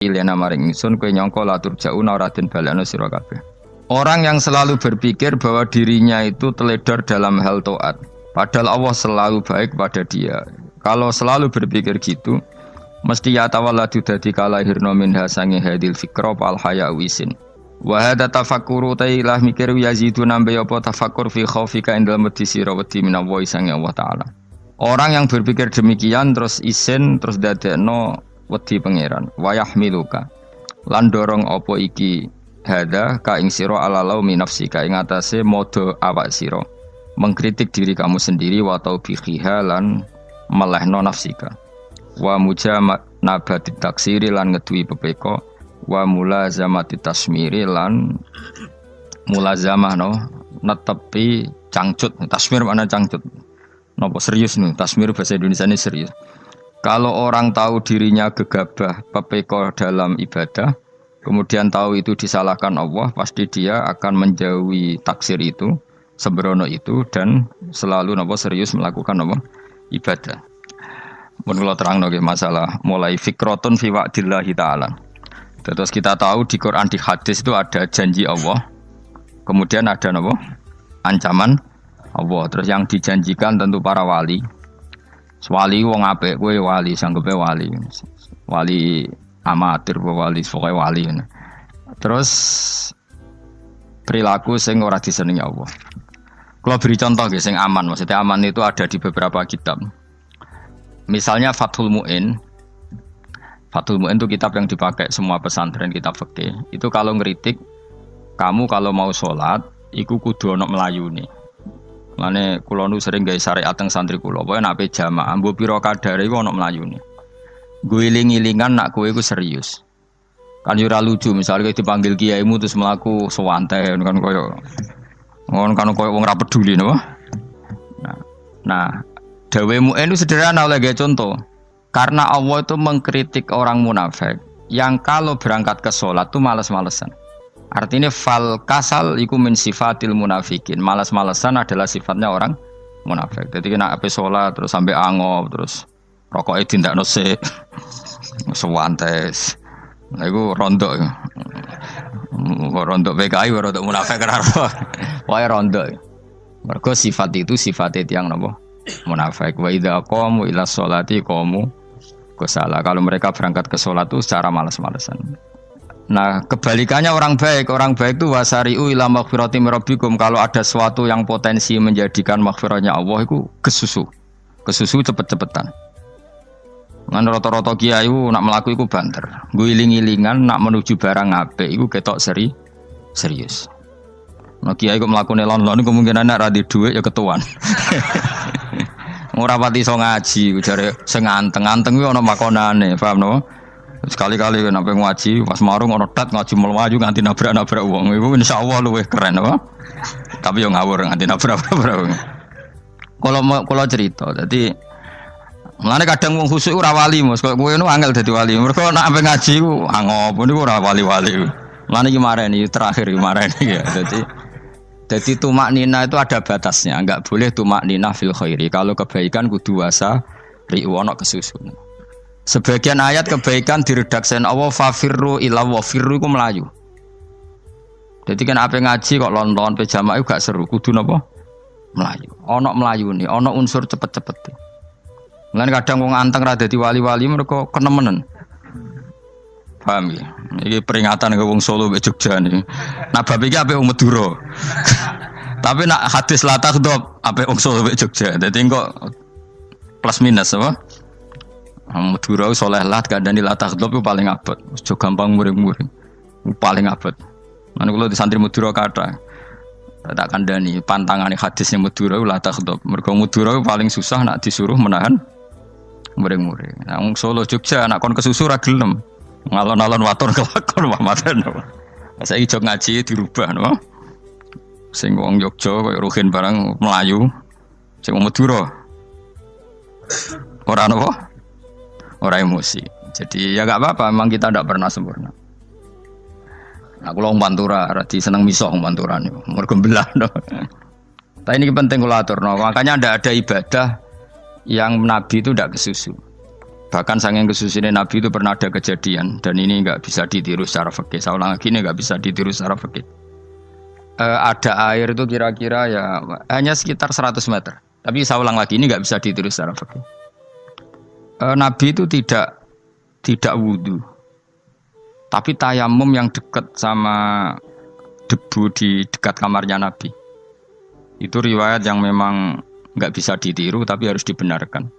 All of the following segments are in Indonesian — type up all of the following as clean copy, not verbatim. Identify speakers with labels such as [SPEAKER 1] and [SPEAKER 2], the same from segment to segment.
[SPEAKER 1] Ilena maring ingsun kowe nyangka latur jauna ora den balekno sira kabeh. Orang yang selalu berpikir bahwa dirinya itu teledor dalam hal taat, padahal Allah selalu baik pada dia. Kalau selalu berpikir gitu, mesti ya tawalladu dadi kalahirna minha sange hadil fikra fal haya wisin. Wa hadza tafakkuru tailah mikir yazidu nambe apa tafakkur fi khaufika indal mati sira wedi minallahi sange Allah taala. Orang yang berpikir demikian terus isin terus dadekno wedi pangeran wayah miluka lan dorong apa iki hada ka ing sira alalau min nafsika ing atase modo awak sira mengkritik diri kamu sendiri wa taubihiha lan melehno nafsika wa mujamanabati taksiri lan ngeduwi pepeko wa mulazamati tasmiri lan mulazamah no netepi cangcut. Tasmir mana cangcut napa serius nih tasmir bahasa Indonesia ini serius. Kalau orang tahu dirinya gegabah pepeko dalam ibadah, kemudian tahu itu disalahkan Allah, pasti dia akan menjauhi taksir itu, sembrono itu, dan selalu serius melakukan ibadah. Menurut terang masalah mulai fikrotun fi wa'dillahi ta'ala. Terus kita tahu di Quran di hadis itu ada janji Allah, kemudian ada ancaman Allah. Terus yang dijanjikan tentu para wali. Wali wong apik kowe wali sanggepe wali. Wali amatir wali pokoke wali. Terus perilaku sing ora disenengi Allah. Kalau beri contoh nggih sing aman, maksudnya aman itu ada di beberapa kitab. Misalnya Fathul Mu'in. Fathul Mu'in itu kitab yang dipakai semua pesantren kitab fikih. Itu kalau ngeritik kamu kalau mau sholat iku kudu ana melayune. Mane kula nu sering gawe syariat teng santri kula, pokoke nek ape jamaah mbuh pira kadare iku ana mlayune. Guling-gilingan nak kowe iku serius. Kan yo ora lucu misalnya dipanggil kiaimu terus mlaku sewantai kan koyo wong ora peduli napa. Nah, dawe Mu'in itu sederhana oleh gawe contoh. Karena Allah itu mengkritik orang munafik yang kalau berangkat ke salat tuh malas-malesan. Artinya fal kasal iku min sifatil munafikin. Malas-malesan adalah sifatnya orang munafik. Jadi kena ape sholat terus sampai angop terus rokoknya dindakno sik. Sewantes. Nah iku rondok. Rondok PKI rondok munafik karo. Wae rondok. Mergo sifat itu sifat yang napa? Munafik. Wa idza qamu ila sholati qamu kusala. Kalau mereka berangkat ke sholat itu secara malas-malesan. Nah, kebalikannya orang baik itu wasari'u ila maghfirati mirabbikum. Kalau ada sesuatu yang potensi menjadikan maghfirahnya Allah itu kesusu cepet-cepetan. Ngan rata-rata kiai nak melaku iku banter. Guling-gilingan nak menuju barang apik iku ketok serius. Nah, kiai kok mlakune lon-lon kemungkinan nek ra di dhuwit ya ketuan. Ora pati iso ngaji, jare sing anteng-anteng kuwi ana makonane, paham no? Sekali-kali nek ngaji pas marung ana tat ngaji mlayu nganti nabrak-nabrak wong. Iku insyaallah luwih keren apa? Tapi yo ngawur nganti nabrak-nabrak wong. Kalau cerita, dadi mulane kadang wong khusuk ora wali, Mas. Kok kowe nu angel dadi wali. Mergo nek ape ngaji ku angop niku ora wali-wali. Mulane iki mareni terakhir iki mareni ya. Jadi tumak nina itu ada batasnya, enggak boleh tumak nina fil khairi. Kalau kebaikan kudu wasa riwono kesusun. Sebagian ayat kebaikan diredaksen Allah fafirru ila wa firru iku melayu. Jadi kan ape ngaji kok lonton pe jamaah iku gak seru, kudu napa? Melayu. Ana melayune, ana unsur cepet-cepet. Mulane kadang wong anteng ra dadi wali-wali mergo kenemenen. Paham ya? Iki peringatan ke wong Solo mek Jogja niki. Nah bab iki ape wong Madura. Tapi nak hadis la takhdhab ape wong Solo mek Jogja. Dadi kok plus minus apa? Madura soleh lah kandhani la takhdhab paling abot. Aja gampang muring-muring. Paling abot. Lan kula di santri Madura kathah. Tak kandhani pantangane hadisnya Madura la takhdhab. Mergo Madura paling susah nak disuruh menahan muring-muring. Nah wong Solo Jogja nak kon kesusu ra gelem. Ngalon-alon waton kelakon wamaten. Saiki jog ngaji dirubah no. Sing wong Jogja koyo Ruhin barang Melayu. Sing wong Madura ora napa? Ora emosi. Jadi ya enggak apa-apa, memang kita tidak pernah sempurna. Nah, kula wong Pantura radi seneng misah wong Pantura niku. Mergo belah no. Tapi ini penting kula aturno. Makanya ndak ada ibadah yang Nabi itu tidak kesusu. Bahkan saking kesusunan Nabi itu pernah ada kejadian dan ini nggak bisa ditiru secara fikih. Saya ulang lagi ini nggak bisa ditiru secara fikih. Ada air itu kira-kira ya hanya sekitar 100 meter. Tapi saya ulang lagi ini nggak bisa ditiru secara fikih. Nabi itu tidak wudu, tapi tayamum yang dekat sama debu di dekat kamarnya Nabi. Itu riwayat yang memang nggak bisa ditiru tapi harus dibenarkan.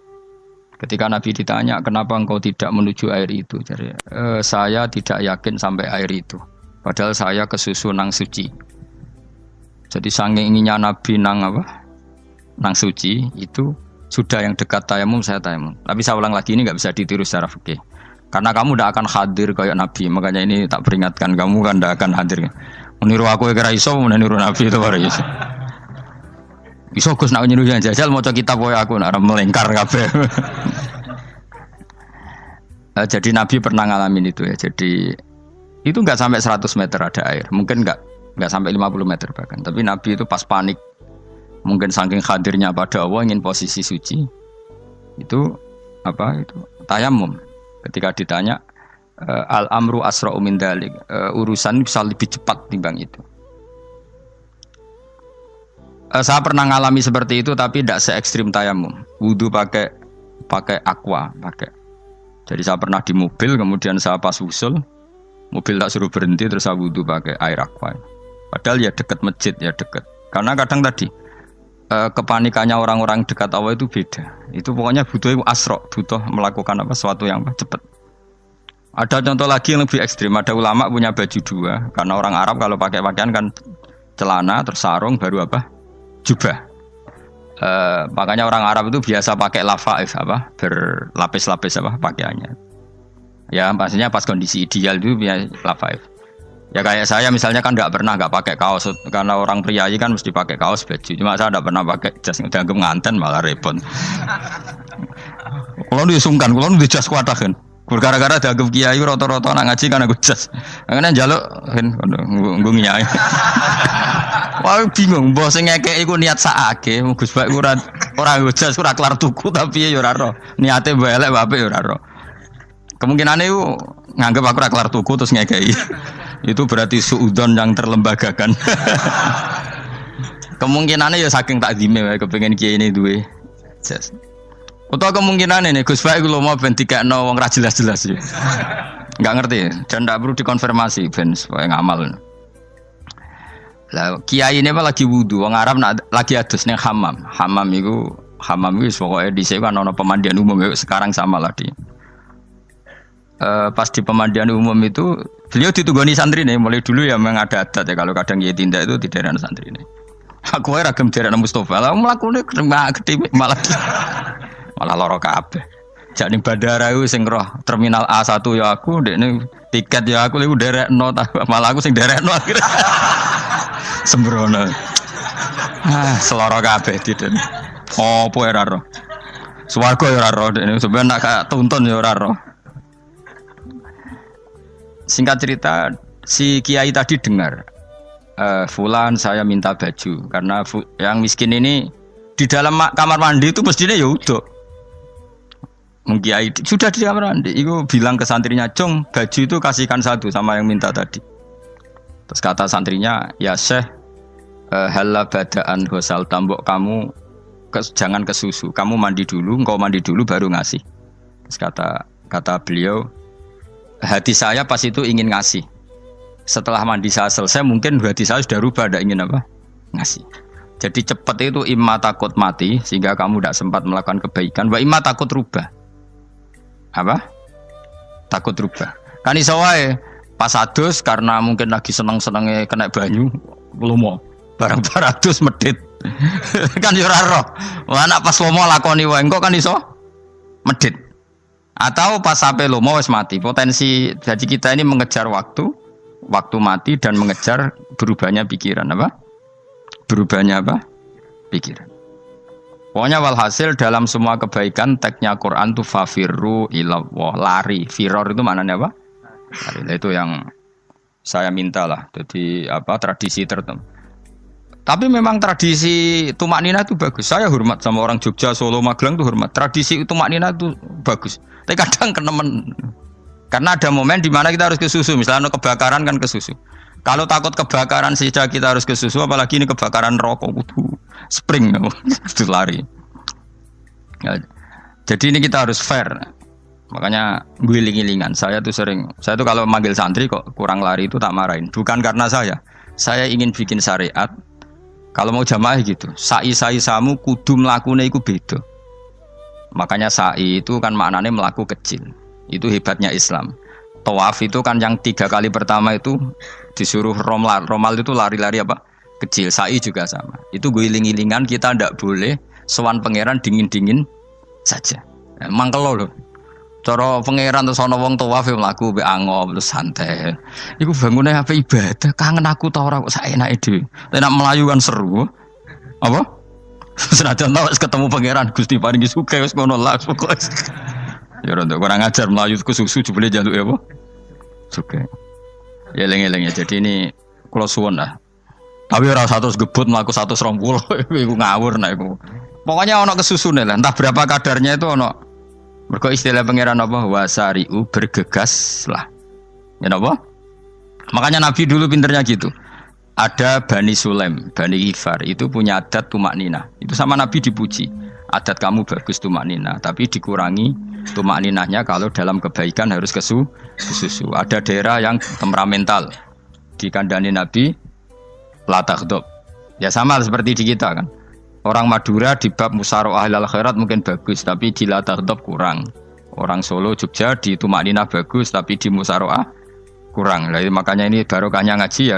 [SPEAKER 1] Ketika Nabi ditanya kenapa engkau tidak menuju air itu, jadi saya tidak yakin sampai air itu. Padahal saya kesusu nang suci. Jadi saking inginnya Nabi nang suci itu sudah yang dekat tayamum saya tayamum. Tapi saya ulang lagi ini nggak bisa ditiru secara fikih. Karena kamu tidak akan hadir kayak Nabi. Makanya ini tak peringatkan kamu kan tidak akan hadir. Meniru aku kira iso, meniru Nabi itu baru iso. Iso Gus nak niru jajal maca kitab koyo aku nak melengkar kabeh. Jadi Nabi pernah ngalamin itu ya. Jadi itu enggak sampai 100 meter ada air. Mungkin enggak sampai 50 meter bahkan. Tapi Nabi itu pas panik. Mungkin saking hadirnya pada Allah ingin posisi suci. Itu tayamum. Ketika ditanya al-amru asra'u min dzalik. Urusan bisa lebih cepat timbang itu. Saya pernah ngalami seperti itu tapi tidak se ekstrim tayamum. Wudu pakai aqua, pakai. Jadi saya pernah di mobil, kemudian saya pas usul, mobil tak suruh berhenti terus saya wudu pakai air aqua. Padahal ya dekat masjid ya dekat. Karena kadang tadi kepanikannya orang-orang dekat Allah itu beda. Itu pokoknya butuh asro, butuh melakukan sesuatu yang cepat. Ada contoh lagi yang lebih ekstrim. Ada ulama punya baju dua. Karena orang Arab kalau pakai pakaian kan celana terus sarung baru jubah. Makanya orang Arab itu biasa pakai lafaif berlapis-lapis pakaiannya. Ya pastinya pas kondisi ideal itu biasa lafaif. Ya kayak saya misalnya kan nggak pakai kaos karena orang priayi kan mesti pakai kaos baju. Cuma saya nggak pernah pakai jas dianggap nganten malah repot. Kalau disungkan, kalau di jas kuatah kan. Gara-gara dianggap kiai rata-rata nak ngaji kan aku jas. Karena jaluk kan nggung nyai. Wah bingung, bos ngekek iku niat sakake, Gus Bak ora jas ora kelar tuku tapi ya ora ro. Niate elek bape ya ora ro. Kemungkinane iku nganggep aku ora kelar tuku terus ngekeki. Itu berarti suudzon yang terlembagakan. Kemungkinane ya saking takdime wae kepengin kiai ini duwe jas. Utawa kemungkinane nih Gus Bak iku lho mau ben dikekno wong ra jelas-jelas ya. Enggak ngerti dan ndak perlu dikonfirmasi ben supaya ngamal. Lah kiai ini lagi wudu, wong Arab lagi adus ning hammam. Hammam itu pokoke dhisik kan ana pemandian umum sekarang sama lah di. Pas di pemandian umum itu beliau ditunggoni santri nih, mulai dulu ya memang ada adat ya kalau kadang kiai tindak itu di daerah santri nih. Aku ora gem daerah Mustofa, lah mlakune gede malah lara kabeh. Jak ning bandara iku sing roh terminal A1 ya aku, ndekne tiket ya aku lek derekno malah aku sing derekno akhirnya. Sembrono. Seloro kabeh diten. Opo ora ro. Swarga ya ora ro, dene sampeyan nak tuntun ya ora ro. Singkat cerita, si kiai tadi dengar fulan saya minta baju karena yang miskin ini di dalam kamar mandi itu mestinya ya udah. Kiai sudah di kamar mandi, itu bilang ke santrinya, "Cung, baju itu kasihkan satu sama yang minta tadi." Terus kata santrinya, "Ya Syekh, halla badaan hosal tambok kamu jangan ke susu, kamu mandi dulu, engkau mandi dulu baru ngasih." Terus kata beliau, hati saya pas itu ingin ngasih. Setelah mandi saya selesai, mungkin hati saya sudah rubah, tidak ingin ngasih. Jadi cepat itu imma takut mati sehingga kamu tidak sempat melakukan kebaikan, wa imma takut rubah. Takut rubah. Kan iso wae pas adus karena mungkin lagi seneng-senenge kena banyu, lomo. Barang 200 medit. Kan yo ora roh. Lah nek pas lomo lakoni wae engko kan iso medit. Atau pas sampai lomo wis mati. Potensi jadi kita ini mengejar waktu mati dan mengejar berubahnya pikiran Berubahnya pikiran. Pokoknya walhasil dalam semua kebaikan teksnya Quran tuh fafirru ilallah, lari. Firor itu maknanya apa? Lari. Itu yang saya minta lah. Jadi tradisi tertentu. Tapi memang tradisi tumak nina itu bagus. Saya hormat sama orang Jogja, Solo, Magelang itu hormat. Tradisi tumak nina itu bagus. Tapi kadang kenemen. Karena ada momen di mana kita harus ke susu. Misalnya kebakaran kan ke susu. Kalau takut kebakaran sejak kita harus ke susu, apalagi ini kebakaran rokok itu spring, itu lari. Ya, jadi ini kita harus fair. Makanya guling-gilingan. Saya tuh kalau manggil santri kok kurang lari itu tak marahin. Bukan karena saya ingin bikin syariat. Kalau mau jamaah gitu, sa'i samu kudu mlakune iku beda. Makanya sa'i itu kan maknanya melaku kecil. Itu hebatnya Islam. Tawaf itu kan yang 3 kali pertama itu disuruh romal. Romal itu lari-lari apa? Kecil. Sa'i juga sama. Itu guling-gilingan, kita ndak boleh sowan pangeran dingin-dingin saja. Emang kalau loh. Cara pangeran terus ana wong tawaf mlaku mbek angop terus santai. Iku bangune apa ibadah? Kangen aku ta ora kok saenake dhewe. Nek melayu kan seru. Apa? Senajan tau ketemu pangeran Gusti paringi sugih wis ngono lah pokoke. Ya ora kurang ajar melayu ku susu jebule njaluk apa? Sugih. Ya eling-eling ya. Jadi ini kula suwun lah. Tapi ora 100 gebut mlaku 120 iku ngawur nek iku. Pokoknya ono kesusune lah. Entah berapa kadarnya itu ono. Mergo istilah pangeran apa wasari'u bergegas lah. Ya apa? Makanya Nabi dulu pinternya gitu. Ada Bani Sulaim, Bani Ghifar itu punya adat tumak nina. Itu sama Nabi dipuji. Adat kamu bagus tumak nina, tapi dikurangi tumak ninahnya kalau dalam kebaikan harus ke susu. Ada daerah yang temperamental. Dikandani Nabi la taghdab. Ya sama seperti di kita kan. Orang Madura di bab musyawarah ahlal khairat mungkin bagus, tapi di la taghdab kurang. Orang Solo, Jogja di tumak ninah bagus, tapi di musyawarah kurang. Jadi makanya ini barokahnya ngaji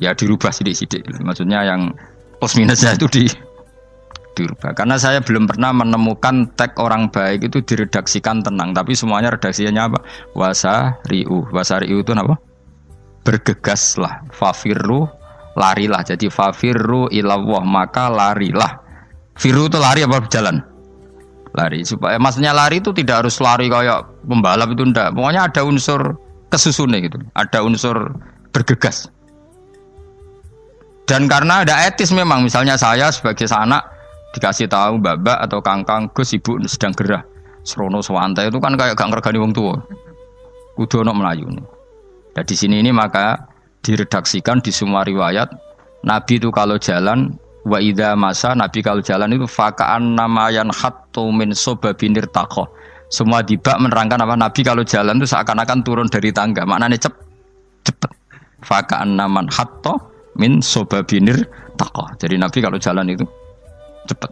[SPEAKER 1] ya dirubah sidik-sidik. Maksudnya yang plus minusnya itu dirubah. Karena saya belum pernah menemukan tag orang baik itu diredaksikan tenang, tapi semuanya redaksinya apa? Wasari'u. Wasari'u itu apa? Bergegaslah. Fafirru, larilah. Jadi fafirru ilallah, maka larilah. Firu itu lari apa berjalan? Lari. Supaya maksudnya lari itu tidak harus lari kayak pembalap itu enggak. Pokoknya ada unsur kesusune gitu. Ada unsur bergegas. Dan karena ada etis memang, misalnya saya sebagai anak dikasih tahu babak atau kangkang Gus ibu sedang gerah. Serono sewantai itu kan kayak gak ngergani wong tua. Kudu ono melayu. Dan di sini ini maka diredaksikan di semua riwayat Nabi itu kalau jalan wa idza masa, Nabi kalau jalan itu fakaan namayan hattu min sobabinir taqo. Semua dibak menerangkan apa Nabi kalau jalan itu seakan-akan turun dari tangga. Maknanya cepet. Fakaan naman hatto min sobabinir taqo. Jadi Nabi kalau jalan itu cepet.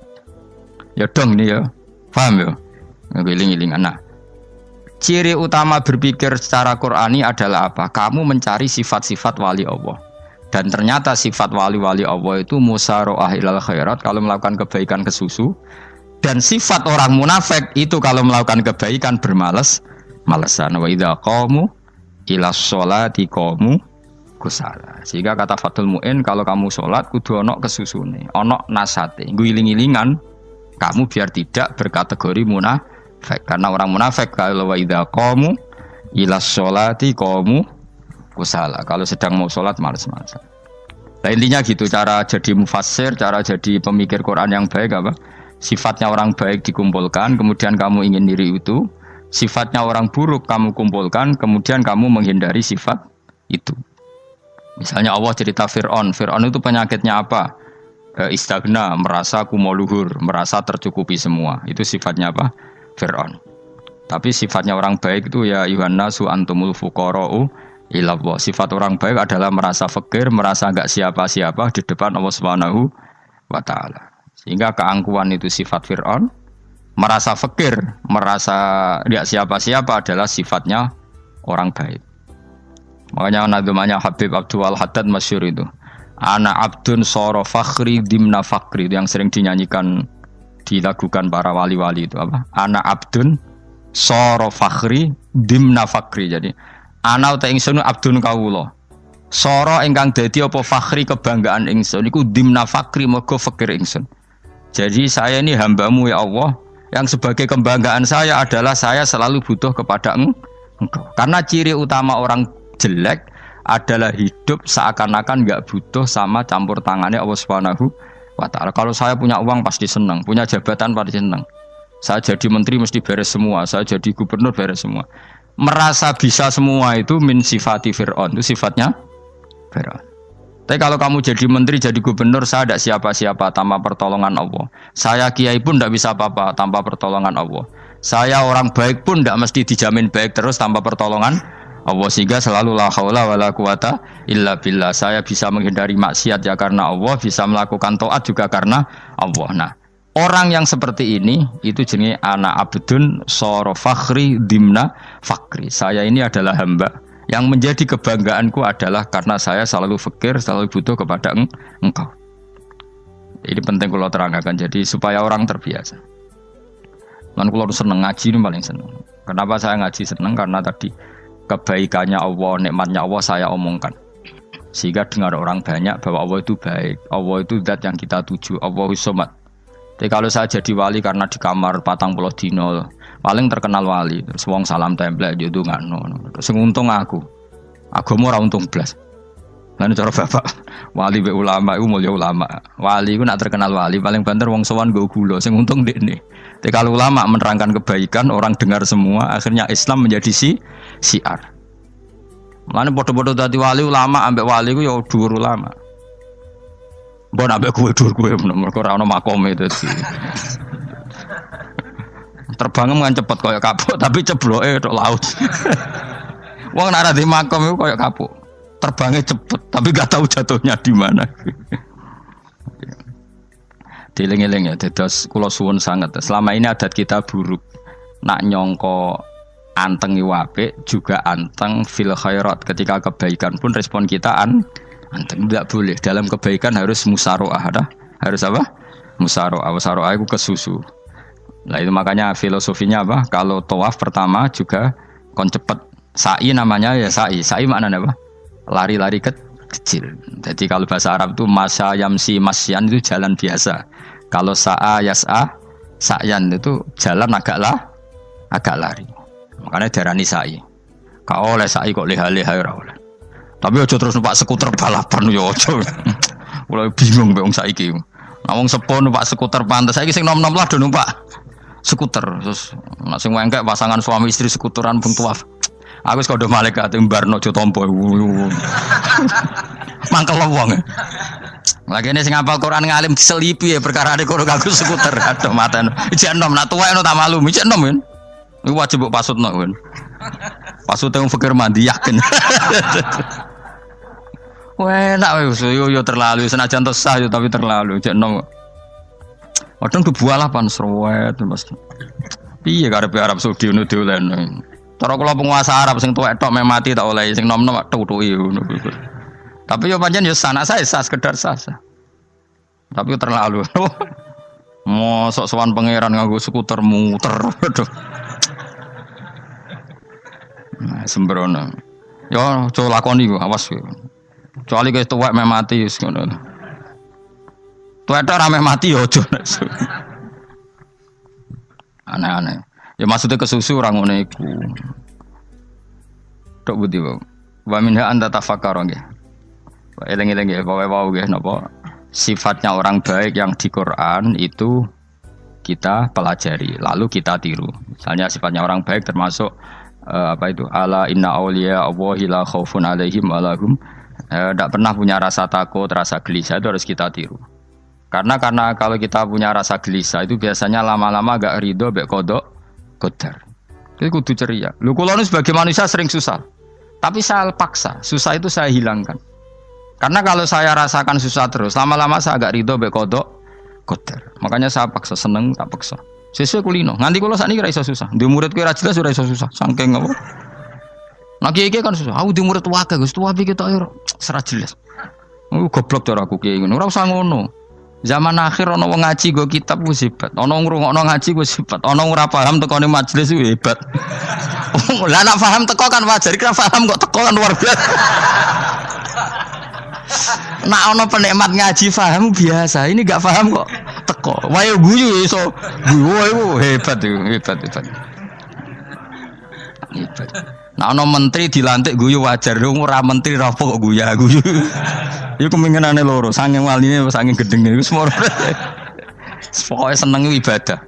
[SPEAKER 1] Ya dong ini ya. Paham ya? Ngiling-ngiling anak. Ciri utama berpikir secara Qur'ani adalah apa? Kamu mencari sifat-sifat wali Allah. Dan ternyata sifat wali-wali Allah itu musyaroah ilal khairat, kalau melakukan kebaikan ke susu. Dan sifat orang munafik itu kalau melakukan kebaikan bermales-malesan. Wa idza qamu ila sholati qamu kusala. Sehingga kata Fathul Mu'in, kalau kamu sholat kudu ono kesusune, ono nasate, guling-gilingan kamu biar tidak berkategori munafik. Karena orang munafik kalau wa idza qamu ila sholati qamu kusala. Kalau sedang mau sholat malas-malasan. Nah, intinya gitu cara jadi mufassir, cara jadi pemikir Quran yang baik apa? Sifatnya orang baik dikumpulkan, kemudian kamu ingin diri itu. Sifatnya orang buruk kamu kumpulkan, kemudian kamu menghindari sifat itu. Misalnya Allah cerita Fir'aun. Fir'aun itu penyakitnya apa? Istagna, merasa kumoluhur, merasa tercukupi semua. Itu sifatnya apa? Fir'aun. Tapi sifatnya orang baik itu ya Yuhannasu antumul fuqara'u ilallah. Sifat orang baik adalah merasa fakir, merasa enggak siapa-siapa di depan Allah Subhanahu wa taala. Sehingga keangkuhan itu sifat Fir'aun, merasa fakir, merasa enggak siapa-siapa adalah sifatnya orang baik. Makanya nadumanya Habib Abdul Haddad masyhur itu. Ana abdun soro fakhri dimna fakri, itu yang sering dinyanyikan, dilakukan para wali-wali itu apa? Ana abdun soro fakhri dimna fakri. Jadi ana uta ingsun abdun kawula. Soro ingkang dadi apa fakhri kebanggaan ingsun iku dimna fakri mergo fakir ingsun. Jadi saya ini hambamu ya Allah, yang sebagai kebanggaan saya adalah saya selalu butuh kepada engkau. Karena ciri utama orang jelek adalah hidup seakan-akan nggak butuh sama campur tangannya Allah Subhanahu wa ta'ala. Kalau saya punya uang pasti senang, punya jabatan pasti senang. Saya jadi menteri mesti beres semua, saya jadi gubernur beres semua. Merasa bisa semua itu min sifati Fir'aun, itu sifatnya Fir'aun. Tapi kalau kamu jadi menteri, jadi gubernur, saya tidak siapa-siapa tanpa pertolongan Allah. Saya kiai pun tidak bisa apa-apa tanpa pertolongan Allah. Saya orang baik pun tidak mesti dijamin baik terus tanpa pertolongan Allah. Sehingga selalu la haula wala quwata illa billah. Saya bisa menghindari maksiat ya karena Allah, bisa melakukan taat juga karena Allah. Nah, orang yang seperti ini itu jenis ana abdun soro fakhri dimna fakri. Saya ini adalah hamba. Yang menjadi kebanggaanku adalah karena saya selalu fikir, selalu butuh kepada engkau. Ini penting kalau terangkan, jadi supaya orang terbiasa. Dan kalau seneng ngaji ini paling seneng. Kenapa saya ngaji seneng? Karena tadi kebaikannya Allah, nikmatnya Allah saya omongkan. Sehingga dengar orang banyak bahwa Allah itu baik, Allah itu zat yang kita tuju, Allahus Somad. Jadi kalau saya jadi wali karena di kamar 40 dino, paling terkenal wali, terus wong salam template yo ndongakno. Sing untung aku mau ora untung blas. Lan cara bapak wali be ulama iku mulya ulama. Wali iku nak terkenal wali paling banter wong sowan nggo gula, sing untung ndekne. Tapi kalau ulama menerangkan kebaikan, orang dengar semua, akhirnya Islam menjadi syiar. Lan padha-padha dadi wali ulama ambek wali iku ya dhuwur ulama. Mbok ambek kowe dhuwur kowe mergo ora ono makome dadi. Terbangem kan cepet kaya kapuk tapi cebloke tok laut. Wong nek ora di makom iku kaya kapuk. Terbangnya cepet tapi gak tahu jatuhnya di mana. Dieling-eling ya, dados kula suwun sanget. Selama ini adat kita buruk. Nak nyongko anteng apik juga anteng fil khairat. Ketika kebaikan pun respon kita anteng, tidak boleh. Dalam kebaikan harus musaroah, harus apa? Musaroah. Musaroah itu kesusu. Nah itu makanya filosofinya apa? Kalau tawaf pertama juga kon cepet. Sa'i namanya ya sa'i. Sa'i maknanya apa? Lari-lari kecil. Jadi kalau bahasa Arab itu masya yamsi masyan itu jalan biasa. Kalau sa'a yas'a sa'yan itu jalan agak lari. Makanya darani sa'i. Kau oleh sa'i kok leha-leha ora oleh. Tapi aja terus numpak skuter balapan yo aja. Mulai bingung mbek wong saiki. Nah wong sepo numpak skuter pantes saiki sing nom-nom lah do numpak skuter. Terus nek sing wengkek pasangan suami istri skuteran pun tuaf. Aku wis kodho malaikat mbarno aja tampa. Mangkel wong. Lagi ini sing hafal Quran ngalim diselipi ya perkara ade kono kanggo skuter. Aduh maten. Ijek enom nak tuwek tak malu. Ijek enom kan. Iku wajib mbok pasutno kan. Pasute wong fikir mandi yakin. Wah, nak wis yo terlalu senajan sah yo tapi terlalu cek nom. Kadang kebualah pan serwet Mas. Piye karepe Arab Saudi ngono diolehno. Cara kula penguasa Arab sing tuwek tok meh mati tak oleh sing nom-nom tutuki ngono. Tapi yo pancen yo sanak saya sah sekedar sah. Tapi terlalu. Mosok sowan pangeran nganggo skuter muter. Aduh. Nah, sembrono. Yo coba lakoni ku awas kowe. Kecuali guys tuwek meh mati wis ngono. Tuwek ora meh mati yo aja. Aneh-aneh. Ya maksudnya kesusu ora ngono iku. Tok budi wae. Wa minha anta tafakkar nggih. Eling-eling nggih wae nggih napa sifatnya orang baik yang di Quran itu kita pelajari lalu kita tiru. Misalnya sifatnya orang baik termasuk apa itu ala inna auliya Allahi la khaufun alaihim wa lahum tidak pernah punya rasa takut, rasa gelisah itu harus kita tiru. Karena kalau kita punya rasa gelisah itu biasanya lama-lama agak ridho mbek kodok qadar. Jadi kudu ceria. Lho kula nu sebagai manusia sering susah. Tapi saya paksa, susah itu saya hilangkan. Karena kalau saya rasakan susah terus, lama-lama saya agak ridho mbek kodok qadar. Makanya saya paksa seneng tak paksa. Sesuai kulino. Nganti kula sakniki ra iso susah. Di murid kowe ra jelas ora iso susah. Saking apa? Nah kiai kan susah. Aku di murid wae Gus, tuwa iki tok ora ora jelas. Goblok cara aku kiai ngono. Ora usah ngono. Zaman akhir ana wong ngaji go kitab wis hebat. Ana ngrungokno ngaji wis hebat. Ana ora paham tekone majelis wis hebat. Lah nek paham teko kan wajar, kira paham kok teko kan luar biasa. Nak ana penikmat ngaji paham biasa. Ini enggak paham kok teko. Wae guyu iso. Guyu hebat itu, hebat. Nah ono menteri dilantik guyu wajar, ora menteri ra kok guyu. Iku kemungkinane loro, saking waline saking gedenge iku semua. Pokoke seneng ibadah.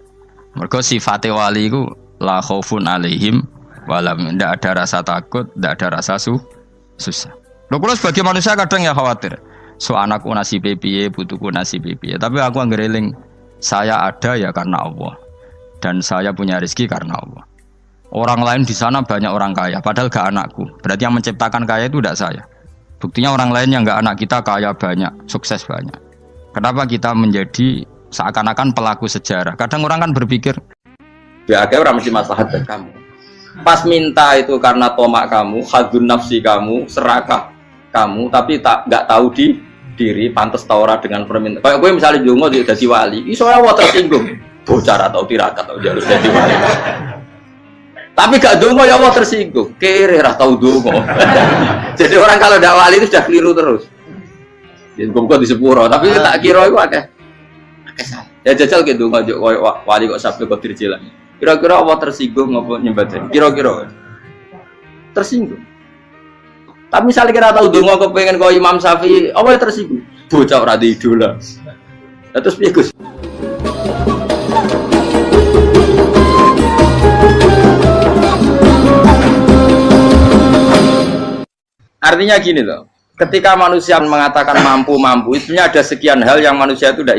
[SPEAKER 1] Mergo sifate wali iku la khaufun alaihim walam, ndak ada rasa takut, ndak ada rasa susah. Lho kula sebagai manusia kadang ya khawatir. So anakku nasibe piye, putuku nasibe piye. Tapi aku anggere eling saya ada ya karena Allah. Dan saya punya rezeki karena Allah. Orang lain di sana banyak orang kaya, padahal gak anakku. Berarti yang menciptakan kaya itu tidak saya. Buktinya orang lain yang gak anak kita kaya banyak, sukses banyak. Kenapa kita menjadi seakan-akan pelaku sejarah? Kadang orang kan berpikir,
[SPEAKER 2] ya akhirnya orang mesti maslahat dan kamu. Pas minta itu karena tomak kamu, hadun nafsi kamu, serakah kamu, tapi nggak tahu diri, pantas taura dengan permintaan. Kayak gue misalnya jongo jadi wali, iso awak tersinggung, bocor atau tirakat atau jalur jadi wali. Tapi gak dongo ya Allah tersinggung, kere rah tahu dongo. Jadi orang kalau tidak wali itu sudah keliru terus. Jadi kok di sepuro, tapi tak kira itu akeh. Ya jajal gitu dongo wali kok sabtu kok dirjelan. Kira-kira Allah tersinggung ngopo nyembah. Kira-kira tersinggung. Tapi misalnya kita tahu dongo kepengen kau Imam Syafi'i, Allah tersinggung. Bocah ora di idola. Terus piye Gus? Artinya gini loh, ketika manusia mengatakan mampu, itu ada sekian hal yang manusia itu tidak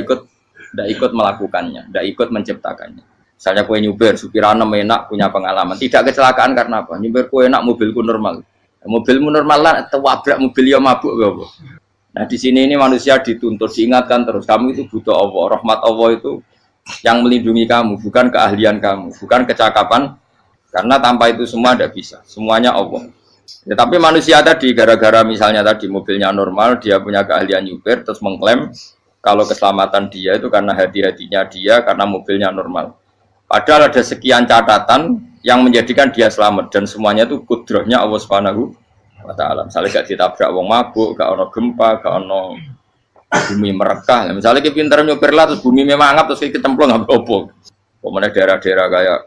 [SPEAKER 2] ikut melakukannya, tidak ikut menciptakannya. Misalnya kue nyuber, supirana enak, punya pengalaman, tidak kecelakaan karena apa? Nyuber kue enak, mobilku normal, mobilmu normal lah, tewabrak mobil yang mabuk, apa? Nah di sini ini manusia dituntut, diingatkan terus, kamu itu butuh Allah, rahmat Allah itu yang melindungi kamu, bukan keahlian kamu, bukan kecakapan, karena tanpa itu semua tidak bisa, semuanya Allah. Ya, tapi manusia tadi gara-gara misalnya tadi mobilnya normal, dia punya keahlian nyupir, terus mengklaim kalau keselamatan dia itu karena hati-hatinya dia, karena mobilnya normal. Padahal ada sekian catatan yang menjadikan dia selamat dan semuanya itu kudrahnya Allah Subhanahu wa Ta'ala. Misalnya gak ditabrak wong mabuk, gak ono gempa, gak ono bumi merekah. Misalnya kita pintar nyupir lah, terus bumi memang ngap, terus kita templong nggak apa-apa. Pokoknya daerah-daerah kayak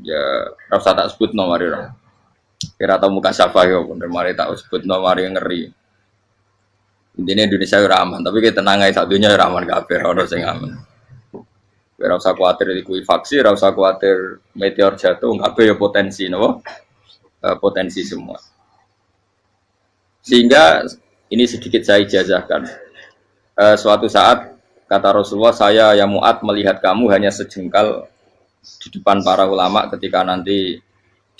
[SPEAKER 2] ya rasa tak sebut nomor itu. Kira tahu muka siapa ya, bener mari tak sebut nomor yang ngeri. Intinya Indonesia itu aman, tapi kita tenangai satunya aman kafir, orang sing aman. Kira usah khawatir likuifaksi, usah khawatir meteor jatuh, nggak ya potensi, no? Potensi semua. Sehingga ini sedikit saya ijazahkan. Suatu saat kata Rasulullah, saya yang Mu'ad melihat kamu hanya sejengkal di depan para ulama ketika nanti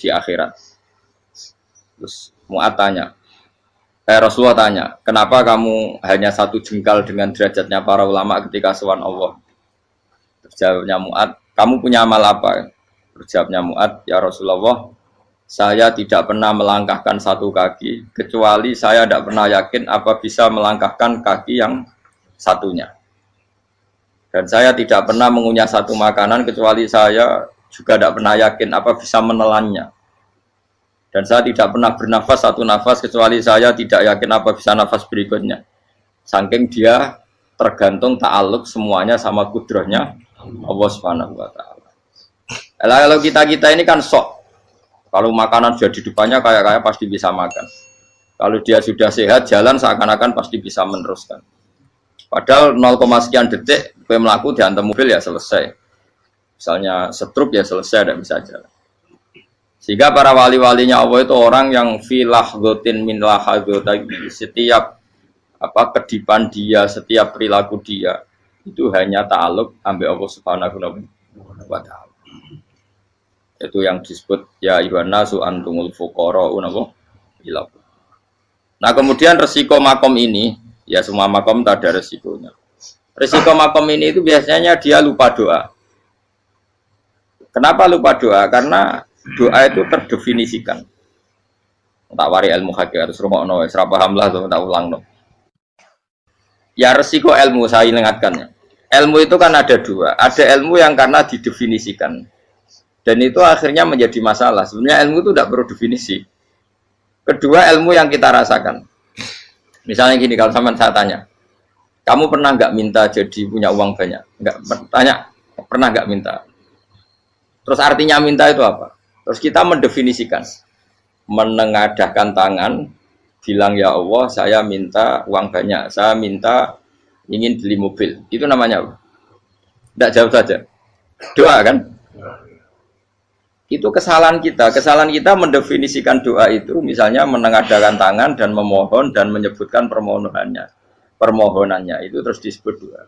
[SPEAKER 2] di akhirat. Terus Mu'ad tanya, Rasulullah tanya, kenapa kamu hanya satu jengkal dengan derajatnya para ulama ketika sowan Allah? Terjawabnya Mu'ad, kamu punya amal apa? Terjawabnya Mu'ad, ya Rasulullah, saya tidak pernah melangkahkan satu kaki, kecuali saya tidak pernah yakin apa bisa melangkahkan kaki yang satunya. Dan saya tidak pernah mengunyah satu makanan, kecuali saya juga tidak pernah yakin apa bisa menelannya. Dan saya tidak pernah bernafas satu nafas kecuali saya tidak yakin apa bisa nafas berikutnya. Saking dia tergantung ta'aluk semuanya sama kudrahnya Allah Subhanahu wa Ta'ala. Kalau kita ini kan sok. Kalau makanan sudah di depannya kayak pasti bisa makan. Kalau dia sudah sehat jalan seakan-akan pasti bisa meneruskan. Padahal 0, sekian detik gue melaku dihantam mobil ya selesai. Misalnya stroke ya selesai, tidak bisa jalan. Sehingga para wali-walinya Allah itu orang yang filah gotin min lahagotagi, setiap kedipan dia, setiap perilaku dia itu hanya ta'aluk ambil Allah Subhanahu wa Ta'ala. Itu yang disebut ya ibana su antumul fuqara unawa ila. Nah kemudian resiko makom ini, ya semua makom tak ada resikonya. Resiko makom ini itu biasanya dia lupa doa. Kenapa lupa doa? Karena doa itu terdefinisikan. Tak wari ilmu hakikat terus rungokno wis ra paham lah tak ulangno. Ya resiko ilmu saya ingatkan. Ilmu itu kan ada dua. Ada ilmu yang karena didefinisikan. Dan itu akhirnya menjadi masalah. Sebenarnya ilmu itu tidak perlu definisi. Kedua ilmu yang kita rasakan. Misalnya gini, kalau saya tanya, kamu pernah nggak minta jadi punya uang banyak? Nggak tanya, pernah nggak minta? Terus artinya minta itu apa? Terus kita mendefinisikan. menengadahkan tangan, bilang ya Allah, saya minta uang banyak, saya minta ingin beli mobil. Itu namanya apa? Tidak jauh saja. Doa kan? Itu kesalahan kita. Kesalahan kita mendefinisikan doa itu misalnya menengadahkan tangan dan memohon dan menyebutkan permohonannya. Permohonannya itu terus disebut doa.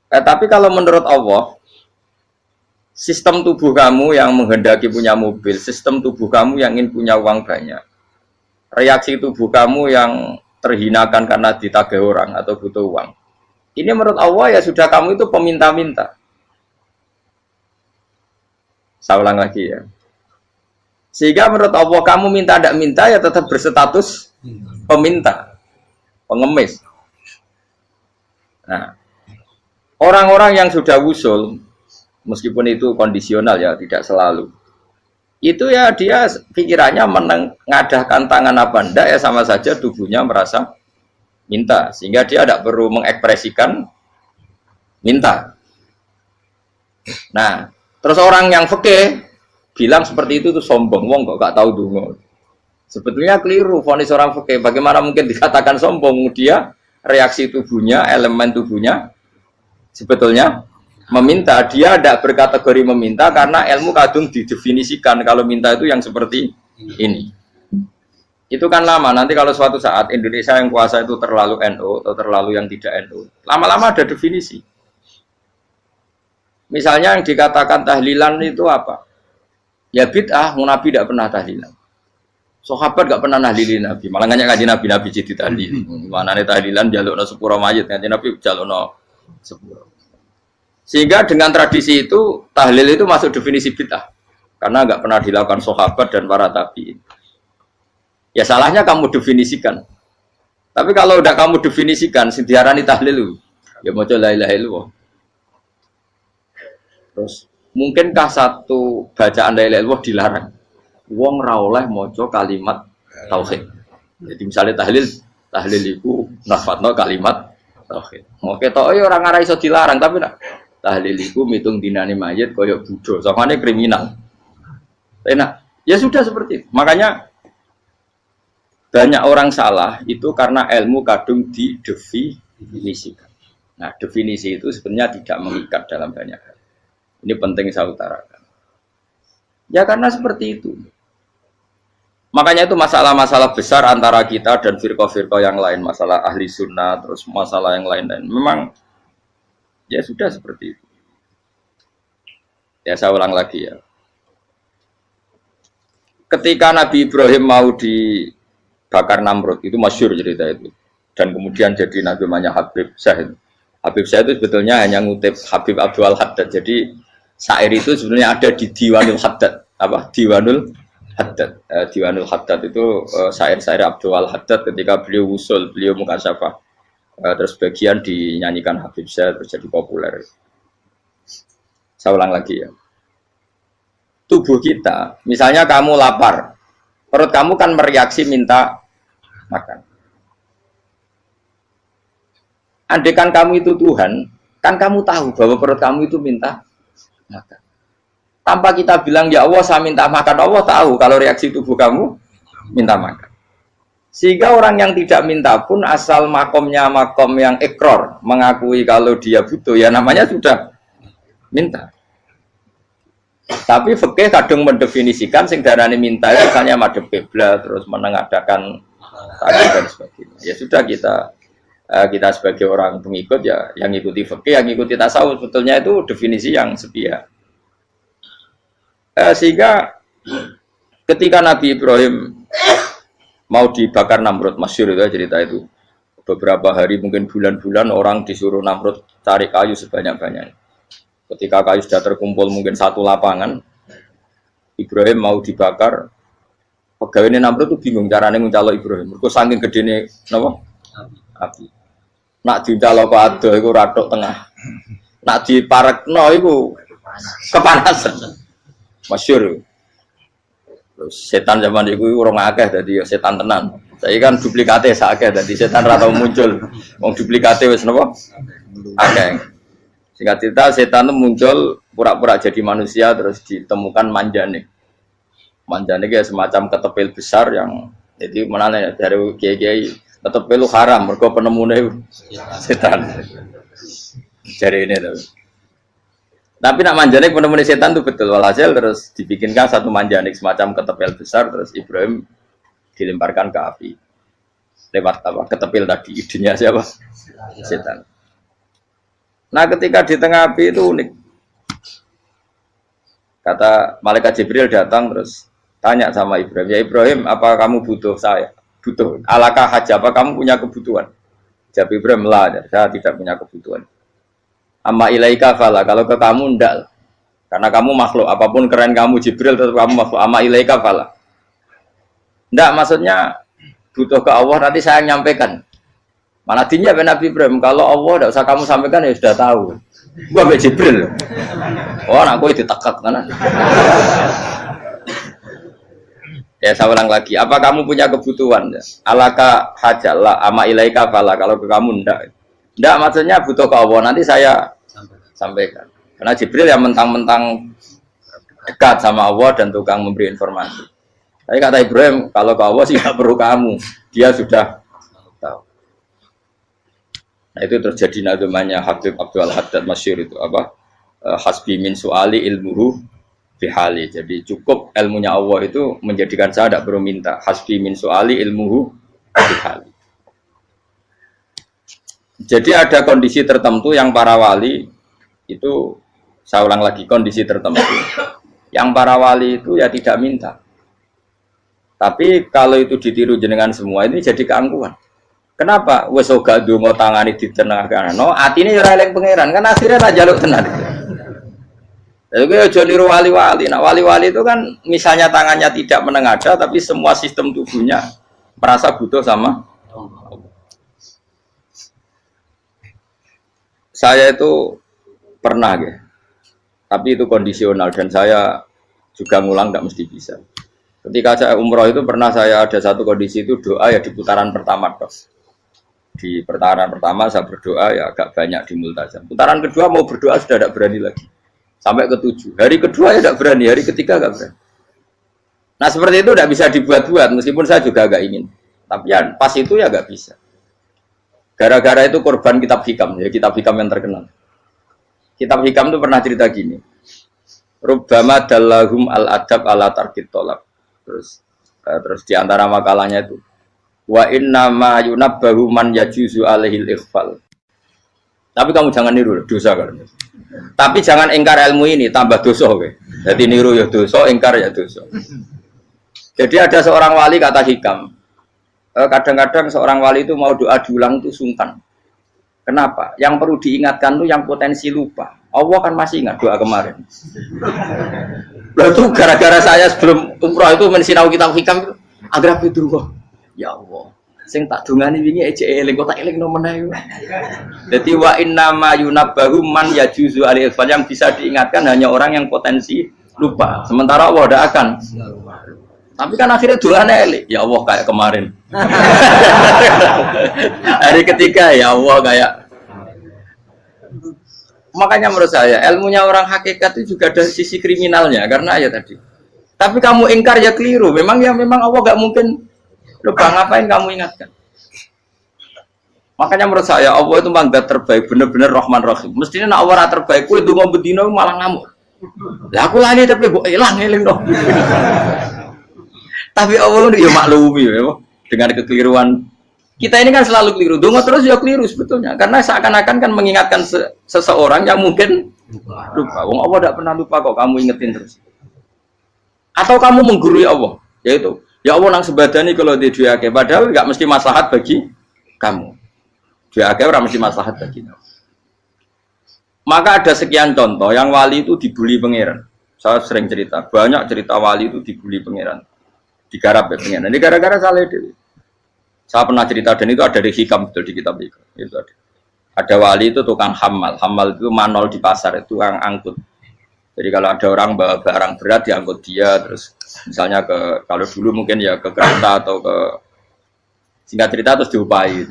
[SPEAKER 2] Tapi kalau menurut Allah, sistem tubuh kamu yang menghendaki punya mobil, sistem tubuh kamu yang ingin punya uang banyak, reaksi tubuh kamu yang terhinakan karena ditagih orang atau butuh uang. Ini menurut Allah ya sudah kamu itu peminta-minta. Saya ulang lagi ya. Sehingga menurut Allah kamu minta tidak minta ya tetap berstatus peminta, pengemis. Nah, orang-orang yang sudah wusul, meskipun itu kondisional ya, tidak selalu. Itu ya dia pikirannya menengadahkan tangan apa ndak ya sama saja tubuhnya merasa minta. Sehingga dia tidak perlu mengekspresikan minta. Nah, terus orang yang fikih bilang seperti itu tuh sombong, wong kok gak tahu dungo. Sebetulnya keliru vonis orang fikih. Bagaimana mungkin dikatakan sombong? Dia reaksi tubuhnya, elemen tubuhnya sebetulnya meminta. Dia tidak berkategori meminta karena ilmu kadung didefinisikan kalau minta itu yang seperti ini. Itu kan lama. Nanti kalau suatu saat Indonesia yang kuasa itu terlalu NU atau terlalu yang tidak NU, lama-lama ada definisi. Misalnya yang dikatakan tahlilan itu apa? Ya bid'ah, Nabi tidak pernah tahlilan. Sahabat tidak pernah nahlilin Nabi. Malah nggak ngaji Nabi jadi tahlil. Mana nih tahlilan jalukno sepuro mayit, ngaji Nabi jalukno sepuro. Sehingga dengan tradisi itu tahlil itu masuk definisi bid'ah. Karena nggak pernah dilakukan sahabat dan para tabi'in. Ya salahnya kamu definisikan. Tapi kalau udah kamu definisikan, sindiarani tahlil, ya mau la ilaha illallah. Terus, mungkinkah satu bacaan la ilaha illallah dilarang? Wong ra oleh maca kalimat tauhid. Jadi misalnya tahlil iku nafatno kalimat tauhid. Oke tok yo ora ngara iso dilarang, tapi nak tahlil iku mitung dinane mayit kaya Buddha, samane kriminal. Enak. Ya sudah seperti itu. Makanya banyak orang salah itu karena ilmu kadung didefinisikan. Nah, definisi itu sebenarnya tidak mengikat dalam banyak hal. Ini penting saya utarakan. Ya karena seperti itu. Makanya itu masalah-masalah besar antara kita dan firqah-firqah yang lain. Masalah ahli sunnah, terus masalah yang lain-lain. Memang, ya sudah seperti itu. Ya saya ulang lagi ya. Ketika Nabi Ibrahim mau dibakar Namrud, itu masyhur cerita itu. Dan kemudian jadi Nabi namanya Habib Syahid. Habib Syahid itu sebetulnya hanya ngutip Habib Abdul Haddad. Jadi syair itu sebenarnya ada di Diwanul Haddad. Apa? Diwanul Haddad. Diwanul Haddad itu syair-syair Abdul Haddad ketika beliau usul, beliau mukasyafah. Terus bagian dinyanyikan Habib Syahid terus jadi populer. Saya ulang lagi ya. Tubuh kita, misalnya kamu lapar, perut kamu kan mereaksi minta makan. Andaikan kamu itu Tuhan, kan kamu tahu bahwa perut kamu itu minta makan. Tanpa kita bilang, ya Allah saya minta makan, Allah tahu kalau reaksi tubuh kamu minta makan. Sehingga orang yang tidak minta pun asal makomnya makom yang ikror, mengakui kalau dia butuh, ya namanya sudah minta. Tapi fikih kadang mendefinisikan sing darane minta itu misalnya madhep kiblat terus menengadakan tadi dan sebagainya. Ya sudah kita sebagai orang pengikut ya yang ikuti fikih, yang ikuti tasawuf sebetulnya itu definisi yang sepihak. Sehingga ketika Nabi Ibrahim mau dibakar Namrud, masyhur itu cerita itu. Beberapa hari mungkin bulan-bulan orang disuruh Namrud cari kayu sebanyak-banyaknya. Ketika kayu sudah terkumpul mungkin satu lapangan, Ibrahim mau dibakar. Pegawai Namrud itu bingung caranya mencalok Ibrahim. Mereka saking gedene napa? Api. Nak dincalok ado iku ratok tengah. Nak diparekno iku kepanasan. Masyhur. Terus setan zaman itu orang akeh dadi setan tenan. Saya kan duplikate sakeh dadi setan ra tau muncul. Wong duplikate wis napa? Akeh. Singkat cerita setan itu muncul pura-pura jadi manusia terus ditemukan manjane. Manjane ya semacam ketepil besar yang jadi mana ya dari kiai-kiai ketepil haram mergo penemune setan. Jari ini tuh. Tapi nak manjanik penemune setan tuh betul walhasil terus dibikinkan satu manjanik semacam ketepil besar terus Ibrahim dilemparkan ke api. Lewat apa? Ketepil tadi idenya siapa? Setan. Nah, ketika di tengah api itu unik. Kata malaikat Jibril datang terus tanya sama Ibrahim, ya Ibrahim, apa kamu butuh saya? Butuh. Alakah haja, apa kamu punya kebutuhan? Jawab Ibrahim, lah, saya tidak punya kebutuhan. Amma ilaika fala, kalau ke kamu ndak. Karena kamu makhluk, apapun keren kamu Jibril tetap kamu makhluk. Amma ilaika fala. Ndak, maksudnya butuh ke Allah nanti saya nyampaikan. Mana dinya Nabi Ibrahim, kalau Allah tidak usah kamu sampaikan ya sudah tahu. Gua Mbak Jibril. Oh, aku itu ditekak kan. Ya saya ulang lagi, apa kamu punya kebutuhan? Alaka hajalah ama ilaika fala, kalau ke kamu ndak. Ndak maksudnya butuh ke Allah nanti saya sampaikan. Karena Jibril yang mentang-mentang dekat sama Allah dan tukang memberi informasi. Tapi kata Ibrahim, kalau ke Allah sih nggak perlu kamu, dia sudah tahu. Nah itu terjadi nadumanya Habib Abdul Haddad Masyhur itu apa? Hasbi min su'ali ilmuhu bihali. Jadi cukup ilmunya Allah itu menjadikan saya tidak perlu minta. Hasbi min su'ali ilmuhu bihali. Jadi ada kondisi tertentu yang para wali itu, saya ulang lagi, kondisi tertentu yang para wali itu ya tidak minta. Tapi kalau itu ditiru jenengan semua ini jadi keangkuhan. Kenapa? Wes ora ndonga tangane ditenangkan. No, atine ora eling pangeran, kan akhirnya ra njaluk tenan. Jadi aja niru wali-wali. Nah, wali-wali itu kan misalnya tangannya tidak menengadah tapi semua sistem tubuhnya merasa butuh sama Allah. Saya itu pernah ya. Tapi itu kondisional dan saya juga ngulang tidak mesti bisa. Ketika saya umroh itu pernah saya ada satu kondisi itu doa ya di putaran pertama terus. Di putaran pertama saya berdoa ya agak banyak di multazam. Putaran kedua mau berdoa sudah tidak berani lagi. Sampai ke-7. Hari kedua ya tidak berani, hari ketiga tidak berani. Nah seperti itu tidak bisa dibuat-buat meskipun saya juga agak ingin. Tapi ya pas itu ya nggak bisa. Gara-gara itu korban kitab hikam, ya kitab hikam yang terkenal. Kitab hikam itu pernah cerita gini. Rubbama dallahum al-adab ala tarkit tolak. Terus di antara makalahnya itu wa inna ma yunabbahu man yajuzu alaihil ikhfal. Tapi kamu jangan niru dosa kan. Tapi jangan ingkar ilmu ini tambah dosa kowe. Jadi niru ya dosa, ingkar ya dosa. Jadi ada seorang wali kata hikam. Kadang-kadang seorang wali itu mau doa diulang itu sungkan. Kenapa? Yang perlu diingatkan tuh yang potensi lupa. Allah kan masih ingat doa kemarin. Lalu gara-gara saya sebelum umroh itu mensinau kitab hikam itu agar itu ya Allah. Sing tak dungani wingi eling kok tak eling nomene ae. Dadi wa inna ma yunabbahu man yajuzu alil fal, yang bisa diingatkan hanya orang yang potensi lupa. Sementara Allah tidak akan. Tapi kan akhirnya doane eling. Ya Allah kayak kemarin. Hari ketiga ya Allah kayak. Makanya menurut saya ilmunya orang hakikat itu juga ada sisi kriminalnya karena ya tadi. Tapi kamu ingkar ya keliru. Memang Allah gak mungkin lupa, ngapain kamu ingatkan? Makanya menurut saya Allah itu mangga terbaik, bener-bener Rahman Rahim. Mestinya nak Allah terbaik, kue dungo bedino malah ngamuk. Lah aku lali tapi mbok eling dong. Tapi Allah itu ya maklumi ya, dengan kekeliruan. Kita ini kan selalu keliru, dungo terus ya keliru sebetulnya. Karena seakan-akan kan mengingatkan seseorang yang mungkin lupa. Wong Allah tidak pernah lupa kok, kamu ingetin terus. Atau kamu menggurui Allah, yaitu ya Allah nang sebadani kalau di duake, padahal nggak mesti maslahat bagi kamu. Duake orang mesti maslahat bagi kamu. Maka ada sekian contoh yang wali itu dibully pangeran. Saya sering cerita, banyak cerita wali itu dibully pangeran, digarap ya pangeran. Ini gara-gara salah itu. Saya pernah cerita dan itu ada di hikam betul di kitab itu. Itu ada. Ada wali itu tukang hamal itu manol di pasar, itu tukang angkut. Jadi kalau ada orang bawa barang berat diangkut dia, terus misalnya kalau dulu mungkin ya ke kereta atau ke singkat cerita terus diupahi.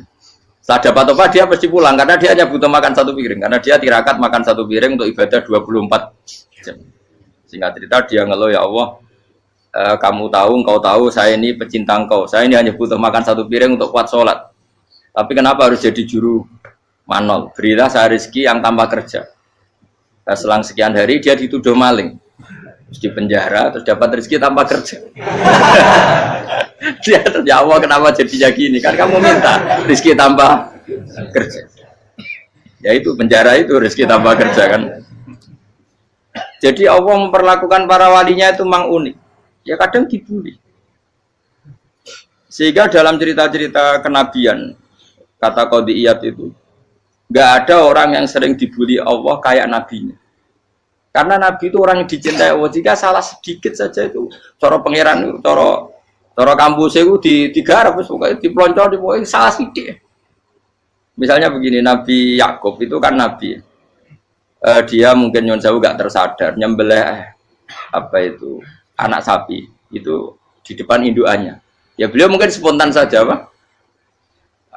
[SPEAKER 2] Setelah dapat apa dia pasti pulang karena dia hanya butuh makan satu piring, karena dia tirakat makan satu piring untuk ibadah 24 jam. Singkat cerita dia ngeluh, ya Allah, kamu tahu, engkau tahu, saya ini pecinta engkau. Saya ini hanya butuh makan satu piring untuk kuat sholat. Tapi kenapa harus jadi juru manol? Berilah saya rezeki yang tanpa kerja. Nah, selang sekian hari dia dituduh maling, terus di penjara, terus dapat rezeki tanpa kerja. Dia terjawab kenapa jadinya gini? Kan kamu minta rezeki tanpa kerja. Ya itu penjara itu rezeki tanpa kerja kan. Jadi Allah memperlakukan para walinya itu memang unik. Ya kadang dibully. Sehingga dalam cerita-cerita kenabian, kata Qadiyat itu, nggak ada orang yang sering dibully Allah kayak nabinya. Karena nabi itu orang yang dicintai Allah. Jika salah sedikit saja itu, cara pangeran, cara kampus itu digarap, pokoknya dipelonco, pokoknya salah sedikit. Misalnya begini, Nabi Yakub itu kan nabi. Dia mungkin nyon jauh nggak tersadar, nyembelih anak sapi itu di depan indukannya. Ya beliau mungkin spontan saja, Pak.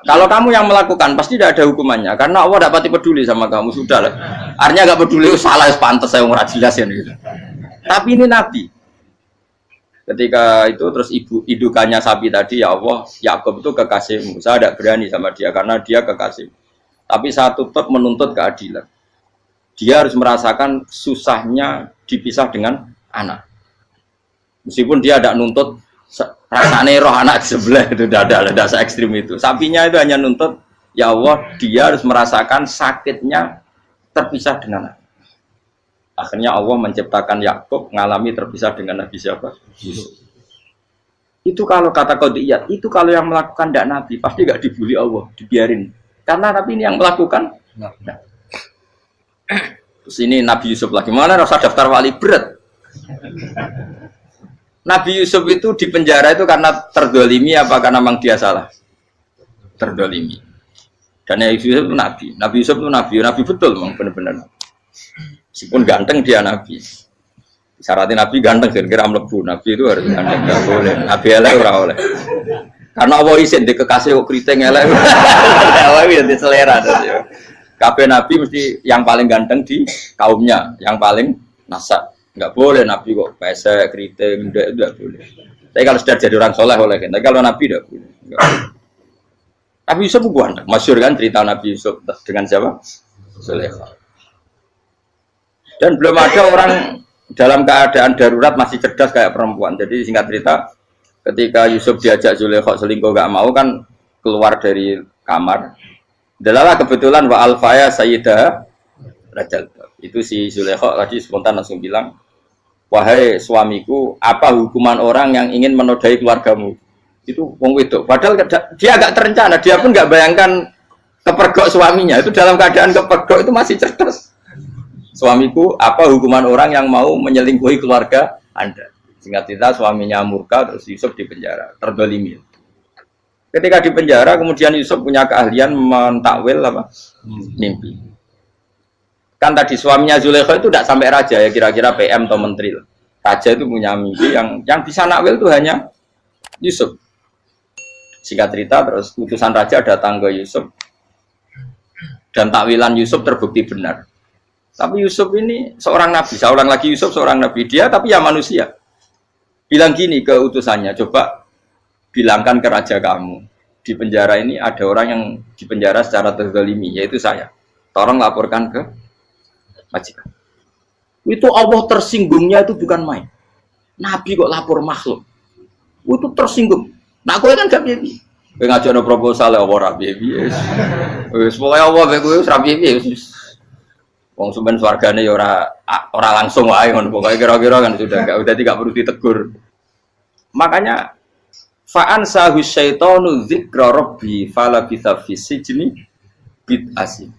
[SPEAKER 2] Kalau kamu yang melakukan pasti tidak ada hukumannya karena Allah tidak pati peduli sama kamu, sudah lah. Artinya nggak peduli, salah pantas saya ngurah jelasin gitu. Tapi ini Nabi. Ketika itu terus indukannya sapi tadi, ya Allah, Yakub itu kekasihmu. Saya tidak berani sama dia karena dia kekasih. Tapi saya tetap menuntut keadilan. Dia harus merasakan susahnya dipisah dengan anak. Meskipun dia tidak nuntut rasanya roh anak di sebelah itu tidak ada se ekstrim itu. Sapinya itu hanya nuntut, ya Allah, dia harus merasakan sakitnya terpisah dengan anak. Akhirnya Allah menciptakan Yakub mengalami terpisah dengan Nabi siapa? Yusuf. Itu kalau kata Qadiyat, itu kalau yang melakukan tidak Nabi pasti nggak dibully Allah, dibiarin. Karena Nabi ini yang melakukan. Nah. Terus ini Nabi Yusuf lagi mana rasa daftar wali berat. Nabi Yusuf itu di penjara itu karena terdolimi apa karena memang dia salah? Terdolimi. Dan Nabi Yusuf itu Nabi. Nabi Yusuf itu Nabi betul memang benar-benar. Meskipun ganteng dia Nabi. Syaratnya Nabi ganteng kira-kira mlebu. Nabi itu harus ganteng, nggak boleh. Nabi elek ora oleh. Karena Allah isin di kekasih kok kriting elek. Allah itu di selera. Kabeh Nabi mesti yang paling ganteng di kaumnya, yang paling nasab. Enggak boleh Nabi kok pesek, keriting, enggak boleh. Tapi kalau sudah jadi orang soleh boleh kan. Tapi kalau Nabi enggak boleh. Nabi Yusuf bukan, masyhur kan cerita Nabi Yusuf dengan siapa? Zulaikha. Dan belum ada orang dalam keadaan darurat masih cerdas kayak perempuan. Jadi singkat cerita, ketika Yusuf diajak Zulaikha selingkuh enggak mau kan keluar dari kamar. Dalalah kebetulan wa alfaya sayyidah Rajal. Itu si Zulaikha tadi spontan langsung bilang, wahai suamiku, apa hukuman orang yang ingin menodai keluargamu? Itu wong wedok. Padahal dia agak terencana, dia pun nggak bayangkan kepergok suaminya. Itu dalam keadaan kepergok itu masih cerdas. Suamiku, apa hukuman orang yang mau menyelingkuhi keluarga Anda? Singkat cerita suaminya murka, terus Yusuf di penjara, terdolimi. Ketika di penjara, kemudian Yusuf punya keahlian mentakwil mimpi. Kan tadi suaminya Zulaikha itu tidak sampai raja ya, kira-kira PM atau menteri. Raja itu punya mimpi yang bisa nakwil itu hanya Yusuf. Singkat cerita terus utusan raja datang ke Yusuf dan takwilan Yusuf terbukti benar. Tapi Yusuf ini seorang nabi, saya ulang lagi Yusuf seorang nabi, dia tapi ya manusia. Bilang gini ke utusannya, coba bilangkan ke raja kamu, di penjara ini ada orang yang di penjara secara terzalimi, yaitu saya. Tolong laporkan ke majikan. Itu Allah tersinggungnya itu bukan main. Nabi kok lapor makhluk. Itu tersinggung. Nah, kowe kan gak piye. Kowe ngajakno proposal ya ora piye. Wis pokoke Allah kowe wis ra piye. Wong sampean swargane ya ora langsung wae ngono. Pokoke kira-kira kan sudah enggak perlu ditegur. Makanya fa'an sahu syaitanu dzikra rabbi fala bisa fisijni bid'asin.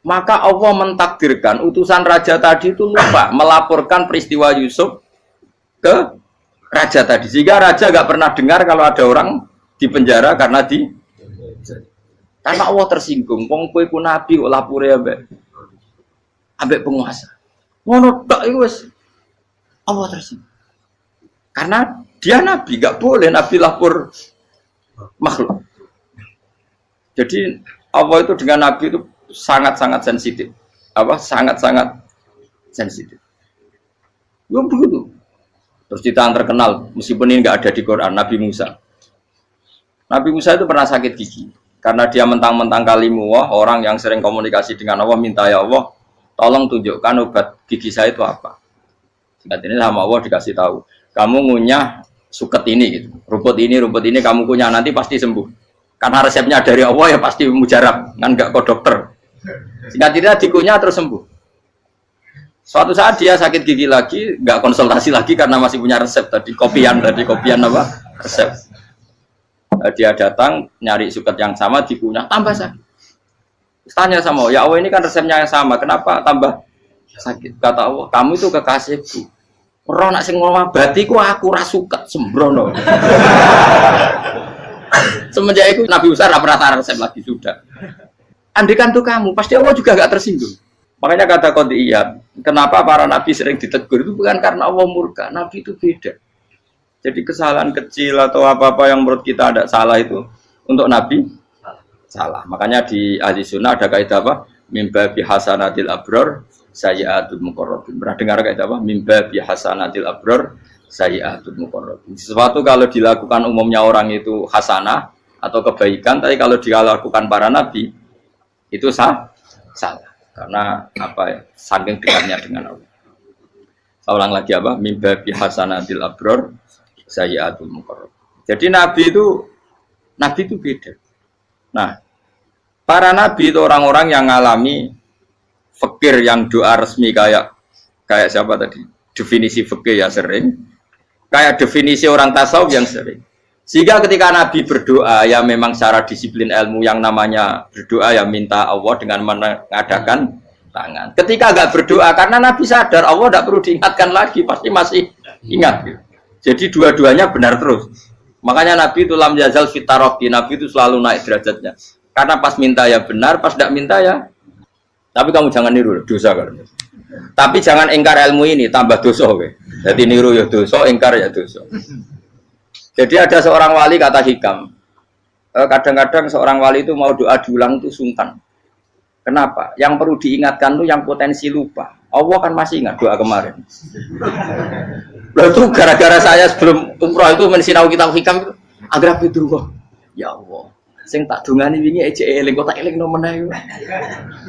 [SPEAKER 2] Maka Allah mentakdirkan utusan raja tadi itu lupa melaporkan peristiwa Yusuf ke raja tadi. Sehingga raja gak pernah dengar kalau ada orang di penjara karena Allah tersinggung. Wong kowe ku nabi kok lapore ambek penguasa. Ngono tok iku wis Allah tersinggung. Karena dia nabi, gak boleh nabi lapor makhluk. Jadi Allah itu dengan nabi itu sangat-sangat sensitif. Sangat-sangat sensitif. Ya begitu. Terus cerita yang terkenal, meskipun ini nggak ada di Quran, Nabi Musa. Nabi Musa itu pernah sakit gigi karena dia mentang-mentang kalimullah, orang yang sering komunikasi dengan Allah, minta ya Allah, tolong tunjukkan obat gigi saya itu apa. Singkat ini sama Allah dikasih tahu, kamu ngunyah suket ini gitu, rumput ini kamu kunyah nanti pasti sembuh. Karena resepnya dari Allah ya pasti mujarab, kan nggak kok dokter. Singkat ini dikunyah terus sembuh. Suatu saat dia sakit gigi lagi, nggak konsultasi lagi karena masih punya resep tadi kopian apa resep. Dia datang nyari suket yang sama dikunyah tambah sakit. Tanya sama Allah, ya Allah ini kan resepnya yang sama, kenapa tambah sakit? Kata Allah, kamu itu kekasihku. Ora nak sing ngobati ku aku ra suket sembrono. Semenjak itu Nabi Musa pernah resep lagi sudah. Andikan tuh kamu, pasti Allah juga gak tersinggung. Makanya kata Qadiyat, kenapa para nabi sering ditegur itu bukan karena Allah murka, nabi itu beda. Jadi kesalahan kecil atau apa-apa yang menurut kita ada salah itu untuk nabi salah. Makanya di ahli sunnah ada kaidah apa? Mimba bihasanatil abror sayyi'atul muqarrabin. Pernah dengar kaidah apa? Mimba bihasanatil abror sayyi'atul muqarrabin. Sesuatu kalau dilakukan umumnya orang itu hasanah atau kebaikan, tapi kalau dilakukan para nabi itu salah. Karena apa ya? Saking dekatnya dengan Allah. Saya ulang lagi apa? Mimba bihasanatil abror sayyi'atul muqarrabin. Jadi nabi itu beda. Nah, para nabi itu orang-orang yang mengalami fikir yang doa resmi kayak siapa tadi? Definisi fikir ya sering. Kayak definisi orang tasawuf yang sering. Sehingga ketika nabi berdoa ya memang secara disiplin ilmu yang namanya berdoa ya minta Allah dengan mengadakan tangan. Ketika enggak berdoa karena nabi sadar Allah tidak perlu diingatkan lagi, pasti masih ingat gitu. Jadi dua-duanya benar terus. Makanya Nabi itu lam yazal fitaroki, Nabi itu selalu naik derajatnya. Karena pas minta ya benar, pas tidak minta ya. Tapi kamu jangan niru, dosa kan. Tapi jangan ingkar ilmu ini, tambah dosa. Jadi niru ya dosa, ingkar ya dosa. Jadi ada seorang wali kata hikam. Kadang-kadang seorang wali itu mau doa diulang itu sungkan. Kenapa? Yang perlu diingatkan itu yang potensi lupa. Allah kan masih ingat doa kemarin. Lalu itu gara-gara saya sebelum umroh itu mensinau kitab hikam itu agar itu ya Allah. Sing tak dungani wingi ejek eling kok tak eling no meneh.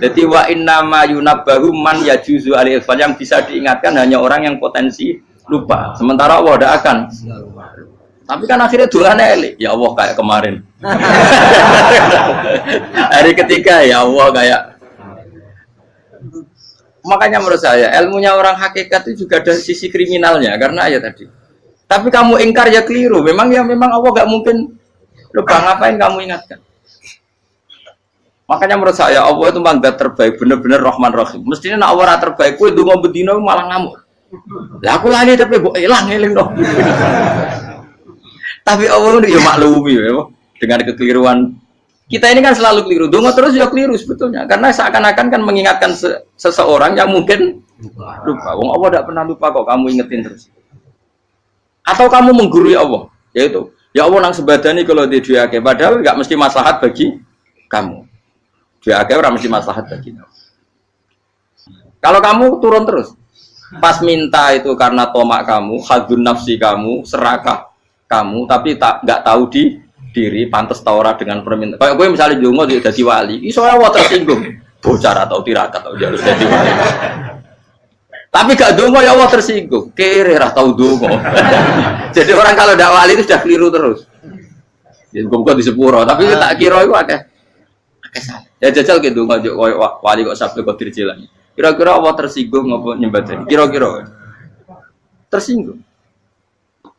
[SPEAKER 2] Dadi wa inna ma yunabbahu man yajuzu alil yang bisa diingatkan hanya orang yang potensi lupa. Sementara Allah tidak akan. Tapi kan akhirnya doanya eling. Ya Allah kayak kemarin. Hari ketiga ya Allah kayak. Makanya menurut saya ilmunya orang hakikat itu juga ada sisi kriminalnya karena ya tadi. Tapi kamu ingkar ya keliru. Memang Allah gak mungkin lupa, ngapain kamu ingatkan. Makanya menurut saya Allah itu mandat terbaik, benar-benar Rahman Rahim. Mestinya nak Allah terbaik, kue dungo bedino malah ngamuk. Lah aku lali tapi kok hilang dong. Tapi Allah itu ya maklumi ya, dengan kekeliruan. Kita ini kan selalu keliru, dongo terus ya keliru sebetulnya, karena seakan-akan kan mengingatkan seseorang yang mungkin lupa. Wong Allah tidak pernah lupa kok, kamu ingetin terus. Atau kamu menggurui Allah, yaitu ya Allah nang sebadani kalau di duake, padahal nggak mesti maslahat bagi kamu. Duake orang mesti maslahat bagi kamu. Kalau kamu turun terus, pas minta itu karena tomak kamu, hadun nafsi kamu, serakah kamu, tapi nggak tahu diri pantas taura dengan permintaan. Kayak gue misalnya jongo jadi wali, iso Allah tersinggung, bocah atau tirakat atau harus jadi wali. Tapi gak dongo ya Allah tersinggung, kere ra tau dongo. Jadi orang kalau tidak wali itu sudah keliru terus. Ya gue di sepuro, tapi tak kira itu akeh salah. Ya jajal gitu dongo wali kok sabtu kok dirjelan. Kira-kira Allah tersinggung ngopo nyembadani? Kira-kira tersinggung.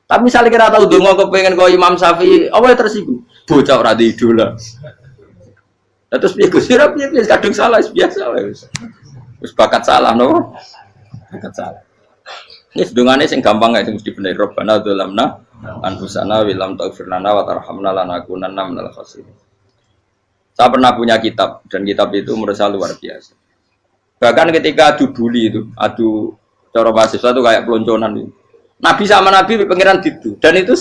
[SPEAKER 2] Tapi misalnya kita tahu dongo kepengen kau Imam Syafi'i, Allah tersinggung. Bocah ora di idola. Terus piye Gus? Piye kadung salah biasa wis. Wis bakat salah no. Bakat salah. Ini dongane sing gampang ae sing mesti bener. Rabbana dzalamna anfusana wa lam taghfir lana wa tarhamna lanakunanna minal khasirin. Saya pernah punya kitab dan kitab itu menurut saya luar biasa. Bahkan ketika adu bully itu, adu cara mahasiswa itu kayak pelonconan itu. Nabi sama Nabi pengiran gitu, dan itu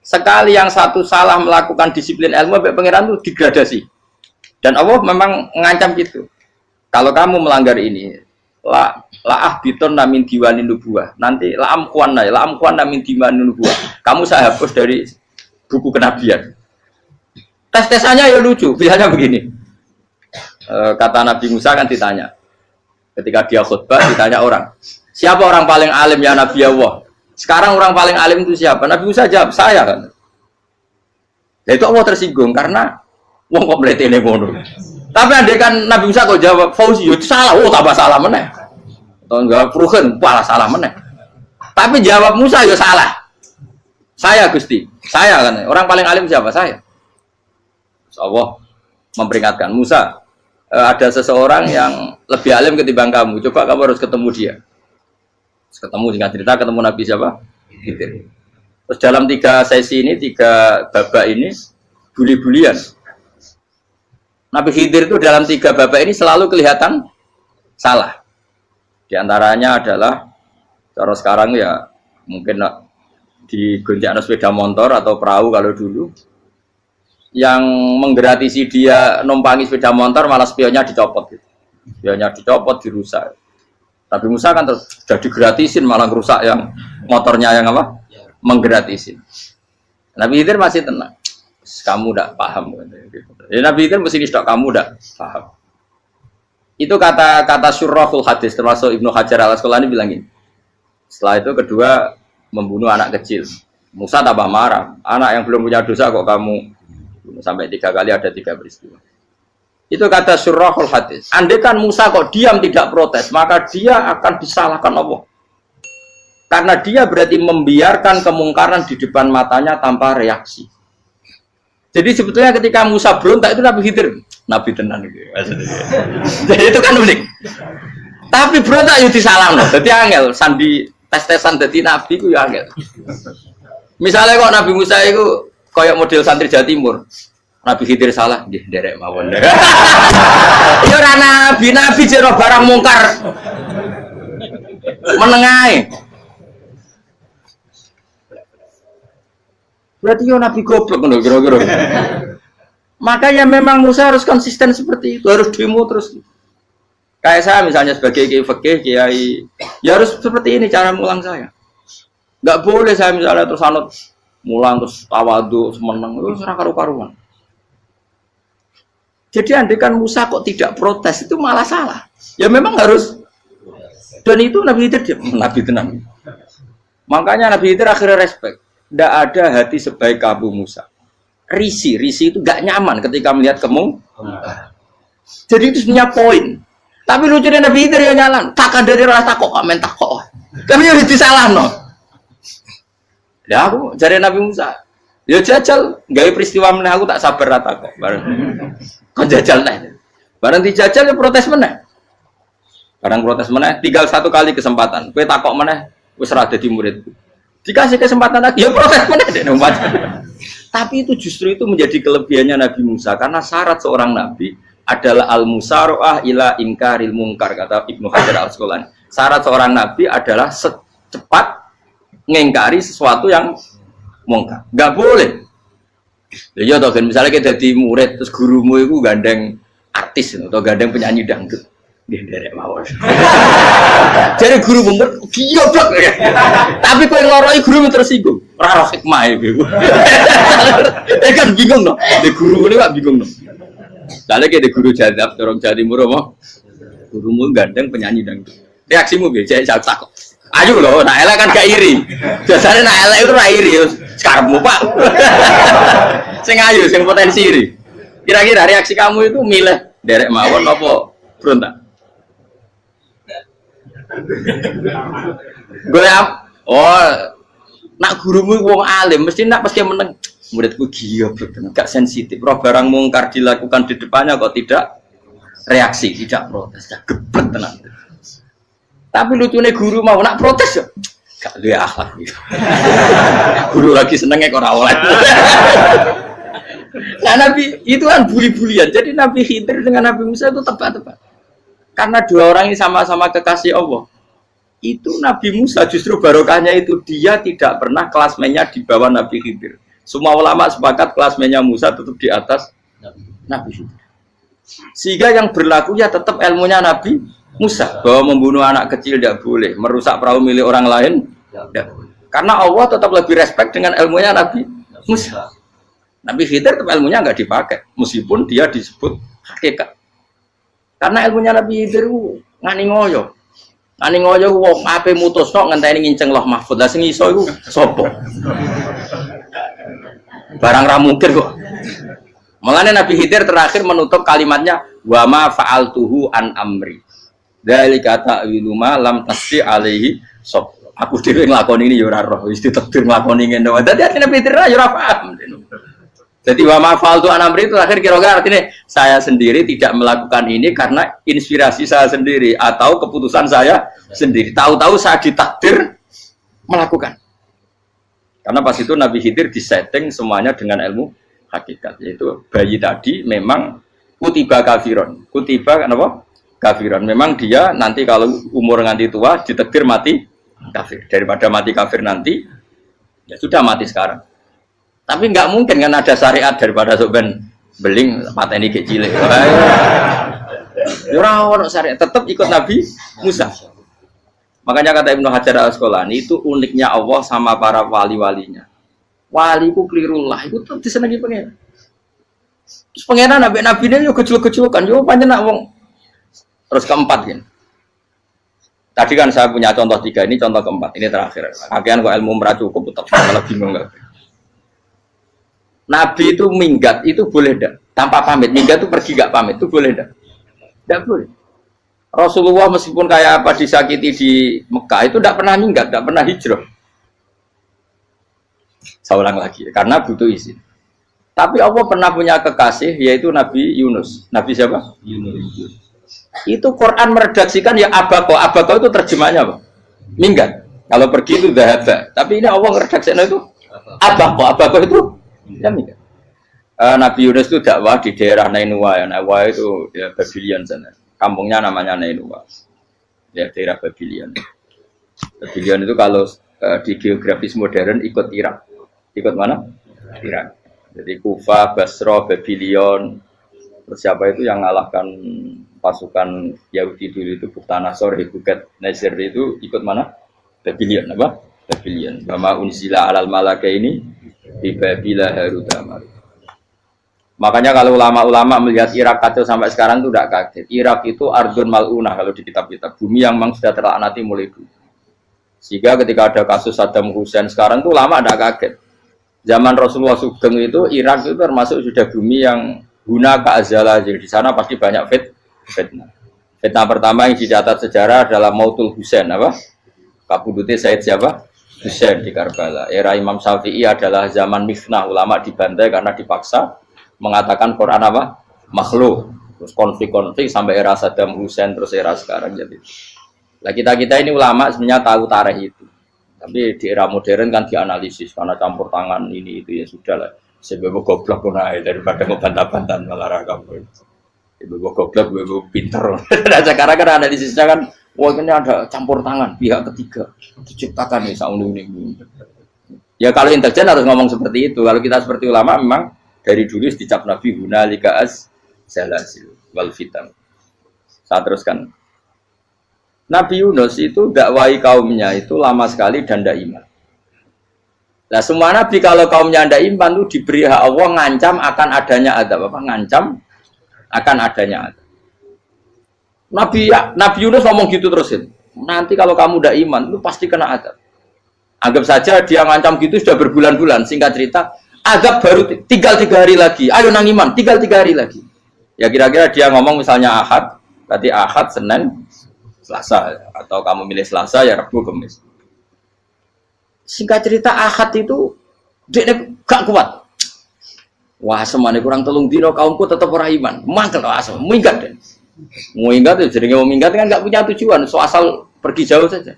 [SPEAKER 2] sekali yang satu salah melakukan disiplin ilmu, pengiran itu degradasi. Dan Allah memang mengancam gitu. Kalau kamu melanggar ini, la biton namin diwanin nubuah. Nanti la amkuan namin diwanin nubuah. Kamu saya hapus dari buku kenabian. Tes-tesannya ya lucu. Misalnya begini. Kata Nabi Musa kan ditanya. Ketika dia khutbah ditanya orang. Siapa orang paling alim ya Nabi Allah? Sekarang orang paling alim itu siapa? Nabi Musa jawab, saya kan. Ya itu Allah tersinggung karena wong kok mletene ngono. Tapi andai kan Nabi Musa kok jawab Fauzi itu salah, tambah salah meneh. Atau enggak Pruhen, malah salah meneh. Tapi jawab Musa ya salah. Saya Gusti, saya kan. Orang paling alim siapa? Saya. Allah memperingatkan Musa, ada seseorang yang lebih alim ketimbang kamu. Coba kamu harus ketemu dia. Ketemu dengan cerita ketemu Nabi siapa? Khidir. Terus dalam 3 sesi ini, 3 babak ini buli-bulian. Nabi Khidir itu dalam 3 babak ini selalu kelihatan salah. Di antaranya adalah cara sekarang ya mungkin di gonjak sepeda motor atau perahu kalau dulu yang menggratisi dia numpangi sepeda motor malah spionnya dicopot gitu. Spionnya dicopot, dirusak. Tapi Musa kan sudah digratisin malah rusak yang motornya yang apa? Menggratisin. Nabi Khidir masih tenang. Kamu tidak paham. Ya, Nabi Khidir mesti distok kamu tidak paham. Itu kata syurrahul hadis termasuk Ibnu Hajar al-Asqalani bilang ini. Setelah itu kedua membunuh anak kecil. Musa tambah marah. Anak yang belum punya dosa kok kamu bunuh. Sampai 3 kali ada 3 peristiwa. Itu kata syurrahul hadis. Andai kan Musa kok diam tidak protes, maka dia akan disalahkan Allah. Karena dia berarti membiarkan kemungkaran di depan matanya tanpa reaksi. Jadi sebetulnya ketika Musa berontak itu Nabi Khidir, Nabi tenan gitu. Jadi itu kan unik. Tapi berontak itu disalahkan. Jadi angel sandi tes-tesan jadi Nabi itu ya angel. Misalnya kok Nabi Musa itu kayak model santri Jawa Timur. Nabi Khidir salah, nggih nderek mawon. Ya ora nabi jero barang mungkar. Menengae. Berarti yo nabi goblok ngono kira-kira. Makanya memang Musa harus konsisten seperti itu, harus demo terus. Kayak saya misalnya sebagai kiai fikih, kiai ya harus seperti ini cara mulang saya. Enggak boleh saya misalnya terus anut mulang terus tawadhu semeneng terus ora karu-karuan. Jadi andai kan Musa kok tidak protes itu malah salah. Ya memang harus. Dan itu Nabi Khidir dia, Nabi tenang. Makanya Nabi Khidir akhirnya respect. Tidak ada hati sebaik kamu Musa. Risi itu gak nyaman ketika melihat kemungkaran. Jadi itu sebenarnya poin. Tapi lucunya Nabi Khidir ya nyalan. Takkan dari rasa kok komen takok. Tapi harus disalah no. Ya aku cari Nabi Musa. Ya jajal, gawe peristiwa meneh aku tak sabar rata kok. Bareng. Kon jajal neh. Bareng dijajal ya protes meneh. Bareng protes meneh, tinggal 1 kali kesempatan. Kowe takok meneh wis ora dadi muridku. Dikasih kesempatan lagi, ya protes meneh dek nomor. Tapi itu justru itu menjadi kelebihannya Nabi Musa karena syarat seorang nabi adalah al-musara'ah ila inkaril munkar kata Ibnu Hajar al-Asqalani. Syarat seorang nabi adalah secepat ngingkari sesuatu yang mungkar. Enggak boleh. Ya toh kan misalnya kita jadi murid terus gurumu itu gandeng artis atau gandeng penyanyi dangdut. Nggih nderek mawon. Jadi guru bener goblok. Tapi kowe ngloroi guru tersinggung. Ora roh hikmah iku. Kan bingung no. De guru ini kok bingung no. Lha ki de guru jadab dorong Jawa Timur apa? Gurumu gandeng penyanyi dangdut. Reaksimu piye? Jek takok. Ayo loh, nak elek kan gak iri. Biasanya nak elek itu ra iri, sekarangmu Pak. Sing ayu, sing potensi iri. Kira-kira reaksi kamu itu milih derek mawon apa berontak? Gue nak gurumu wong alim, mesti nak pasti meneng. Muridku gila, gak sensitif. Roh barang mungkar dilakukan di depannya kok tidak reaksi, tidak protes, gak gebet tenang. Tapi lucunya guru mau nak protes ya, gak ada akhlak gitu. Guru lagi senengnya kok ora oleh. Nah Nabi itu kan buli-bulian. Jadi Nabi Khidir dengan Nabi Musa itu tepat-tepat. Karena 2 orang ini sama-sama kekasih Allah. Itu Nabi Musa justru barokahnya itu dia tidak pernah klasmennya di bawah Nabi Khidir. Semua ulama sepakat klasmennya Musa tetap di atas Nabi Khidir. Sehingga yang berlaku ya tetap ilmunya Nabi Musa bahwa membunuh anak kecil tidak boleh, merusak perahu milik orang lain tidak boleh. Karena Allah tetap lebih respect dengan ilmunya Nabi Musa. Nabi Khidir tetap ilmunya nggak dipakai, meskipun dia disebut hakikat. Karena ilmunya Nabi Khidir ngani ngoyo. Ngani ngoyo wong ape mutusno ngenteni nginceng Loh Mahfud. Lah sing iso iku sapa? Barang ra mungkin kok. Mulane Nabi Khidir terakhir menutup kalimatnya wa ma fa'altuhu an amri. Dzalika ta'wilu ma lam tasdi alaihi sob. Aku dhewe nglakoni ini ya ora roh, wis ditakdir nglakoni ngene wae. Dadi artine Peter ya ora paham. Jadi wa ma fa'altu an amri itu akhir kira-kira artinya saya sendiri tidak melakukan ini karena inspirasi saya sendiri atau keputusan saya sendiri. Tahu-tahu saya ditakdir melakukan. Karena pas itu Nabi Khidir disetting semuanya dengan ilmu hakikat, yaitu bayi tadi memang kutiba kafiron. Kutiba kenapa? Kafiran. Memang dia nanti kalau umur nganti tua ditakdir mati kafir. Daripada mati kafir nanti, ya sudah mati sekarang. Tapi nggak mungkin kan ada syariat daripada soben beling pateni ke cilik. Orang syariat tetap ikut Nabi Musa. Makanya kata Ibnu Hajar Al-Asqalani itu uniknya Allah sama para wali-walinya. Waliku klirullah itu tetap disenangi pengen. Terus pengenan nabi ini yo kecil-kecilkan yo panjang wong. Terus keempat kan. Tadi kan saya punya contoh 3, ini contoh keempat, ini terakhir. Kakean kok ilmu merah cukup tetap malah bingung enggak. Nabi itu minggat itu boleh enggak? Tanpa pamit, minggat itu pergi enggak pamit itu boleh enggak? Enggak boleh. Rasulullah meskipun kayak apa disakiti di Mekah itu enggak pernah minggat, enggak pernah hijrah. Saya ulang lagi, karena butuh izin. Tapi Allah pernah punya kekasih yaitu Nabi Yunus. Nabi siapa? Yunus. Itu Quran meredaksikan ya abako. Abako itu terjemahnya apa? Minggat. Kalau pergi itu dahaba. Tapi ini Allah meredaksikan itu abako. Abako itu ya minggat. Nabi Yunus itu dakwah di daerah Nainua. Nainua itu ya Babylon sana. Kampungnya namanya Nainua. Ya daerah Babylon. Babylon itu kalau di geografis modern ikut Irak. Ikut mana? Irak. Jadi Kufa, Basra, Babylon. Terus siapa itu yang ngalahkan pasukan Yahudi dulu itu Buktanasor, Hebuket, Nasir itu ikut mana? Babylon apa? Babylon. Bama unzila alal malaka ini di Babila Harutama. Makanya kalau ulama-ulama melihat Irak kacau sampai sekarang itu tidak kaget. Irak itu ardun mal'unah kalau di kitab-kitab. Bumi yang memang sudah terlaknati mulai dulu. Sehingga ketika ada kasus Saddam Hussein sekarang itu ulama tidak kaget. Zaman Rasulullah Sugeng itu Irak itu termasuk sudah bumi yang guna keazala, jadi di sana pasti banyak fitnah. Fitnah pertama yang dicatat sejarah adalah Mautul Husain apa? Kabudute Said siapa? Husain di Karbala. Era Imam Syafi'i adalah zaman mifnah, ulama dibantai karena dipaksa mengatakan Quran apa? Makhluk. Terus konflik-konflik sampai era Saddam Hussein terus era sekarang jadi. Lah kita ini ulama sebenarnya tahu tarikh itu. Tapi di era modern kan dianalisis karena campur tangan ini itu ya sudah lah. Sebab goblok pun aja daripada ngebantah-bantahan malah rakam. Sebab goblok, sebab pinter. Nah sekarang kan analisisnya kan, wah ini ada campur tangan pihak ketiga diciptakan nih saung ini. Ya kalau intelijen harus ngomong seperti itu. Kalau kita seperti ulama memang dari dulu dicap Nabi hunalika az-zalasil wal fitan. Saya teruskan. Nabi Yunus itu dakwai kaumnya itu lama sekali dan tidak iman. Nah semua nabi kalau kaumnya anda iman itu diberi hak Allah ngancam akan adanya azab apa ngancam akan adanya azab. Nabi Yunus ngomong gitu terusin. Nanti kalau kamu udah iman itu pasti kena azab. Anggap saja dia ngancam gitu sudah berbulan-bulan. Singkat cerita azab baru tinggal 3 hari lagi. Ayo nang iman tinggal 3 hari lagi. Ya kira-kira dia ngomong misalnya Ahad, berarti Ahad, Senin, Selasa atau kamu milih Selasa ya Rabu, Kamis. Singkat cerita Ahad itu dia gak kuat. Wah semuanya kurang telung dino kaumku tetap orang iman. Mangkel asal minggat deh. Mau minggat ya jadi mau minggat kan gak punya tujuan. So asal pergi jauh saja.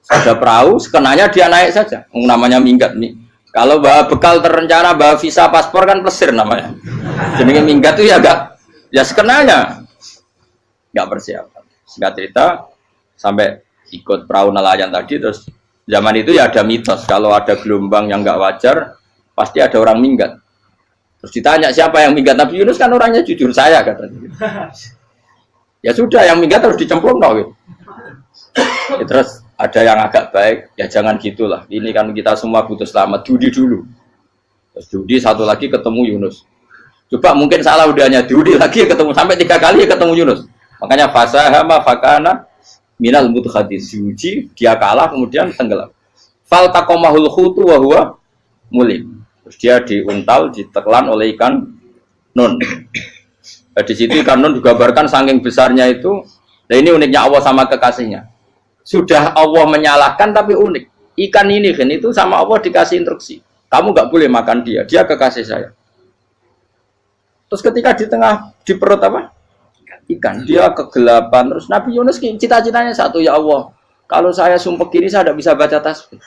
[SPEAKER 2] Ada perahu, sekenanya dia naik saja. Namanya minggat nih. Kalau bawa bekal terencana, bawa visa paspor kan plesir namanya. Jadi minggat itu ya gak, ya sekenanya gak persiapan. Singkat cerita sampai ikut perahu nelayan tadi terus. Zaman itu ya ada mitos, kalau ada gelombang yang nggak wajar, pasti ada orang minggat. Terus ditanya siapa yang minggat, Nabi Yunus kan orangnya jujur saya katanya. Ya sudah, yang minggat harus dicemplung gitu. Ya, terus ada yang agak baik, ya jangan gitulah. Ini kan kita semua butuh selamat. Judi dulu. Terus judi satu lagi ketemu Yunus. Coba mungkin salah udahnya judi lagi ketemu sampai 3 kali ya ketemu Yunus. Makanya fasahama fakana minal mudhadis, diuji dia kalah kemudian tenggelam. Fal taqamahul khutu wa huwa mulim. Terus dia diuntal, ditelan oleh ikan nun. Nah, di situ ikan nun digambarkan saking besarnya itu. Nah ini uniknya Allah sama kekasihnya. Sudah Allah menyalahkan tapi unik. Ikan ini kan itu sama Allah dikasih instruksi. Kamu nggak boleh makan dia. Dia kekasih saya. Terus ketika di tengah di perut apa? Ikan. Dia kegelapan. Terus Nabi Yunus cita-citanya satu, ya Allah. Kalau saya sumpah kiri saya tidak bisa baca tasbih.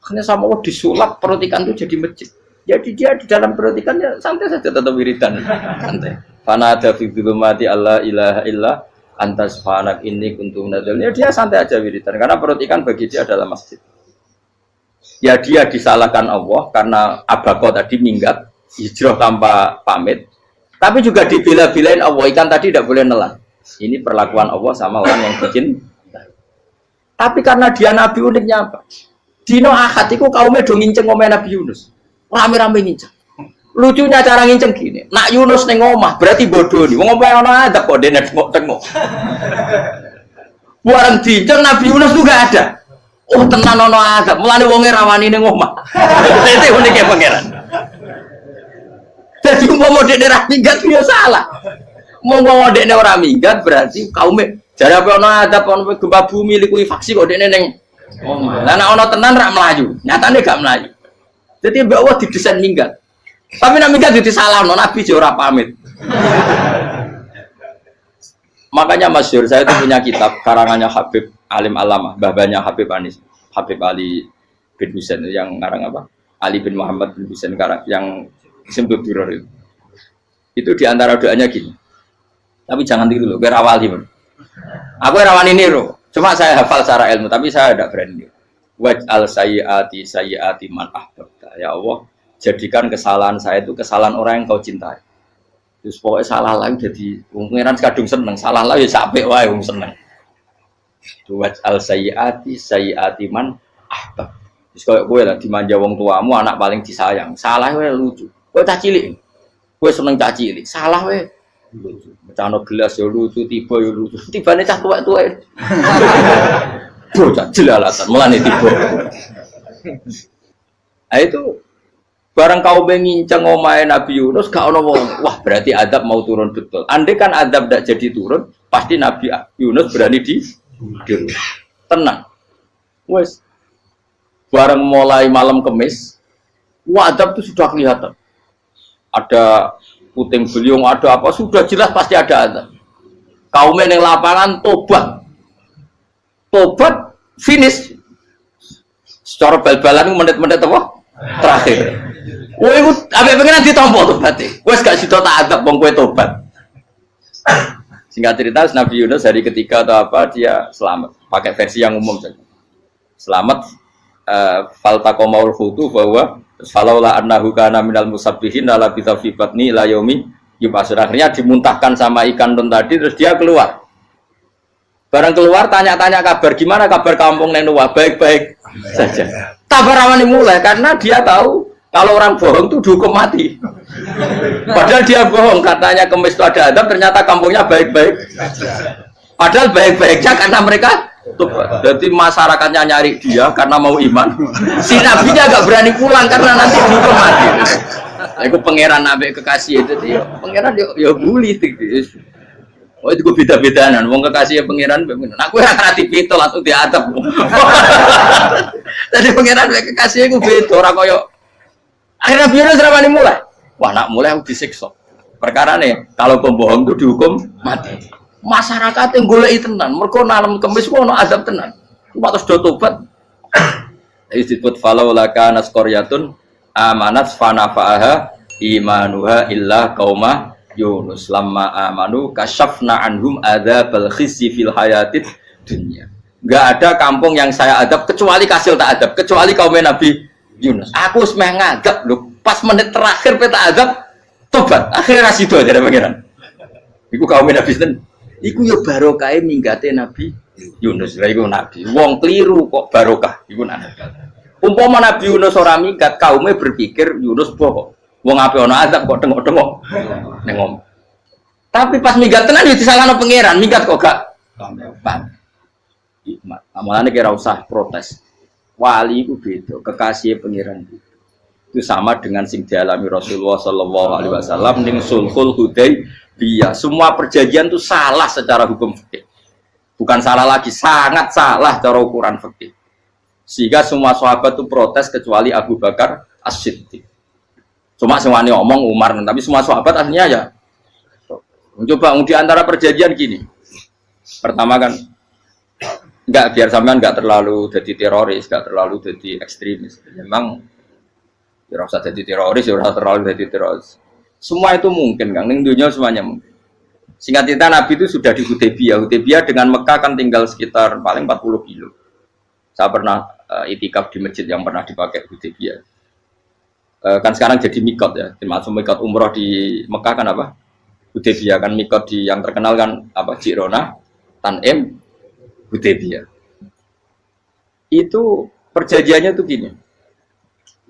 [SPEAKER 2] Akhirnya sama Allah disulap perut ikan itu jadi masjid. Jadi dia di dalam perut ikan ya santai saja tetap wiridan. Santai. Fana ada fi dzulumati alla ilaha illa anta subhanak inni kuntu minadz dzalimin. Ya dia santai aja wiridan karena perut ikan bagi dia adalah masjid. Ya dia disalahkan Allah karena abako tadi minggat hijrah tanpa pamit. Tapi juga dibela-belain Allah, ikan tadi tidak boleh nelan. Ini perlakuan Allah sama orang yang bikin. Tapi karena dia Nabi uniknya apa? Dino Ahad itu kaumnya do nginceng omah Nabi Yunus. Rame-rame nginceng. Lucunya cara nginceng gini. Nak Yunus ning omah berarti bodoh nih. Wong omah ana adab kok dene tengok-tengok. Bareng dinceng Nabi Yunus juga ada. Oh tenan ana adab. Mulane wonge rawani ning omah. Itu uniknya pangeran. Jadi umpama dekne ra minggat ya salah. Umpama dekne ora minggat berarti kaumnya jare apa ana adab ana gempa bumi liku faksi kok dekne ning omah. Lah nek ana tenan ra melayu. Nyatane gak melayu. Jadi mbak Allah didesain minggat. Tapi nak minggat jadi salah, Nabi ora pamit. Makanya masyhur saya itu punya kitab karangannya Habib Alim Alamah, babanya Habib Anis, Habib Ali bin Husain yang ngarang apa? Ali bin Muhammad bin Husain karang yang Simtul Duror itu. Itu diantara doanya gini. Tapi jangan tiru loh, berawali bro. Aku rawan ini loh. Cuma saya hafal secara ilmu, tapi saya tidak berani. Waj'al sayyiati man ahbabta. Ya Allah, jadikan kesalahan saya itu kesalahan orang yang kau cintai. Terus pokoknya salah lagi jadi pengiran kadung seneng, salah lagi sampai wae wong seneng. Waj'al sayyiati man ahbab. Terus koyo kowe lah dimanja wong tuamu, anak paling disayang. Salah wae lucu. Kowe cah cilik. Kowe seneng cah cilik. Salah wae lucu. Mecano gelas ya lucu, tiba ya lucu. Tibane cah tuwek-tuwek. Bocah jelalatan melane tiba. Nah itu barang kau mengincang omahe Nabi Yunus gak ono wong. Wah, berarti adab mau turun betul. Andai kan adab tidak jadi turun, pasti Nabi Yunus berani di tenang. Wes. Barang mulai malam Kamis, wah adab itu sudah kelihatan. Ada puting beliung, ada apa, sudah jelas pasti ada adab. Kaum yang lapangan tobat finish. Secara bal-balan menit-menit apa? Terakhir. Woi, apa pengen ditompo tobat. Wes gak sida tak adab wong kowe tobat. Singkat cerita Nabi Yunus hari ketiga atau apa dia selamat. Pakai versi yang umum saja. Selamat faltaqamaul khutu bahwa falaula annahu kana minal musabbihin la bi batni ila yaumi yub'atsun. Akhirnya dimuntahkan sama ikan nun tadi terus dia keluar. Barang keluar tanya-tanya kabar gimana kabar kampung Nenua, baik-baik saja. Kabar awalnya mulai karena dia tahu kalau orang bohong itu dihukum mati. Padahal dia bohong katanya Kemis itu ada adab, ternyata kampungnya baik-baik. Padahal baik-baiknya karena mereka jadi masyarakatnya nyari dia karena mau iman. Si nabinya agak berani pulang karena nanti dihukum mati. Aku pangeran nabi kekasih itu dia. Pangeran ya bully gitu. Oh itu gue beda-bedaan, wong kekasih pangeran, aku yang kreatif itu langsung diadab. Jadi pangeran kekasih gue beda, orang koyo. Akhirnya biar serapani mulai. Wah nak mulai aku disiksa. Perkara nih, kalau pembohong itu dihukum mati. Masyarakat yang golek tenan, mereka nalam Kemis kok ono adab tenan. Cuma terus do tobat. Disebut falau laka nasqoryatun amanat fanafa'aha imanuha illa qauma Yunus lamma amanu kasyafna anhum adzabal khizyi fil hayatid dunya. Enggak ada kampung yang saya adab kecuali kasil tak adab, kecuali kaum Nabi Yunus. Aku semeh ngadab lho, pas menit terakhir peta adab tobat. Akhirnya rasido dari pangeran. Iku kaum Nabi sinten? Iku ya barokah minggate Nabi Yunus. Lah iku nabi. Wong keliru kok barokah iku nabi. Umpama Nabi Yunus ora minggat, kaume berpikir Yunus bohong. Wong ape ana azab kok tengok-tengok ning omah. Tapi pas minggat tenan ya disalahno pangeran, minggat kok gak paham. Hikmat. Amalane kira usah protes. Wali itu beda, kekasih pangeran itu sama dengan sing dialami Rasulullah Sallallahu Alaihi Wasallam ning Sulhul Hudaybiyah. Semua perjanjian itu salah secara hukum fikih, bukan salah lagi, sangat salah cara ukuran fikih. Sehingga semua sahabat itu protes kecuali Abu Bakar As-Siddiq. Cuma semuanya omong Umar, tapi semua sahabat aslinya ya. Coba di antara perjanjian gini. Pertama kan enggak, biar sampean enggak terlalu jadi teroris, enggak terlalu jadi ekstremis. Memang ya usah jadi teroris, ya usah terlalu jadi teroris. Semua itu mungkin, Kang. Ning dunia semuanya mungkin. Singkat cerita Nabi itu sudah di Hudaybiyah. Hudaybiyah dengan Mekah kan tinggal sekitar paling 40 kilo. Saya pernah itikaf di masjid yang pernah dipakai Hudaybiyah. Kan sekarang jadi mikot ya. Termasuk mikot umroh di Mekah kan apa? Hudaybiyah kan mikot di yang terkenal kan apa? Jirona, Tanim, Hudaybiyah. Itu perjanjiannya tuh gini.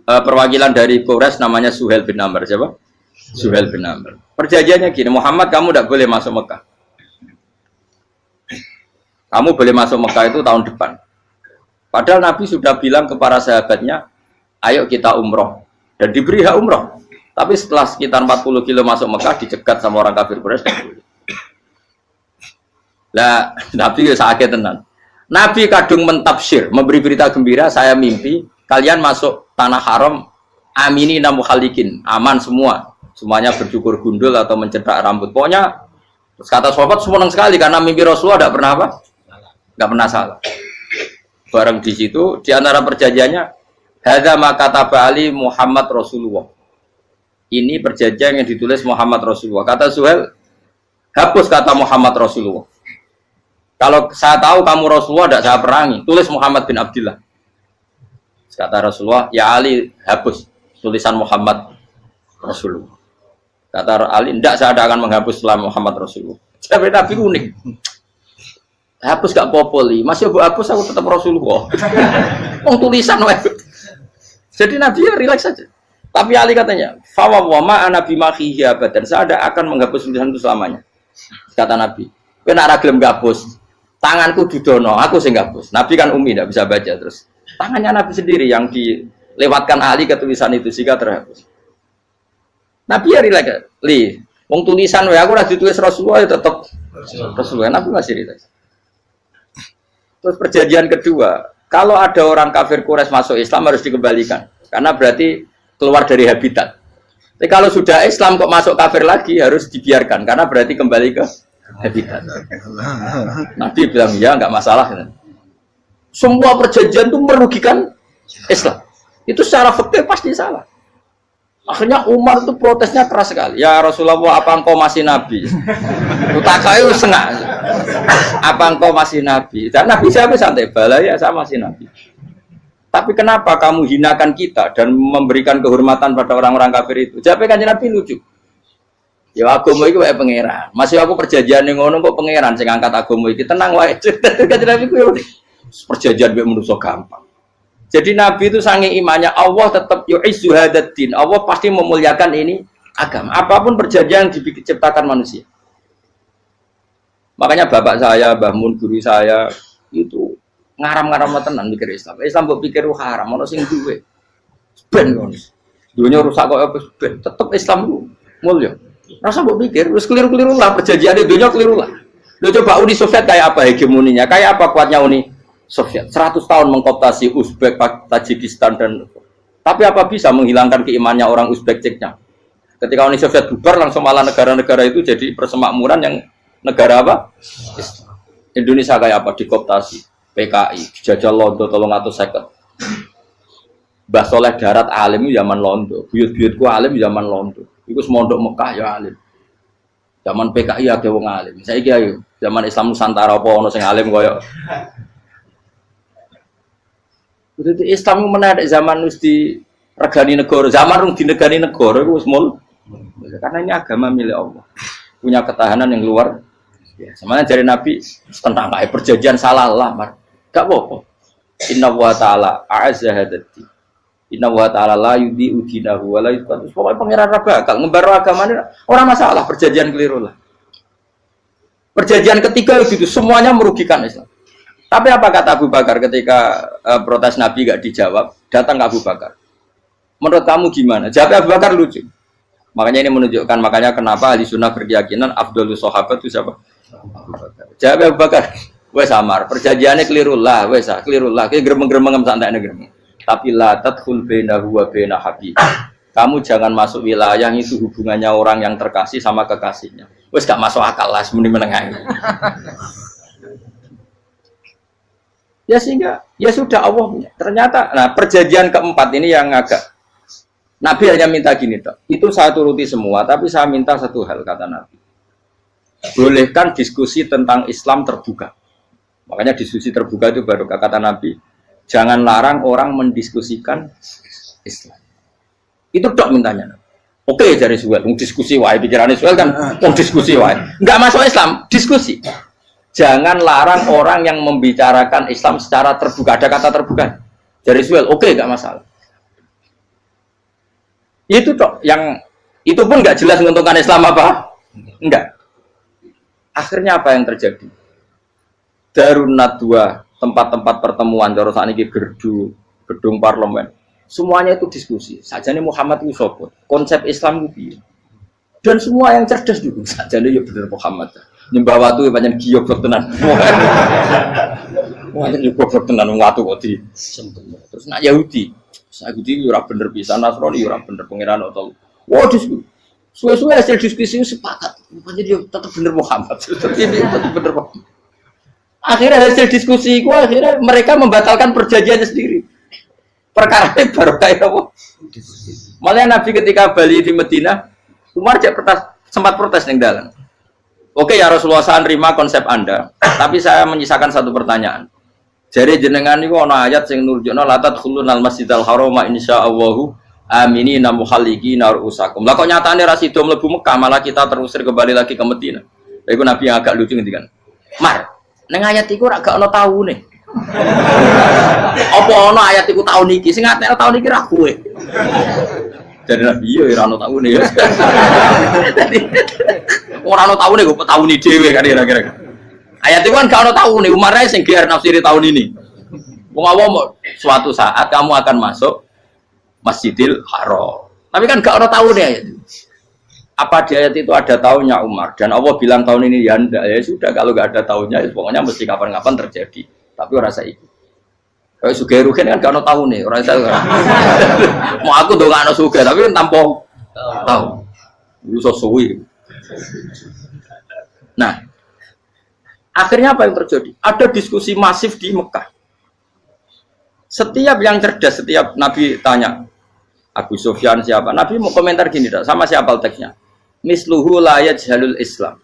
[SPEAKER 2] Perwakilan dari Quraisy namanya Suhail bin Amr, siapa? Suhail bin Amr. Perjanjiannya gini, Muhammad kamu tidak boleh masuk Mekah. Kamu boleh masuk Mekah itu tahun depan. Padahal Nabi sudah bilang kepada sahabatnya, ayo kita umroh. Dan diberi hak umroh. Tapi setelah sekitar 40 kilo masuk Mekah, dicegat sama orang kafir Quraisy. Lah, Nabi ya sakit tenan. Nabi kadung mentafsir, memberi berita gembira, saya mimpi kalian masuk tanah haram amini namu khalikin, aman semua. Semuanya bercukur gundul atau mencetak rambut. Pokoknya terus kata sahabat senang sekali karena mimpi Rasulullah tidak pernah apa? Enggak pernah salah. Bareng di situ di antara perjanjiannya hadza ma kataba ali Muhammad Rasulullah. Ini perjanjian yang ditulis Muhammad Rasulullah. Kata Suhail, hapus kata Muhammad Rasulullah. Kalau saya tahu kamu Rasulullah tidak saya perangi, tulis Muhammad bin Abdullah. Kata Rasulullah, ya Ali hapus tulisan Muhammad Rasulullah. Kata Ali, tidak saya akan menghapus setelah Muhammad Rasulullah. Tapi Nabi unik. Hapus gak popoli, masih aku hapus aku tetap Rasulullah. Tulisan Jadi Nabi ya rileks saja. Tapi Ali katanya, fawwama ana bimakhihi abadan. Saya ada akan menghapus tulisan itu selamanya. Kata Nabi, kowe nek ora gelem ngapus, tanganku dudono, aku sing ngapus. Nabi kan umi tidak bisa baca terus. Tangannya Nabi sendiri yang dilewatkan Ali ke tulisan itu sehingga terhapus. Nabi ya rileks. Wong tulisan wae aku ora ditulis Rasulullah ya tetap Rasulullah. Nabi masih rileks. Terus perjanjian kedua, kalau ada orang kafir Quraisy masuk Islam harus dikembalikan. Karena berarti keluar dari habitat. Tapi kalau sudah Islam kok masuk kafir lagi harus dibiarkan karena berarti kembali ke habitat. Nabi bilang ya nggak masalah. Semua perjanjian itu merugikan Islam. Itu secara fikih pasti salah. Akhirnya Umar itu protesnya keras sekali. Ya Rasulullah, apa engkau masih nabi? Utakai sengak. Apa engkau masih nabi? Dan Nabi siapa santai bala ya saya masih nabi. Tapi kenapa kamu hinakan kita dan memberikan kehormatan pada orang-orang kafir itu? Jawab Kanjeng Nabi lucu. Ya agama iki wae pangeran. Masih aku perjanjian ning ngono kok pangeran sing angkat agama iki. Tenang wae. Kanjeng Nabi ku yo perjanjian mek manusa gampang. Jadi Nabi itu sange imannya Allah tetap yu'izzu hadaddin. Allah pasti memuliakan ini agama. Apapun perjanjian yang diciptakan manusia. Makanya bapak saya, Mbah Mun guru saya itu ngaram-ngaram tenan mikir Islam. Islam mbok pikir haram, ono sing duwe. Ben ngono. Dunya rusak kok apa ben. Tetep Islam ku mulya. Rasa mbok pikir wis keliru-keliru lah perjanjiane dunya keliru lah. Lho coba Uni Soviet kayak apa hegemoninya? Kayak apa kuatnya Uni Soviet? 100 tahun mengkooptasi Uzbek, Tajikistan dan tapi apa bisa menghilangkan keimannya orang Uzbek Ceknya? Ketika Uni Soviet bubar langsung malah negara-negara itu jadi persemakmuran yang negara apa? Indonesia kayak apa dikooptasi? PKI, dijajah Londo 350. Mbah Soleh Darat alim zaman Londo, buyut-buyutku alim zaman Londo. Iku semondok Mekah ya alim. Zaman PKI akeh wong alim. Saiki ayo, zaman Islam Nusantara apa ono sing alim koyo. Berarti Islam menarik zaman wis di regani negara, zaman rung dinegani negara iku wis mul. Karena ini agama milik Allah. Punya ketahanan yang luar Ya, semuanya dari Nabi tentang kayak perjanjian salah lamar. Gak apa-apa. Inna wa ta'ala a'azza hadati. Inna wa ta'ala la yudi udinahu wa la yudhatu. Pokoknya pangeran bakal ngembar agamanya orang masalah perjanjian keliru lah. Perjanjian ketiga itu semuanya merugikan Islam. Tapi apa kata Abu Bakar ketika protes Nabi gak dijawab, datang ke Abu Bakar. Menurut kamu gimana? Jawab Abu Bakar lucu. Makanya ini menunjukkan makanya kenapa ahli sunnah berkeyakinan afdhalus sahabat itu siapa? Abu Bakar. Jawab Abu Bakar. Wes samar, perjanjiannya keliru lah, wes keliru lah. Kayak gremeng-gremeng santai gremeng. Tapi la tadkhul bainahu wa baina habib. Kamu jangan masuk wilayah itu hubungannya orang yang terkasih sama kekasihnya. Wes gak masuk akal lah semuanya menengah. Ya sehingga ya sudah Allah punya. Ternyata nah perjanjian keempat ini yang agak Nabi hanya minta gini toh. Itu saya turuti semua, tapi saya minta satu hal kata Nabi. Bolehkan diskusi tentang Islam terbuka. Makanya diskusi terbuka itu baru kata Nabi. Jangan larang orang mendiskusikan Islam. Itu dok mintanya. Oke dari Suel, diskusi wae pikirannya Suel kan, diskusi wae. Enggak masuk Islam, diskusi. Jangan larang orang yang membicarakan Islam secara terbuka. Ada kata terbuka. Dari Suel, oke, enggak masalah. Itu toh yang itu pun enggak jelas menguntungkan Islam apa? Enggak. Akhirnya apa yang terjadi? Darun Nadwa, tempat-tempat pertemuan, cara saat ini gerdu, gedung parlemen, semuanya itu diskusi. Sajane Muhammad itu sopot, konsep Islam itu. Dan semua yang cerdas dulu, sajane ya bener Muhammad. Nyembah watu banyak giok tenan. Wah, itu goblok tenan watu kok di. Terus nak Yahudi ora bener pisan, Nasrani ora bener pangeran atau. Wah, diskusi. Suwe-suwe hasil diskusi sepakat. Rupanya dia tetap bener Muhammad. Tetap bener Muhammad. Akhirnya hasil diskusi itu akhirnya mereka membatalkan perjanjiannya sendiri. Perkara ini baru kayak apa? Malah Nabi ketika balik di Medina, Umar sempat protes ning dalan. Oke ya Rasulullah, saya nerima konsep Anda, tapi saya menyisakan satu pertanyaan. Jadi jenengan niku ana ayat sing nurjukna la tadkhulunal masjidal harama insyaallahu aminina muhalliqina ru'usakum. Lah kok nyatane ra sida mlebu Mekah, malah kita terusir kembali lagi ke Medina. Iku Nabi yang agak lucu ngendikan. Mar, ning ayat iku ora gak ana taune. Apa ana ayat iku taun iki? Sing ngatene taun iki ra kowe. Jadi Nabi yo ora ana taune ya. Ora ana taune kok tauni dhewe kan kira-kira. Ayat itu kan gak ana taune, Umar ae sing GR nafsiri tahun ini. Wong awam suatu saat kamu akan masuk Masjidil Haram. Tapi kan gak ana taune ayat itu. Apa di ayat itu ada tahunnya Umar dan Allah bilang tahun ini ya enggak, ya sudah kalau nggak ada tahunnya ya pokoknya mesti kapan-kapan terjadi, tapi orang saya ikut kayak Sugerugen kan gak ada tahun nih orang saya mau aku tuh gak ada Suge tapi kan tanpa tahu lu sesuai. Nah akhirnya apa yang terjadi? Ada diskusi masif di Mekah. Setiap yang cerdas, setiap Nabi tanya Abu Sufyan siapa, Nabi mau komentar gini sama siapa teksnya. Misluhu la yajhalul Islam.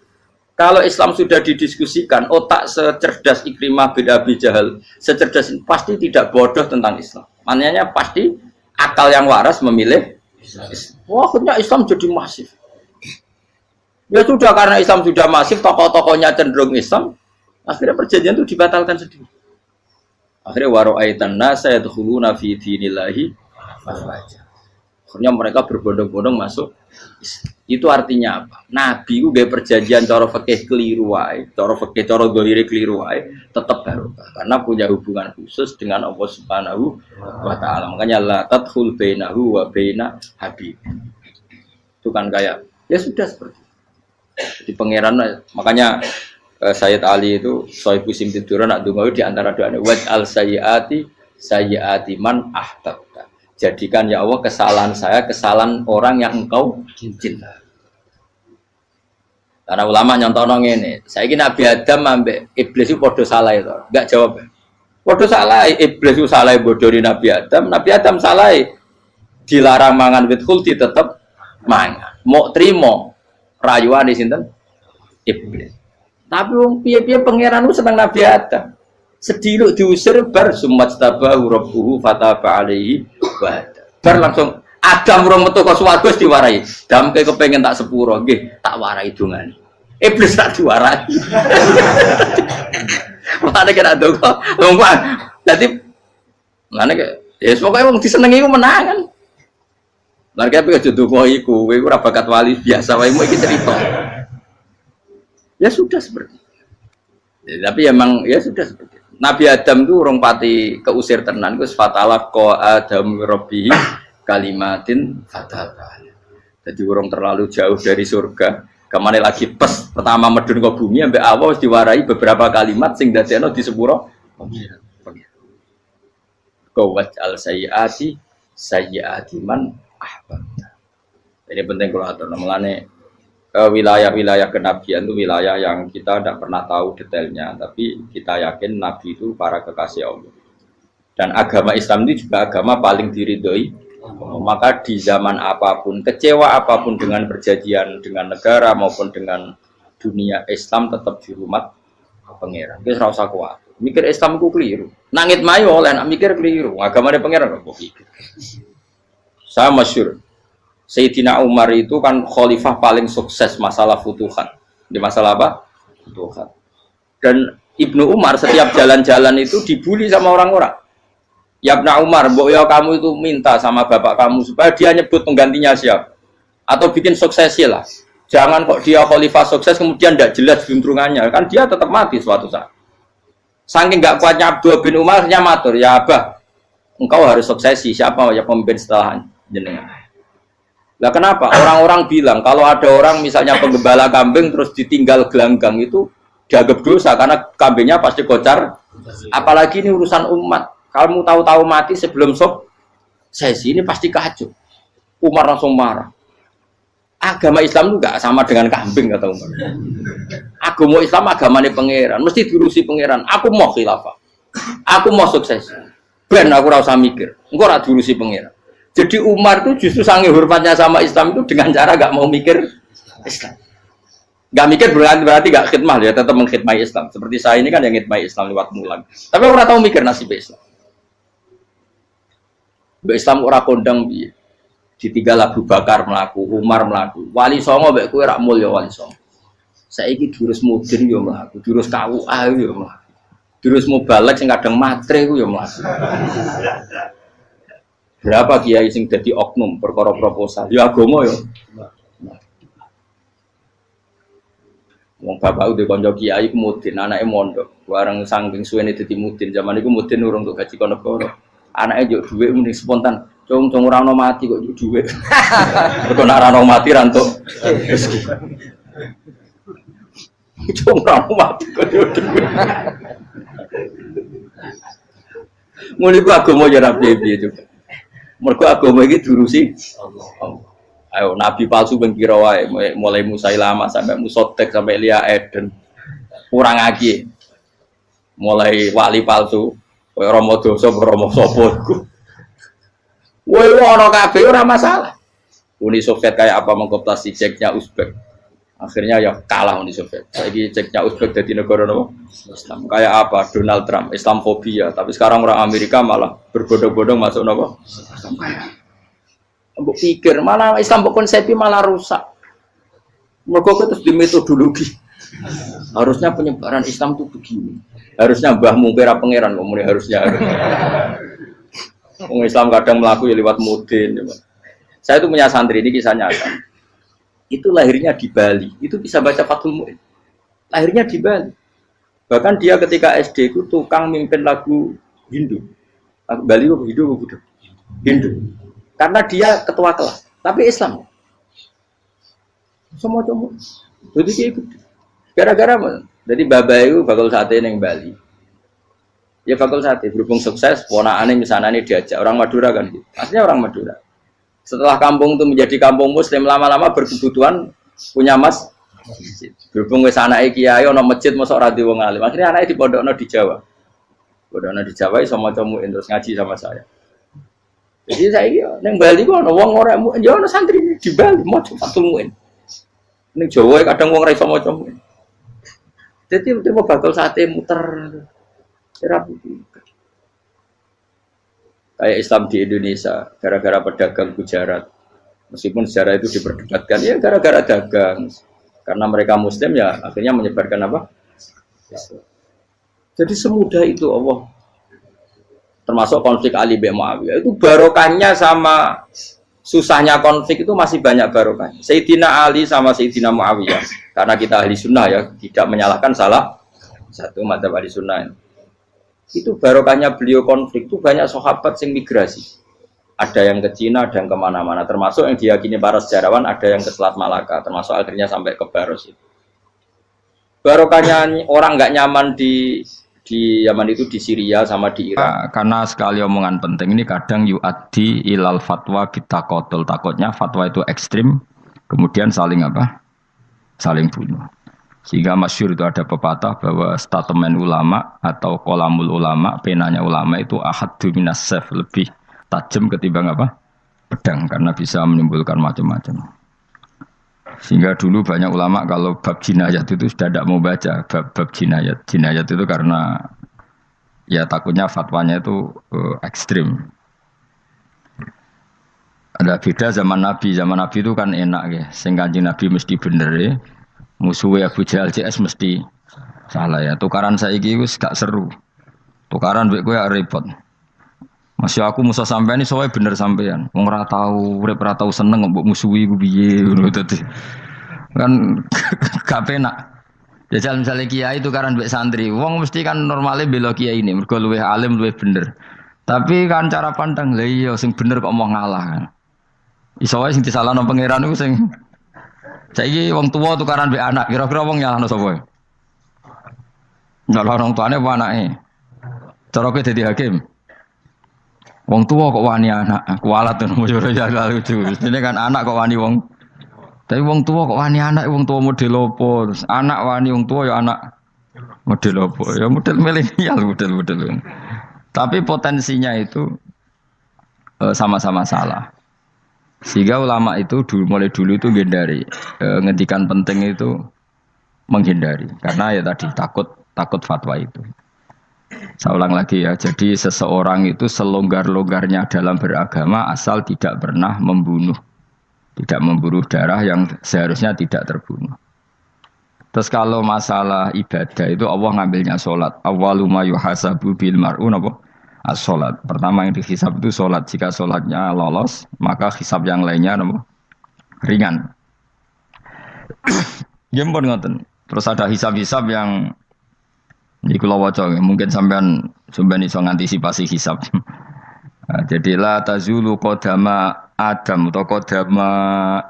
[SPEAKER 2] Kalau Islam sudah didiskusikan, otak secerdas Ikrimah bin Abi Jahal, secerdas pasti tidak bodoh tentang Islam. Maknanya pasti akal yang waras memilih Islam. Wah, akhirnya Islam jadi masif. Ya sudah karena Islam sudah masif, tokoh-tokohnya cenderung Islam, akhirnya perjanjian itu dibatalkan sendiri. Akhirnya waro'aitan nasa yadkhuluna fi dinillahi afwaja. Akhirnya mereka berbondong-bondong masuk. Itu artinya apa? Nabi itu gak perjanjian cara fikih keliru wae, cara fikih cara zahire keliru wae, tetap barokah karena punya hubungan khusus dengan Allah Subhanahu wa taala. Makanya la tadkhul bainahu wa baina habib. Itu kan kayak ya sudah seperti itu. Jadi pangeran makanya Sayyid Ali itu Sohibu Simtiduran nak donga di antara doanya waj al sayyiati man ahtabta. Jadikan ya Allah kesalahan saya, kesalahan orang yang engkau cinta. Karena ulama nyontono ngene, saiki Nabi Adam ambek iblis itu padha salah itu. Enggak jawab. Padha salah, iblis itu salah bodoni Nabi Adam salah. Dilarang mangan wit khuldi tetep mangan. Mau trimo rayuane sinten? Iblis. Tapi wong piye-piye pangeran ku seneng Nabi Adam. Sediluk diusir bar sumat tabahu rabbuhu fataba alaihi wa bar langsung Adam rong metu ke swarga diwarai. Damke kepengin tak sepuro nggih tak warai dongane. Iblis tak diwarai. Mana kena dong? Lompat. Jadi mana ke? Ya semoga wong disenengi ku menang kan. Lah kabeh aja donga iku, kowe ora bakat wali biasa wae mau iki cerita. Ya sudah seperti. Ya, tapi emang ya sudah seperti. Nabi Adam itu urung pati keusir tenan ku fatala qa Adam rabbi kalimatin fataba. Jadi urung terlalu jauh dari surga. Kemana lagi pas pertama medun ke bumi ambek Allah diwarai beberapa kalimat sing dadekno di sepuro pengiran. Kawat al sayyiati man ahbabta. Ini penting kalau atur namanya wilayah-wilayah kenabian itu wilayah yang kita tidak pernah tahu detailnya, tapi kita yakin Nabi itu para kekasih Allah. Dan agama Islam itu juga agama paling diridhoi. Maka di zaman apapun, kecewa apapun dengan perjanjian dengan negara maupun dengan dunia, Islam tetap di rumah pangeran. Kita rasa kuat. Mikir Islam ku keliru. Nangit mayo oleh nak mikir keliru. Agama dia pangeran kok pikir. Saya masyhur. Sayyidina Umar itu kan khalifah paling sukses masalah futuhat. Di masalah apa? Futuhat. Dan Ibnu Umar setiap jalan-jalan itu dibully sama orang-orang. Ya Ibnu Umar, mbok ya kamu itu minta sama bapak kamu supaya dia nyebut penggantinya siapa. Atau bikin suksesi lah. Jangan kok dia khalifah sukses kemudian tidak jelas juntrungannya. Kan dia tetap mati suatu saat. Saking nggak kuatnya Abdul bin Umar, matur, ya Abah, engkau harus suksesi. Siapa ya pemimpin setelah jenengan? Lah kenapa? Orang-orang bilang kalau ada orang misalnya penggembala kambing terus ditinggal gelanggang itu dianggap dosa karena kambingnya pasti kocar. Apalagi ini urusan umat. Kamu tahu-tahu mati sebelum sesi ini pasti kacau. Umar langsung marah. Agama Islam juga sama dengan kambing kata Umar. Agama Islam agamanya pangeran, mesti diurusi pangeran. Aku mau khilafah, aku mau sukses. Ben aku rasa mikir, engkau ora diurusi pangeran. Jadi Umar itu justru sange hormatnya sama Islam itu dengan cara gak mau mikir Islam. Gak mikir berarti gak khidmah ya, tetap mengkhidmati Islam. Seperti saya ini kan yang khidmati Islam lewat mulan. Tapi orang tahu mikir nasib Islam. Islam ora kondang piye. Ditinggal Abu Bakar melaku, Umar melaku, Wali Songo mbek kowe rak mulya Wali Songo. Saiki jurus mudin yo mlaku, jurus KUA yo mlaku. Jurus mubalek sing kadang matre ku yo mlaku. Berapa kiai sing dadi oknum perkara proposal? Ya agama yo. Wong bapak udah kanca kiai ku mudin, anake mondok. Bareng saking suwene dadi mudin, zaman iku mudin urung untuk gaji kono negara. Anake njuk dhuwit muni spontan. Cung ora ono mati kok njuk dhuwit. Mergo nek ora ono mati ra entuk rezeki. Cung ora ono mati kok njuk dhuwit. Ngono iku agama ya ra piye-piye juga. Mergo agama iki diurusi Allah. Ayo nabi palsu ben kira wae mulai Musailama sampai Musotek sampai Lia Eden. Kurang lagi. Mulai wali palsu kowe Rama dosa Rama sapa iku. Woi ono kabeh ora masalah. Uni Soviet kayak apa mengkooptasi ceknya Uzbek. Akhirnya ya kalah Uni Soviet. Saiki ceknya Uzbek jadi negara nopo? Islam. Kayak apa? Donald Trump, Islamfobia. Tapi sekarang orang Amerika malah berbondong-bondong masuk nopo? Islam kaya. Mbok pikir malah Islam mbok konsepi malah rusak. Mergo terus di metodologi. Harusnya penyebaran Islam itu begini. Harusnya Mbah Mungkira pangeran ngomongnya harusnya. Orang Islam kadang melaku ya lewat mudin. Saya itu punya santri, ini kisah nyata. Itu lahirnya di Bali. Itu bisa baca Fathul Mu'in. Lahirnya di Bali. Bahkan dia ketika SD itu tukang mimpin lagu Hindu. Lagu Bali itu Hindu apa Buddha? Hindu. Karena dia ketua kelas. Tapi Islam. Semua cuma. Jadi dia ikut. Gara-gara jadi babai itu bakal sate yang Bali. Ya bakal sate berhubung sukses, ponakane misalnya ini diajak orang Madura kan gitu. Aslinya orang Madura. Setelah kampung itu menjadi kampung Muslim lama-lama berkebutuhan punya masjid. Berhubung wis anake kiai ana masjid mosok ora di wong alim. Akhirnya anake dipondokno di Jawa. Pondokno di Jawa iso maca muin terus ngaji sama saya. Jadi saya iki ning Bali kok ana wong ora muin, ya ana santri di Bali maca Fathul Muin. Ning Jawa kadang wong ora iso maca muin. Jadi mau bakal sate muter. Kayak Islam di Indonesia gara-gara pedagang Gujarat, meskipun sejarah itu diperdebatkan ya gara-gara dagang, Karena mereka Muslim ya akhirnya menyebarkan apa? Islam. Jadi semudah itu Allah. Termasuk konflik Ali bin Muawiyah itu barokahnya sama susahnya konflik itu masih banyak barokah. Sayyidina Ali sama Sayyidina Muawiyah karena kita ahli sunnah ya tidak menyalahkan salah satu madzhab ahli sunnah. Itu barokahnya beliau konflik itu banyak sahabat yang migrasi. Ada yang ke Cina, ada yang kemana-mana. Termasuk yang diyakini para sejarawan ada yang ke Selat Malaka. Termasuk akhirnya sampai ke Baros itu. Barokahnya orang nggak nyaman di Yaman itu di Syria sama di Irak.
[SPEAKER 1] Karena sekali omongan penting ini kadang yu'addi ilal fatwa kita kotul. Takutnya fatwa itu ekstrim, kemudian saling apa? Saling bunuh. Sehingga masyhur itu ada pepatah bahwa statement ulama atau kolamul ulama, penanya ulama itu ahaddu minas sayf, lebih tajam ketimbang apa? Pedang, karena bisa menimbulkan macam-macam. Sehingga dulu banyak ulama kalau bab jinayat itu sudah tidak mau baca bab jinayat. Jinayat itu karena ya takutnya fatwanya itu ekstrim. Ada beda zaman Nabi. Zaman Nabi itu kan enak ya. Sing Kanjeng Nabi mesti bener ya. Musuhnya Abu Jahal CS mesti salah ya. Tukaran saiki wis gak seru. Tukaran mbek kowe repot. Masih aku musuh sampean ini soalnya bener sampean. Wong ora tau urip ora tau seneng mbok musuhi ku piye ngono dadi. Kan gak penak. Jajal misalnya kiai itu kan mbek santri, wong mesti kan normalnya bela kiai ini, mergo luwih alim luwih bener. Tapi kan cara pandang lha iya sing bener kok mau ngalah kan. Iso wae sing disalahno pangeran iku sing saiki wong tuwa tukaran mbek anak, kira-kira wong nyalahno sapa? Nyalahno wong tuane apa anake? Cara kowe dadi hakim. Wong tua kok wani anak, kualat tuh mujur ya lucu. Ini kan anak kok wani wong. Tapi wong tua kok wani anak, wong tua model opo. Terus anak wani wong tua ya anak model opo. Ya model milenial model. Tapi potensinya itu sama-sama salah. Sehingga ulama itu mulai dulu itu menghindari ngendikan penting itu menghindari. Karena ya tadi takut fatwa itu. Saya ulang lagi ya, jadi seseorang itu selonggar-longgarnya dalam beragama asal tidak pernah membunuh. Tidak membunuh darah yang seharusnya tidak terbunuh. Terus kalau masalah ibadah itu Allah ngambilnya sholat. Awwalu ma yuhasabu bil mar'un apa? As-sholat. Pertama yang dihisab itu sholat. Jika sholatnya lolos, maka hisab yang lainnya apa? Ringan. Gempon ngoten. Terus ada hisab-hisab yang ini kalau waca mungkin sampean iso ngantisipasi hisab. Nah, jadilah tazulu qadama Adam atau qadama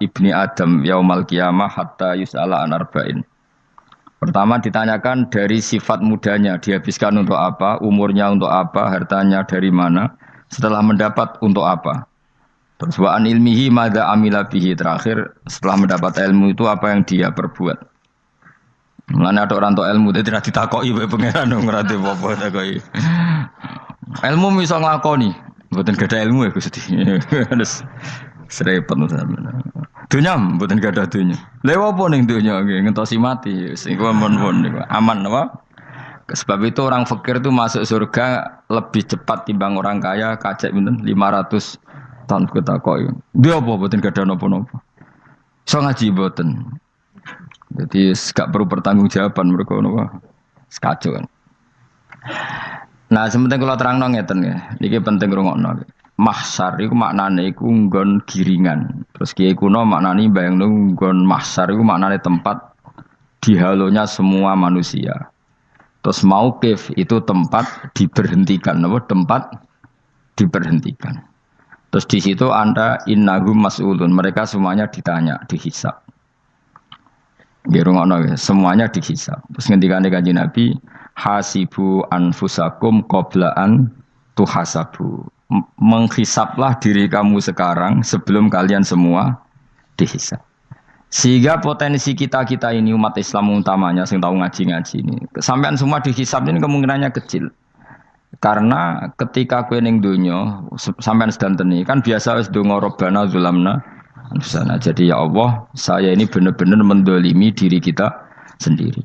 [SPEAKER 1] ibni Adam yaumal qiyamah hatta yus'ala an arba'in. Pertama ditanyakan dari sifat mudanya, dihabiskan untuk apa, umurnya untuk apa, hartanya dari mana, setelah mendapat untuk apa. Terus wa an ilmihi madza amila bihi, terakhir setelah mendapat ilmu itu apa yang dia perbuat. Mulane ada orang tok ilmu dadi ra ditakoki wae pangeran ora apa takoki. Ilmu iso nglakoni, mboten gadah ilmu ya Gusti. Terus serepet sampeyan. Dunya mboten gadah dunya. Lha apa ning dunya nggih ngentosi mati sing mon-mon niku aman apa? Sebab itu orang fakir itu masuk surga lebih cepat timbang orang kaya kacek pinten 500 tahun ketakoki. Dia apa mboten gadah napa-napa. Iso ngaji mboten. Jadi gak perlu pertanggungjawaban mereka napa sekacau kan. Nah, sementing kalau terang ngeten ya. Niki penting rungokno. Mahsyar iku maknane iku nggon giringan. Terus kiai kuno maknane bayangno nggon mahsyar iku maknane tempat dihalonya semua manusia. Terus mauqif itu tempat diberhentikan, napa tempat diberhentikan. Terus di situ Anda innahum mas'ulun, mereka semuanya ditanya, dihisab. Semuanya dihisab. Terus ngendikane Kanjeng Nabi, hasibu anfusakum qabla an tuhasabu. Menghisablah diri kamu sekarang sebelum kalian semua dihisab. Sehingga potensi kita ini umat Islam utamanya sing tahu ngaji-ngaji ini, sampean semua dihisab ini kemungkinannya kecil. Karena ketika kowe ning donya sampean sedanteni kan biasa wis donga robbana zulamna sana. Jadi ya Allah, saya ini benar-benar mendolimi diri kita sendiri.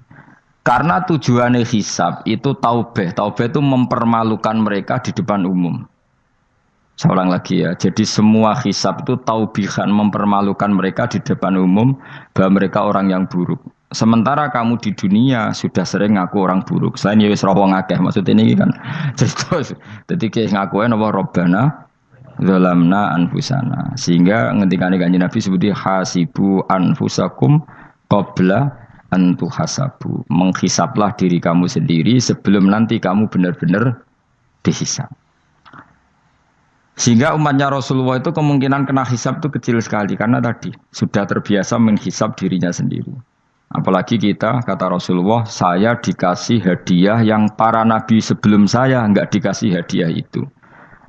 [SPEAKER 1] Karena tujuannya hisab itu taubah. Taubah itu mempermalukan mereka di depan umum. Saya ulang lagi ya. Jadi semua hisab itu taubihan mempermalukan mereka di depan umum bahwa mereka orang yang buruk. Sementara kamu di dunia sudah sering ngaku orang buruk. Selain ya wis rawong akeh maksud ini kan. Jadi kayak ngakuin apa Robbana zalamna anfusana. Sehingga ngendikane Kanjeng Nabi sebuti hasibu anfusakum qabla antu hasabu. Menghisaplah diri kamu sendiri sebelum nanti kamu benar-benar dihisap. Sehingga umatnya Rasulullah itu kemungkinan kena hisap itu kecil sekali karena tadi sudah terbiasa menghisap dirinya sendiri. Apalagi kita kata Rasulullah, saya dikasih hadiah yang para nabi sebelum saya enggak dikasih hadiah itu.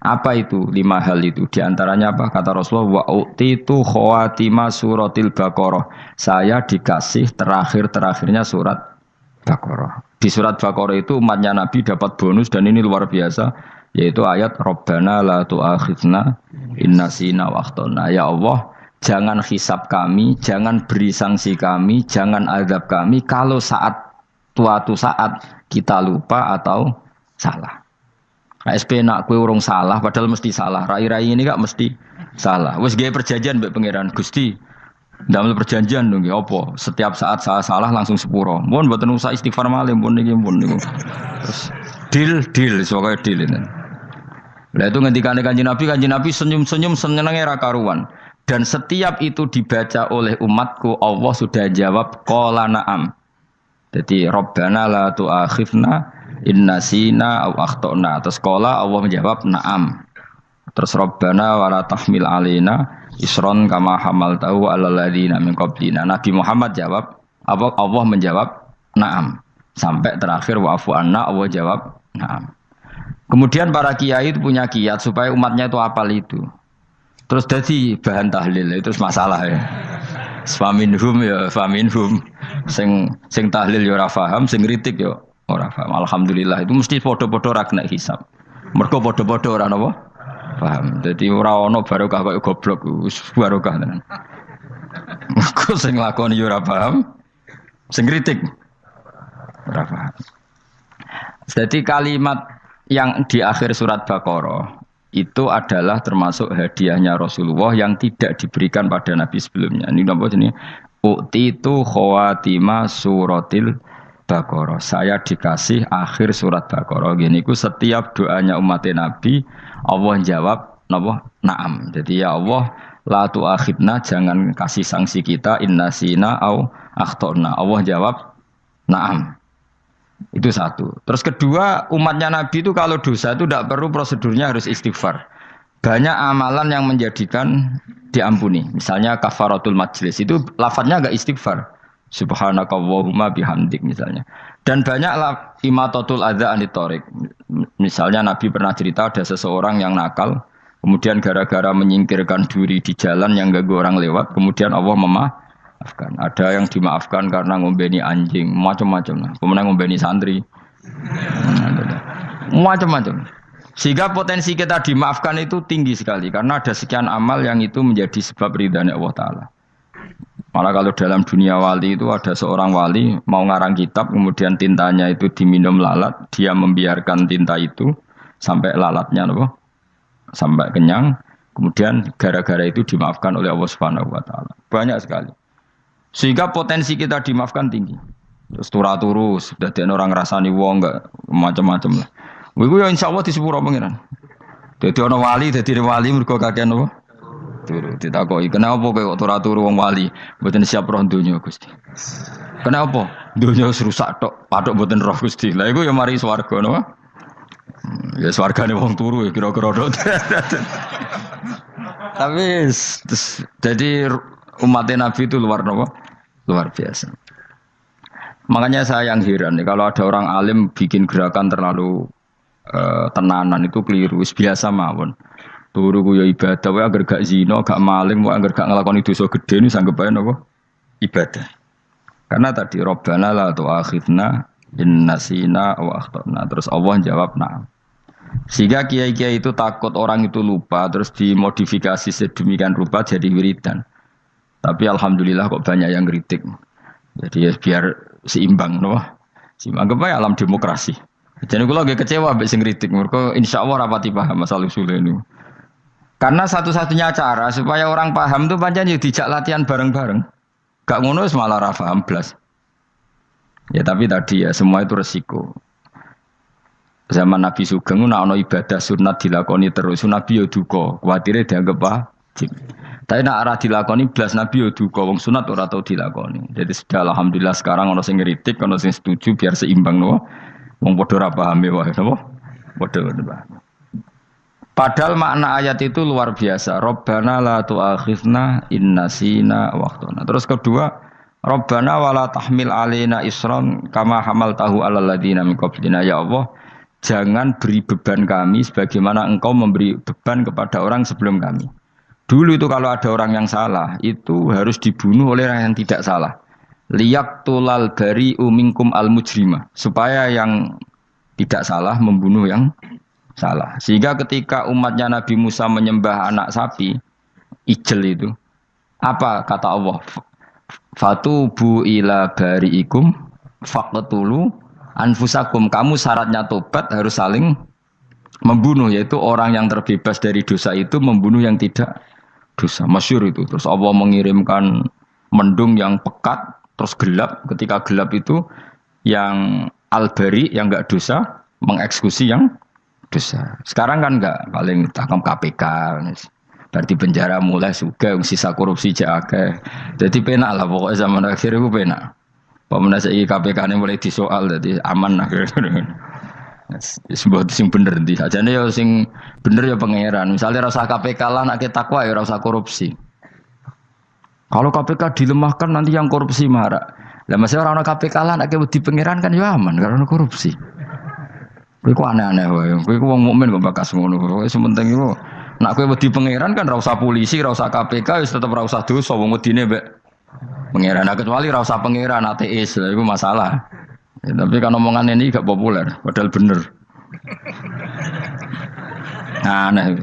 [SPEAKER 1] Apa itu? 5 hal itu. Di antaranya apa? Kata Rasulullah, wa utitu khawatima suratil Baqarah. Saya dikasih terakhir-terakhirnya surat Baqarah. Di surat Baqarah itu umatnya Nabi dapat bonus dan ini luar biasa, yaitu ayat Rabbana la tu'akhidna inna sina wa akhtana. Ya Allah, jangan hisab kami, jangan beri sanksi kami, jangan azab kami kalau suatu saat kita lupa atau salah. KSP nak kue urung salah, padahal mesti salah. Rai-rai ini gak mesti salah. Wes gawe perjanjian mbek pangeran Gusti. Ndamel perjanjian dong, apa? Setiap saat saya salah langsung sepuro. Mohon mboten usah istighfar malih, mohon niki mohon niku. Terus deal, soalnya deal ini. Lah itu ngendikane Kanjeng Nabi senyum-senyum senenge ra karuan. Dan setiap itu dibaca oleh umatku, Allah sudah jawab qala na'am. Jadi Rabbana la tu'akhifna inna sina au akhtana. Terus qala Allah menjawab na'am. Terus Rabbana wa la tahmil alaina isron kama hamaltahu 'alal ladzina min qablina. Nabi Muhammad jawab, Allah menjawab na'am. Sampai terakhir wa'fu anna, Allah jawab na'am. Kemudian para kiai itu punya kiat supaya umatnya itu hafal itu. Terus jadi bahan tahlil itu masalah ya. Faminhum ya faminhum. Sing tahlil ya ora paham, sing kritik ya ora paham. Alhamdulillah itu mesti padha-padha ra kena hisab. Mergo padha-padha ora napa? Paham. Jadi ora ono barokah kaya goblok wis barokah tenan. Mergo sing lakoni ya ora paham, sing kritik ora paham. Jadi kalimat yang di akhir surat Baqarah itu adalah termasuk hadiahnya Rasulullah yang tidak diberikan pada Nabi sebelumnya. Ini apa jenis? U'titu khawatima suratil Baqarah. Saya dikasih akhir surat Baqarah. Gini ku setiap doanya umat Nabi Allah jawab napa? Na'am. Jadi ya Allah la tu'akhidna, jangan kasih sanksi kita inna sina au akhtana. Allah jawab na'am. Itu satu. Terus kedua, umatnya Nabi itu kalau dosa itu tidak perlu prosedurnya harus istighfar. Banyak amalan yang menjadikan diampuni. Misalnya kafaratul majlis itu lafadznya agak istighfar. Subhanakallahumma bihamdik misalnya. Dan banyak imatatul adza anit thoriq. Misalnya Nabi pernah cerita ada seseorang yang nakal, kemudian gara-gara menyingkirkan duri di jalan yang ganggu orang lewat, kemudian Allah memaafkan. Ada yang dimaafkan karena ngombeni anjing, macam-macam. Kemudian ngombeni santri, macam-macam. Sehingga potensi kita dimaafkan itu tinggi sekali karena ada sekian amal yang itu menjadi sebab ridhanya Allah Taala. Malah kalau dalam dunia wali itu ada seorang wali mau ngarang kitab, kemudian tintanya itu diminum lalat, dia membiarkan tinta itu sampai lalatnya sampai kenyang, kemudian gara-gara itu dimaafkan oleh Allah Subhanahu Wa Taala. Banyak sekali. Sehingga potensi kita dimaafkan tinggi. Terus turu sudah ada orang rasani wong enggak macam-macam lah. Wiku ya insyaallah di sepuro pengiran. Dadi ana wali, dadi wali mergo kakean apa? Turu. Ditakoki, "Kenapa kowe kok turu wong wali? Mboten siap roh donya, Gusti." "Kenapa? Donya wis rusak tok, patok mboten roh Gusti." Lah iku ya mari swarga napa? Ya swargane wong turu ya kira-kira tok. Tapi jadi umat Nabi itu luar biasa. Makanya saya yang heran nih, kalau ada orang alim bikin gerakan terlalu tenanan itu keliru. Biasa mawon. Turu ku ya ibadah, wae agar gak zina, gak maling, wae agar gak nglakoni dosa gedhe ini sanggep ae napa? Ibadah. Karena tadi Rabbana la tu'akhidna in nasina wa akhtana. Terus Allah jawab na'am. Sehingga kiai-kiai itu takut orang itu lupa, terus dimodifikasi sedemikian rupa jadi wiridan. Tapi alhamdulillah kok banyak yang kritik. Jadi ya biar seimbang, no? Seimbang apa alam demokrasi. Jadi kalau lagi kecewa ambek sing kritik, mergo insyaallah rapati paham masalah usul ini. Karena satu-satunya cara supaya orang paham tuh pancen yo dijak latihan bareng-bareng. Gak ngono malah ra paham blas. Ya tapi tadi ya semua itu resiko. Zaman Nabi Sugeng nak ono ibadah sunat dilakoni terus, Nabi yo duka, kuwatire dianggap wajib. Tapi nak ora dilakoni blas Nabi yo duka, wong sunat ora tau dilakoni. Jadi sudah alhamdulillah sekarang ono sing ngritik, ono sing setuju biar seimbang no. Wong padha ora pahame wae napa? Padha paham. Padahal makna ayat itu luar biasa. Rabbana la tu'akhidna in nasina wa akhtana. Terus kedua, Rabbana wala tahmil alaina isran kama hamaltahu alal ladina min qablina. Ya Allah, jangan beri beban kami sebagaimana engkau memberi beban kepada orang sebelum kami. Dulu itu kalau ada orang yang salah, itu harus dibunuh oleh orang yang tidak salah. Liyaqtulal bari'u minkum al-mujrima. Supaya yang tidak salah membunuh yang salah. Sehingga ketika umatnya Nabi Musa menyembah anak sapi, ijel itu, apa kata Allah? Fatubu ila bari'ikum faqtulu anfusakum. Kamu syaratnya tobat harus saling membunuh, yaitu orang yang terbebas dari dosa itu membunuh yang tidak dosa. Masyhur itu. Terus Allah mengirimkan mendung yang pekat, terus gelap. Ketika gelap itu yang al-bari yang enggak dosa mengeksekusi yang dosa. Sekarang kan enggak, paling takam KPK. Berarti penjara mulai juga sisa korupsi jake. Jadi penak lah pokoknya zaman akhir itu penak. Pemenang saya KPK ini mulai disoal, jadi aman lah. Sebuah sing bener di aja nih ya sing bener ya pangeran. Misalnya rasa KPK lah nak takwa ya rasa korupsi. Kalau KPK dilemahkan nanti yang korupsi marah. Lah masih orang KPK lah nak di pangeran kan ya aman karena korupsi. Kowe aneh-aneh wae. Kowe wong mukmin kok bakas ngono. Wis penting iku nak kowe wedi pangeran kan ra usah polisi, ra usah KPK, wis tetep ra usah dosa wong wedine mbek pangeran. Nah, kecuali ra usah pangeran ateis, lha iku masalah. Ya, tapi kan omongan ini gak populer, padahal bener. Nah, aneh.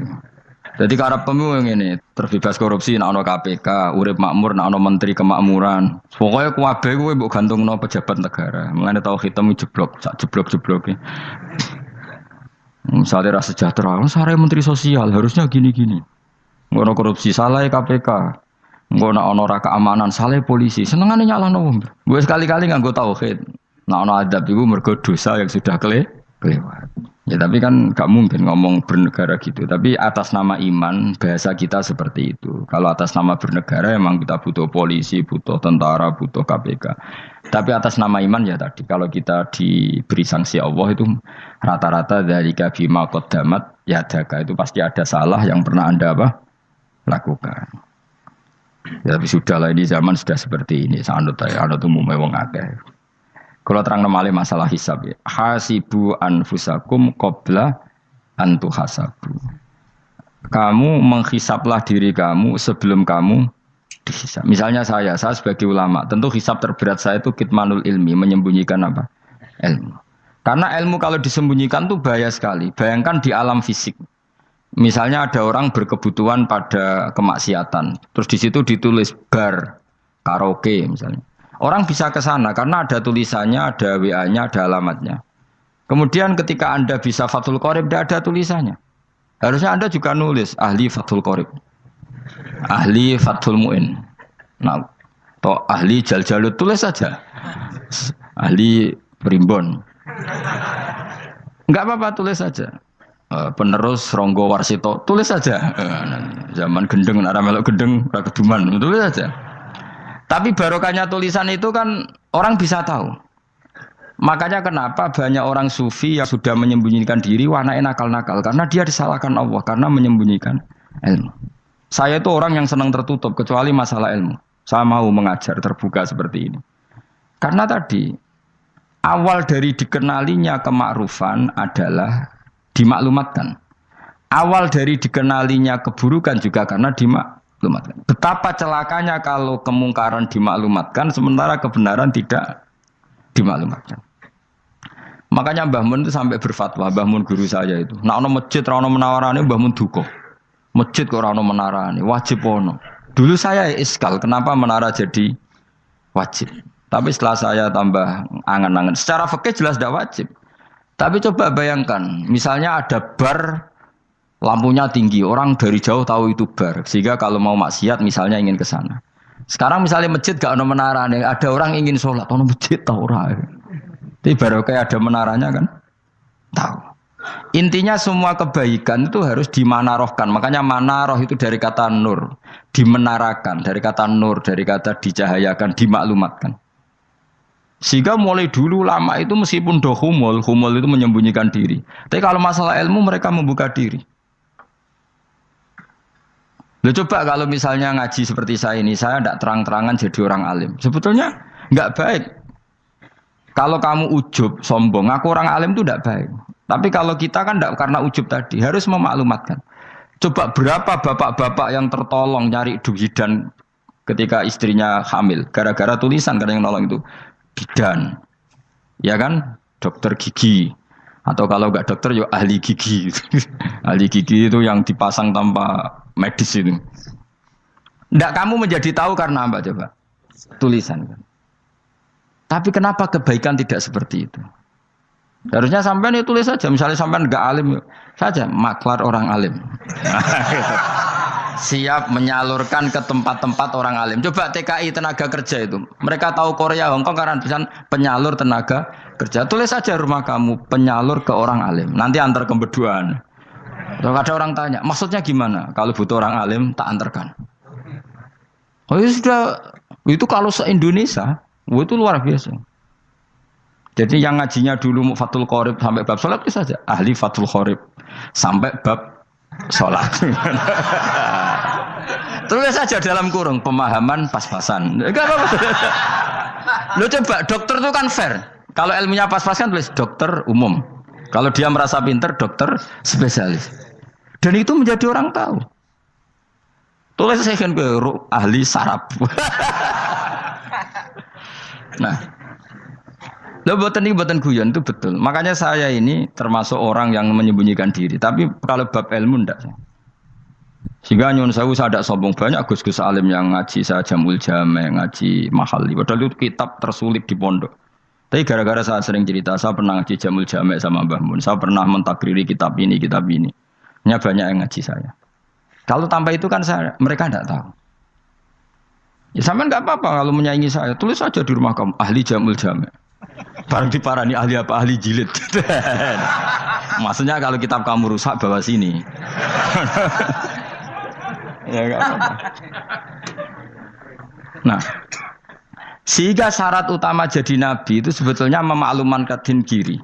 [SPEAKER 1] Jadi karepmu ngene, terbebas korupsi nak ono KPK, urip makmur nak ono menteri kemakmuran. Pokoknya kabeh kowe mbok gantungno pejabat negara. Mulane tau hitemu jeblok, sak jeblok-jebloke. Misalnya rasa sejahtera, saya menteri sosial harusnya gini-gini. Ngono korupsi salah KPK, ngono ono raka keamanan salah polisi. Senengane nyalahno wong. Gue sekali-kali nganggo tauhid. Nah ono adab iku mergo dosa yang sudah kelewat. Ya tapi kan gak mungkin ngomong bernegara gitu. Tapi atas nama iman bahasa kita seperti itu. Kalau atas nama bernegara emang kita butuh polisi, butuh tentara, butuh KPK. Tapi atas nama iman ya tadi kalau kita diberi sanksi Allah itu rata-rata dari bima qaddamat yadaka itu pasti ada salah yang pernah Anda lakukan. Ya, tapi sudahlah ini zaman sudah seperti ini. Sanut umumnya wong akeh. Kalau terang namanya masalah hisab ya. Hasibu anfusakum qabla antu hasabu. Kamu menghisaplah diri kamu sebelum kamu dihisab. Misalnya saya sebagai ulama, tentu hisab terberat saya itu kitmanul ilmi, menyembunyikan apa? Ilmu. Karena ilmu kalau disembunyikan tuh bahaya sekali. Bayangkan di alam fisik. Misalnya ada orang berkebutuhan pada kemaksiatan, terus di situ ditulis bar, karaoke misalnya. Orang bisa ke sana karena ada tulisannya, ada WA-nya, ada alamatnya. Kemudian ketika Anda bisa Fathul Qorib, tidak ada tulisannya. Harusnya Anda juga nulis ahli Fathul Qorib, ahli Fathul Mu'in, nah, atau ahli Jaljalut, tulis saja. Ahli Primbon. Enggak apa-apa, tulis saja. Penerus Ronggo Warsito, tulis saja. Zaman gendeng, nara melok gendeng, rakeduman, tulis saja. Tapi barokahnya tulisan itu kan orang bisa tahu. Makanya kenapa banyak orang sufi yang sudah menyembunyikan diri warnanya nakal-nakal. Karena dia disalahkan Allah, karena menyembunyikan ilmu. Saya itu orang yang senang tertutup, kecuali masalah ilmu. Saya mau mengajar terbuka seperti ini. Karena tadi, awal dari dikenalinya kemakrufan adalah dimaklumatkan. Awal dari dikenalinya keburukan juga karena dimaklumatkan. Betapa celakanya kalau kemungkaran dimaklumatkan sementara kebenaran tidak dimaklumatkan. Makanya Mbah Mun itu sampai berfatwa, Mbah Mun guru saya itu. Nak ono masjid ra ono menarane Mbah Mun duka. Masjid kok ora ono menarane, wajib ono. Dulu saya iskal kenapa menara jadi wajib. Tapi setelah saya tambah angan-angan, secara fikih jelas tidak wajib. Tapi coba bayangkan, misalnya ada bar lampunya tinggi, orang dari jauh tahu itu bar. Sehingga kalau mau maksiat misalnya ingin ke sana. Sekarang misalnya masjid gak ada menara nih, ada orang ingin sholat, ono masjid tahu orang. Tapi baru kayak ada menaranya kan, tahu. Intinya semua kebaikan itu harus dimanarohkan. Makanya manaroh itu dari kata nur, dimenarakan, dari kata nur, dari kata dicahayakan, dimaklumatkan. Sehingga mulai dulu lama itu meskipun humul itu menyembunyikan diri. Tapi kalau masalah ilmu mereka membuka diri. Loh, coba kalau misalnya ngaji seperti saya ini, saya tidak terang-terangan jadi orang alim. Sebetulnya nggak baik. Kalau kamu ujub, sombong, aku orang alim itu tidak baik. Tapi kalau kita kan tidak karena ujub tadi, harus memaklumatkan. Coba berapa bapak-bapak yang tertolong nyari bidan ketika istrinya hamil. Gara-gara tulisan kadang yang nolong itu. Bidan. Ya kan? Dokter gigi. Atau kalau enggak dokter, ya ahli gigi. Ahli gigi itu yang dipasang tanpa medis itu. Enggak, kamu menjadi tahu karena apa coba? Tulisan. Tapi kenapa kebaikan tidak seperti itu? Harusnya sampean itu tulis saja. Misalnya sampean enggak alim saja, maklar orang alim. Siap menyalurkan ke tempat-tempat orang alim. Coba TKI tenaga kerja itu. Mereka tahu Korea, Hongkong karena tulisan penyalur tenaga kerja. Tulis saja rumah kamu penyalur ke orang alim. Nanti antar kebeduan. Kalau ada orang tanya, maksudnya gimana? Kalau butuh orang alim, tak antarkan. Oh ya sudah, itu kalau se-Indonesia, itu luar biasa. Jadi yang ngajinya dulu Fathul Qorib sampai bab sholat itu saja. Ahli Fathul Qorib sampai bab sholat. Tulis saja dalam kurung pemahaman pas-pasan. Lo coba dokter itu kan fair. Kalau ilmunya pas-pasan tulis dokter umum. Kalau dia merasa pinter dokter spesialis. Dan itu menjadi orang tahu. Tulis saya kan ahli saraf. Nah. Loh, buatan guyon itu betul. Makanya saya ini termasuk orang yang menyembunyikan diri. Tapi kalau bab ilmu enggak. Sehingga nyun saya tidak sombong, banyak gus-gus alim yang ngaji saya Jamul Jame, ngaji Mahali. Padahal itu kitab tersulit di pondok. Tapi gara-gara saya sering cerita, saya pernah ngaji Jamul Jame sama Mbah Mun. Saya pernah mentakriri kitab ini, kitab ini. Hanya banyak yang ngaji saya. Kalau tanpa itu kan mereka tidak tahu. Ya sampean enggak apa-apa kalau menyaingi saya. Tulis saja di rumah kamu ahli Jamul Jame. Barang diparani ahli apa? Ahli jilid. Maksudnya kalau kitab kamu rusak bawa sini. Ya enggak apa-apa. Nah, sehingga syarat utama jadi nabi itu sebetulnya memaklumatkan diri.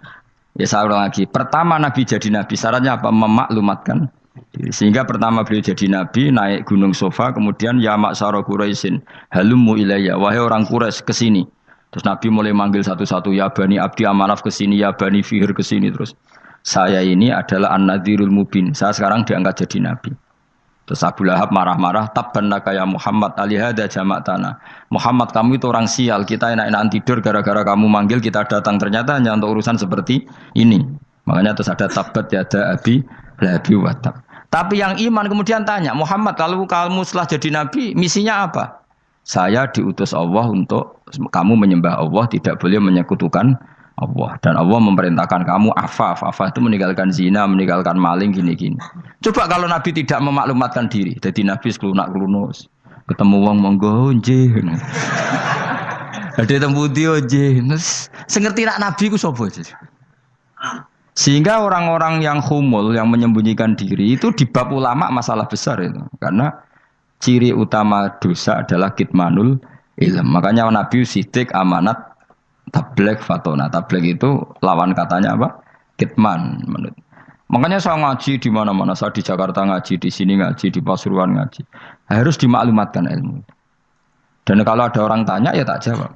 [SPEAKER 1] Ya saya ulang lagi. Pertama nabi jadi nabi syaratnya apa? Memaklumatkan diri. Sehingga pertama beliau jadi nabi naik gunung Sofa, kemudian ya maksara Quraisyin halummu ilayya, wahai orang Quraisy ke sini. Terus Nabi mulai manggil satu-satu, ya Bani Abdi Amanaf ke sini, ya Bani Fihr ke sini. Terus saya ini adalah An-Nadhirul Mubin. Saya sekarang diangkat jadi Nabi. Terus Abu Lahab marah-marah, tabban laka ya Muhammad alihada jama'tana. Muhammad, kamu itu orang sial, kita enak-enakan tidur gara-gara kamu manggil kita datang. Ternyata hanya untuk urusan seperti ini. Makanya terus ada tabbat yada abi labi watab. Tapi yang iman kemudian tanya, Muhammad kalau kamu setelah jadi Nabi, misinya apa? Saya diutus Allah untuk kamu menyembah Allah, tidak boleh menyekutukan Allah. Dan Allah memerintahkan kamu afaf. Afaf itu meninggalkan zina, meninggalkan maling, gini-gini. Coba kalau Nabi tidak memaklumatkan diri. Jadi Nabi sekelunak-kelunus. Ketemu wong monggo nggih. Ada temu dia nggih. Sengerti nak Nabi ku sapa? Sehingga orang-orang yang humul, yang menyembunyikan diri itu di bab ulama masalah besar itu. Karena ciri utama dosa adalah kitmanul ilm. Makanya Nabi sidik amanat tabligh fatona. Tabligh itu lawan katanya apa? Kitman. Makanya saya ngaji di mana-mana. Saya di Jakarta ngaji, di sini ngaji, di Pasuruan ngaji. Harus dimaklumatkan ilmu. Dan kalau ada orang tanya ya tak jawab.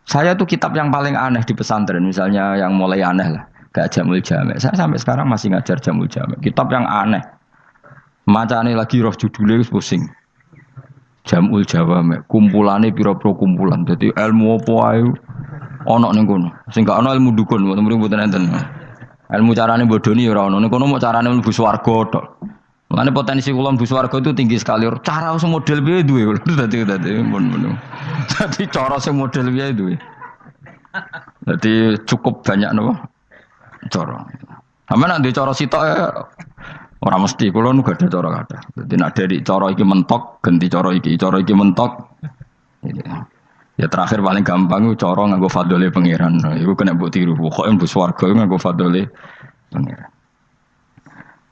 [SPEAKER 1] Saya tuh kitab yang paling aneh di pesantren, misalnya yang mulai aneh lah, gak Jamul Jame. Saya sampai sekarang masih ngajar Jamul Jame. Kitab yang aneh. Macane lagi roh judulnya pusing. Jamul Jawame, kumpulane pira-pira kumpulan. Dadi ilmu apa ae ana ning kono. Sing gak ana ilmu dukun, mboten enten. Ilmu carane bodoni ya ora ana. Ning kono mau carane mlebu swarga tok. Makane potensi kula mlebu swarga itu tinggi sekali. Cara sing model piye duwe. Dadi mun. Dadi cara sing model piye duwe. Dadi cukup banyak napa? Cara. Sampe nek ndek cara sitok Orang mesti kulo nu gak ada cara kata. Jadi nak dari cara iki mentok ganti cara iki mentok. Gitu. Ya terakhir paling gampang itu cara nganggo fadhole pangeran. Iku kena mbok tiru. Pokoke mbok swarga nganggo fadhole pangeran.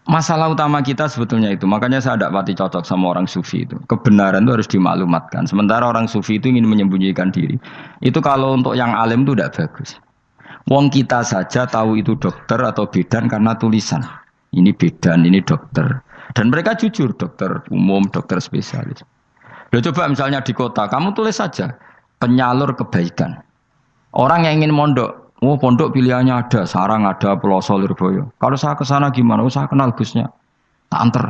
[SPEAKER 1] Masalah utama kita sebetulnya itu. Makanya saya tidak pati cocok sama orang sufi itu. Kebenaran itu harus dimaklumatkan. Sementara orang sufi itu ingin menyembunyikan diri. Itu kalau untuk yang alim itu tidak bagus. Wong kita saja tahu itu dokter atau bidan karena tulisan. Ini bidan, ini dokter. Dan mereka jujur, dokter umum, dokter spesialis. Loh, coba misalnya di kota, kamu tulis saja penyalur kebaikan. Orang yang ingin mondok, oh pondok pilihannya ada, Sarang ada, Peloso, Lirboyo. Kalau saya ke sana gimana? Oh, saya kenal Gusnya. Tak anter.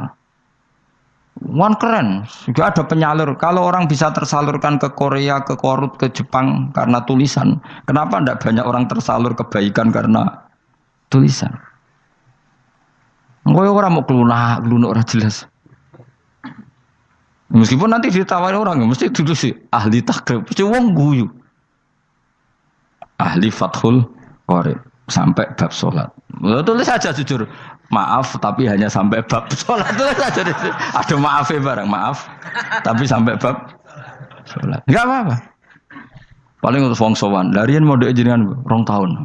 [SPEAKER 1] Wan keren, juga ada penyalur. Kalau orang bisa tersalurkan ke Korea, ke Korut, ke Jepang karena tulisan, kenapa tidak banyak orang tersalur kebaikan karena tulisan? Gue orang mau kelunak orang jelas. Meskipun nanti ditawari orang, mesti dulu sih ahli takrib, mesti wong guyu. Ahli Fathul Qorib sampai bab sholat. Tulis saja jujur, maaf tapi hanya sampai bab sholat. Tulis saja, ada maafnya barang, maaf tapi sampai bab sholat. Enggak apa-apa. Paling untuk wong sowan, larian modok jenengan 2 tahun.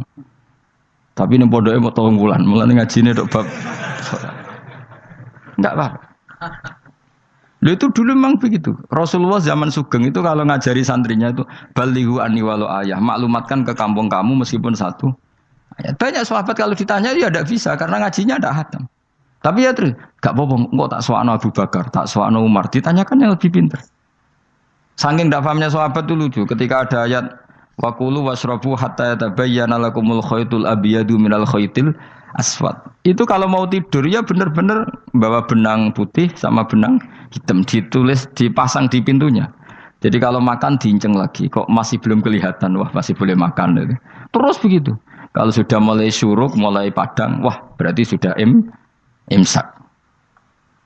[SPEAKER 1] Tapi ini modoknya mau 3 bulan, mulai ngajine dok bab sholat. Enggak apa-apa. Lalu itu dulu memang begitu. Rasulullah zaman Sugeng itu kalau ngajari santrinya itu balighu anni walau ayah, maklumatkan ke kampung kamu meskipun 1 ayat. Banyak sahabat kalau ditanya ya tidak bisa karena ngajinya tidak hatam. Tapi ya terus gak apa-apa, kok tak soal Abu Bakar, tak soal Umar, ditanyakan yang lebih pintar. Saking tidak pahamnya sahabat itu lucu ketika ada ayat waqulu wasrabu hatta yatabayyana lakumul khaytul abyadu minal khaytil aswad. Itu kalau mau tidur ya benar-benar bawa benang putih sama benang hitam, ditulis dipasang di pintunya. Jadi kalau makan diinceng lagi, kok masih belum kelihatan, wah masih boleh makan. Terus begitu. Kalau sudah mulai syuruk, mulai padang, wah berarti sudah imsak.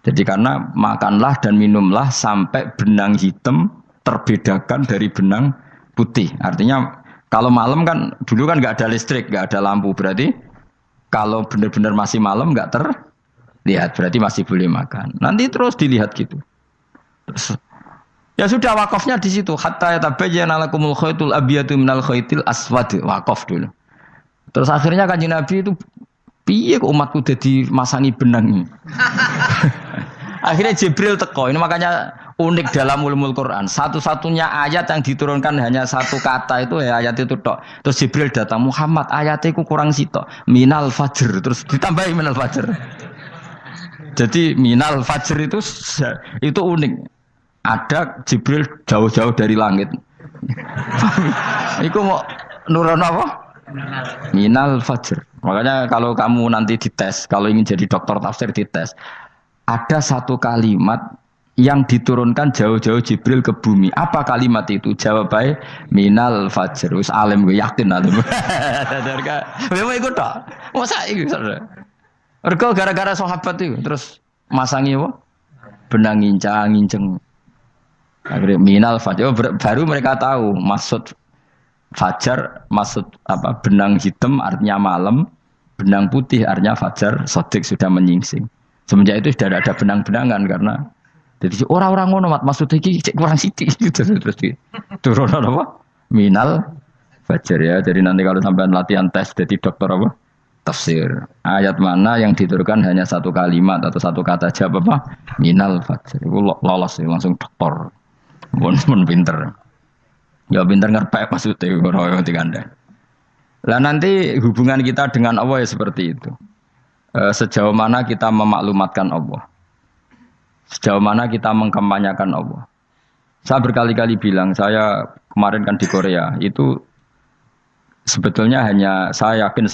[SPEAKER 1] Jadi karena makanlah dan minumlah sampai benang hitam terbedakan dari benang putih. Artinya kalau malam kan dulu kan nggak ada listrik, nggak ada lampu, berarti kalau benar-benar masih malam nggak terlihat, berarti masih boleh makan. Nanti terus dilihat gitu. Terus, ya sudah wakafnya di situ. Hatta yatabayyana lakumul khaytul abyadu minal khaytil aswad, wakaf dulu. Terus akhirnya Kanjeng Nabi itu piye kok umatku dadi masangi benang ini. Akhirnya Jibril teko. Ini makanya unik dalam ulumul Quran. Satu-satunya ayat yang diturunkan hanya 1 kata itu ya ayat itu tok. Terus Jibril datang, Muhammad ayatnya itu kurang sitok. Minal fajr. Terus ditambahi minal fajr. Jadi minal fajr itu unik. Ada Jibril jauh-jauh dari langit. Iku mau nurun apa? Minal fajr. Makanya kalau kamu nanti dites, kalau ingin jadi dokter tafsir dites, ada 1 kalimat yang diturunkan jauh-jauh Jibril ke bumi. Apa kalimat itu? Jawabannya minal fajr. Wis alim gue yakin alim. Memang ikut tak? Masa itu saudara? Ergo gara-gara sahabat itu terus masangi apa? Benang ngincang. Akhirnya minal fajr. Baru mereka tahu maksud fajar, maksud apa? Benang hitam artinya malam, benang putih artinya fajar. Sodik sudah menyingsing. Semenjak itu sudah ada benang-benangan karena jadi orang-orang ngono maksudnya iki kurang sithik gitu terus turun apa? Minal fajr ya. Jadi nanti kalau sampai latihan tes jadi dokter apa? Tafsir. Ayat mana yang diturunkan hanya 1 kalimat atau 1 kata jawab apa? Minal fajr. Itu lolos langsung dokter. Pun pinter. Ya pinter ngerpek maksudnya orang Anda. Lah nanti hubungan kita dengan Allah ya seperti itu. Sejauh mana kita memaklumatkan Allah. Sejauh mana kita mengkampanyakan Allah. Saya berkali-kali bilang, saya kemarin kan di Korea, itu sebetulnya hanya, saya yakin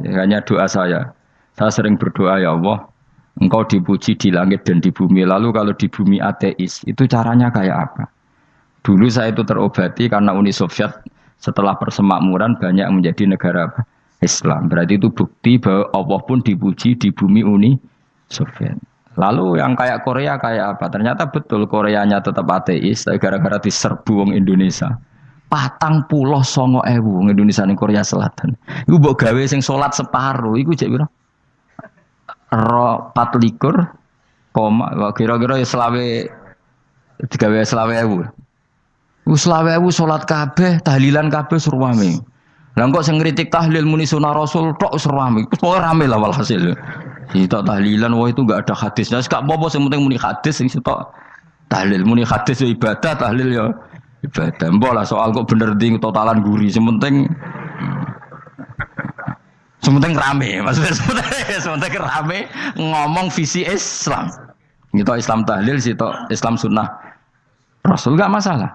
[SPEAKER 1] hanya doa saya. Saya sering berdoa, ya Allah, Engkau dipuji di langit dan di bumi. Lalu kalau di bumi ateis, itu caranya kayak apa? Dulu saya itu terobati karena Uni Soviet setelah persemakmuran banyak menjadi negara Islam. Berarti itu bukti bahwa Allah pun dipuji di bumi Uni Soviet. Lalu yang kayak Korea kayak apa? Ternyata betul Koreanya tetap ateis, tapi gara-gara diserbu wong Indonesia. 49.000 wong Indonesia ning Korea Selatan. Iku mbok gawe sing salat separuh, iku cek piro? ro 24 koma kira-kira ya selawe 3.000. Selawe ewu salat kabeh, tahlilan kabeh surwame. Lah kok sing ngritik tahlil muni sunah Rasul tok surwame. Pokoke rame lah walhasil. Kita tahlilan wah itu enggak ada hadisnya. Gak apa-apa sing penting muni hadis sing sitok tahlil muni hadis ya ibadah, tahlil ya ibadah. Mbok lah soal kok bener ding totalan guri. Sementing rame. Maksudnya sementing rame ngomong visi Islam. Kita Islam tahlil sitok Islam sunnah Rasul enggak masalah.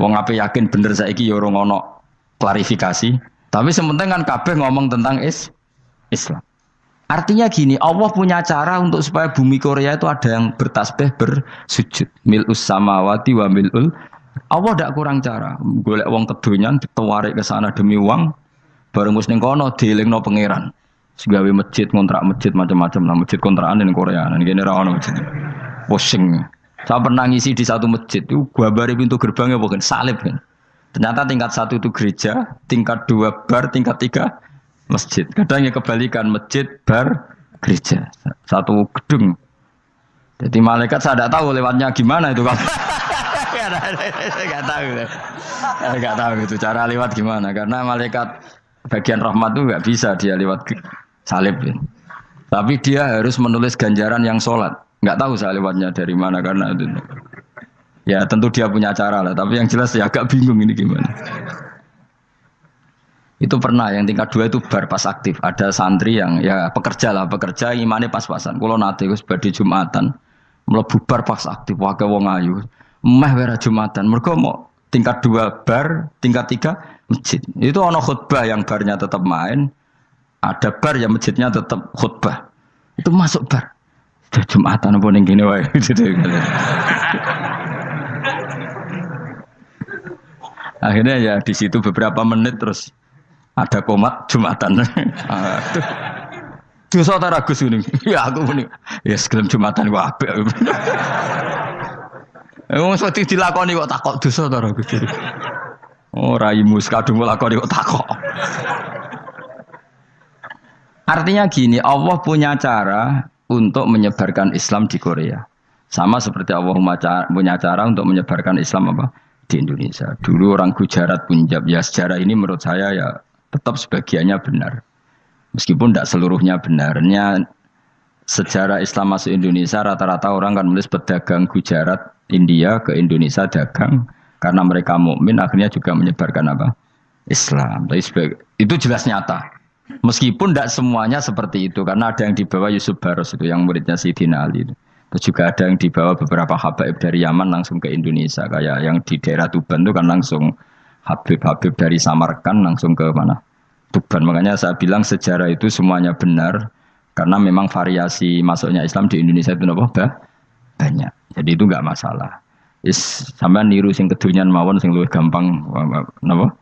[SPEAKER 1] Wong ape yakin bener saiki ya ora ono klarifikasi, tapi sementing kan kabeh ngomong tentang Islam. Artinya gini, Allah punya cara untuk supaya bumi Korea itu ada yang bertasbih bersujud. Mil'us samawati wa mil'ul. Allah tidak kurang cara. Golek wong kedonyan ditawarik ke sana demi uang, bareng wis ning kono dielingno pangeran. Segawe masjid, kontrak masjid macam-macam lah, masjid kontrakan ning Korea. Nang kene ra ono masjid. Pusing. Saya pernah ngisi di satu masjid itu, gambare pintu gerbangnya bukan salib kan. Ternyata tingkat 1 itu gereja, tingkat 2 bar, tingkat 3 masjid. Kadang ya kebalikan masjid, bar, gereja. Satu gedung. Jadi malaikat saya tidak tahu lewatnya gimana itu kalau nggak tahu itu cara lewat gimana. Karena malaikat bagian rahmat itu nggak bisa dia lewat salib. Ya. Tapi dia harus menulis ganjaran yang sholat. Nggak tahu saya lewatnya dari mana karena itu. Ya tentu dia punya cara lah. Tapi yang jelas ya agak bingung ini gimana. Itu pernah yang tingkat 2 itu bar pas aktif. Ada santri yang ya pekerja imannya pas-pasan. Kalau nanti gus badhe Jumatan mlebu bar pas aktif wae wong ayu. Meh wera Jumatan. Mergo mau tingkat 2 bar, tingkat 3 masjid. Itu ono khutbah yang barnya tetap main. Ada bar yang masjidnya tetap khutbah. Itu masuk bar. Jumatan apa ning kene wae gitu. Akhirnya ya di situ beberapa menit terus ada komat Jumatan. Dosa ta ragus ngene. Ya aku muni. Ya segelem Jumatan kok apik. Wong sedhi dilakoni kok takok dosa ta ragus. Oh raimu kadung lakoni kok takok. Artinya gini, Allah punya cara untuk menyebarkan Islam di Korea. Sama seperti Allah punya cara untuk menyebarkan Islam apa di Indonesia. Dulu orang Gujarat, Punjab, ya sejarah ini menurut saya ya tetap sebagiannya benar. Meskipun tidak seluruhnya benarnya sejarah Islam masuk Indonesia rata-rata orang kan menulis pedagang Gujarat, India ke Indonesia dagang karena mereka mukmin akhirnya juga menyebarkan apa? Islam. Itu jelas nyata. Meskipun tidak semuanya seperti itu karena ada yang dibawa Yusuf Baros itu yang muridnya Sayyidina Ali itu. Terus juga ada yang dibawa beberapa habaib dari Yaman langsung ke Indonesia kayak yang di daerah Tuban itu kan langsung habib-habib dari Samarkand langsung ke mana? Tuban. Makanya saya bilang sejarah itu semuanya benar karena memang variasi masuknya Islam di Indonesia itu banyak. Jadi itu enggak masalah. Sampean niru sing kedonyan mawon sing luwih gampang napa?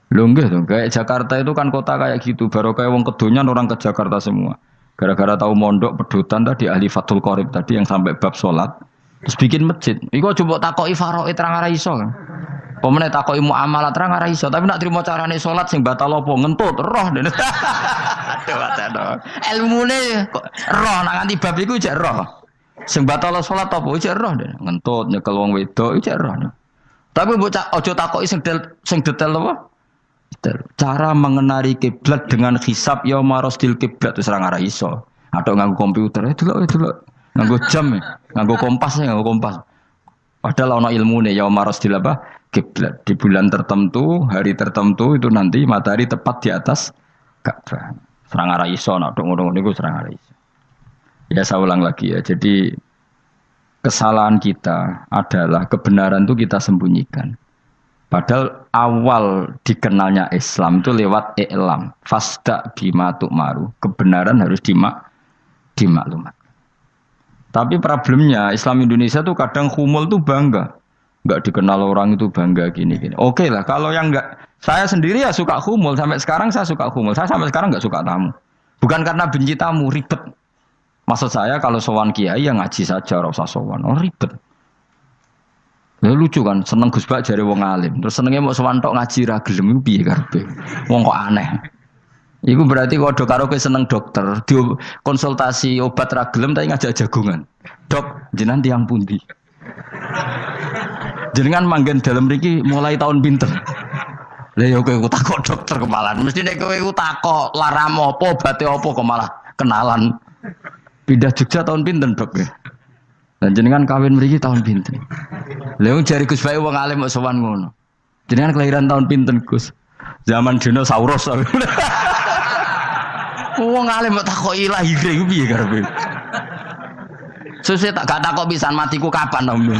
[SPEAKER 1] Lho nggih to, kayak Jakarta itu kan kota kayak gitu, baru kayak wong kedonyan orang ke Jakarta semua. Gara-gara tahu mondok pedutan tadi ahli Fathul Qorib tadi yang sampai bab salat, terus bikin masjid. Iku coba takoki faraid terang ora iso kan. Pemene takoki muamalah terang ora iso, tapi nak trimo carane salat sing batal apa ngentut roh dene. Aduh. Ilmune kok roh nak nganti bab iku jek roh. Sing batal salat apa jek roh dene. Ngentut nyekel wong wedok jek roh. Tapi mbok aja takoki sing detail apa? Cara mengenali kiblat dengan hisab yauma rasdil kiblat itu serang arah iso. Atau nganggo komputer itu loh. Nganggo jam nganggo kompas. Padahal ana ilmune yauma rasdil apa? Kiblat. Di bulan tertentu, hari tertentu itu nanti matahari tepat di atas Ka'bah. Serang arah iso nak ngono niku serang arah iso. Ya saya ulang lagi ya. Jadi kesalahan kita adalah kebenaran itu kita sembunyikan. Padahal awal dikenalnya Islam itu lewat i'lam. Fasda bima tu'maru. Kebenaran harus dimaklumat. Tapi problemnya Islam Indonesia tuh kadang humul tuh bangga. Enggak dikenal orang itu bangga gini. Oke lah, kalau yang enggak, saya sendiri ya suka humul. Sampai sekarang saya suka humul. Saya sampai sekarang enggak suka tamu. Bukan karena benci tamu, ribet. Maksud saya kalau sowan kiai ya ngaji saja, ora usah sowan. Oh ribet. Ya lucu kan, seneng Gus Bak jare wong alim. Terus senenge mau sowan tok ngaji ra gelem piye karepe. Wong kok aneh. Iku berarti kalau dok karo kowe seneng dokter, di konsultasi obat ra gelem tapi ngajak jagungan. Dok, jenengan tiang pundi? Jenengan manggen dalam mriki mulai tahun pinten? Lah ya kowe takok dokter kemalan. Mesti nek kowe takok laram apa, obate apa kok malah kenalan. Pindah Jogja tahun pinten, Dok? Dan jenengan kawin mriki tahun pinten? Lah wong jari Gus Bae wong alim kok sowan ngono. Jenengan kelahiran tahun pinten, Gus? Zaman dinosaurus. Wong alim kok takoki lahire ku piye karepe? Sesuk tak gak takok pisan matiku kapan, Om.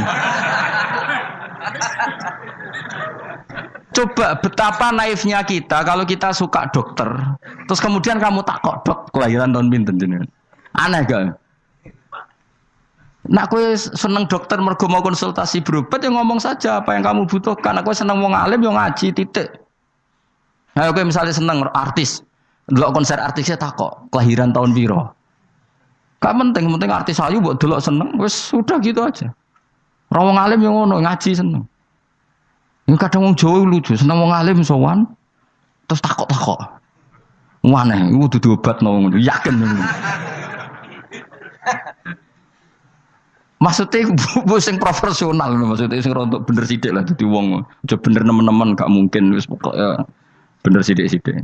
[SPEAKER 1] Coba betapa naifnya kita kalau kita suka dokter, terus kemudian kamu takok, Dok, kelahiran tahun pinten jenengan? Aneh gak? Nak kowe seneng dokter mergo mau konsultasi berobat ya ngomong saja apa yang kamu butuhkan. Aku seneng wong alim yo ngaji titik. Nah, kowe misalnya seneng artis, delok konser artisnya takok, kelahiran tahun piro? Gak penting artis ayu mbok delok seneng, wis sudah gitu aja. Ora wong alim yo ngono, ngaji seneng. Ini kadang wong Jawa lucu, seneng wong alim sowan terus takok-takok. Aneh, iku dudu obatno ngono, yakin. Maksudnya bu sing profesional, maksudnya sing rontok bener sithik lah dadi wong. Aja bener nemen-nemen gak mungkin wis pokoke bener sithik-sithik.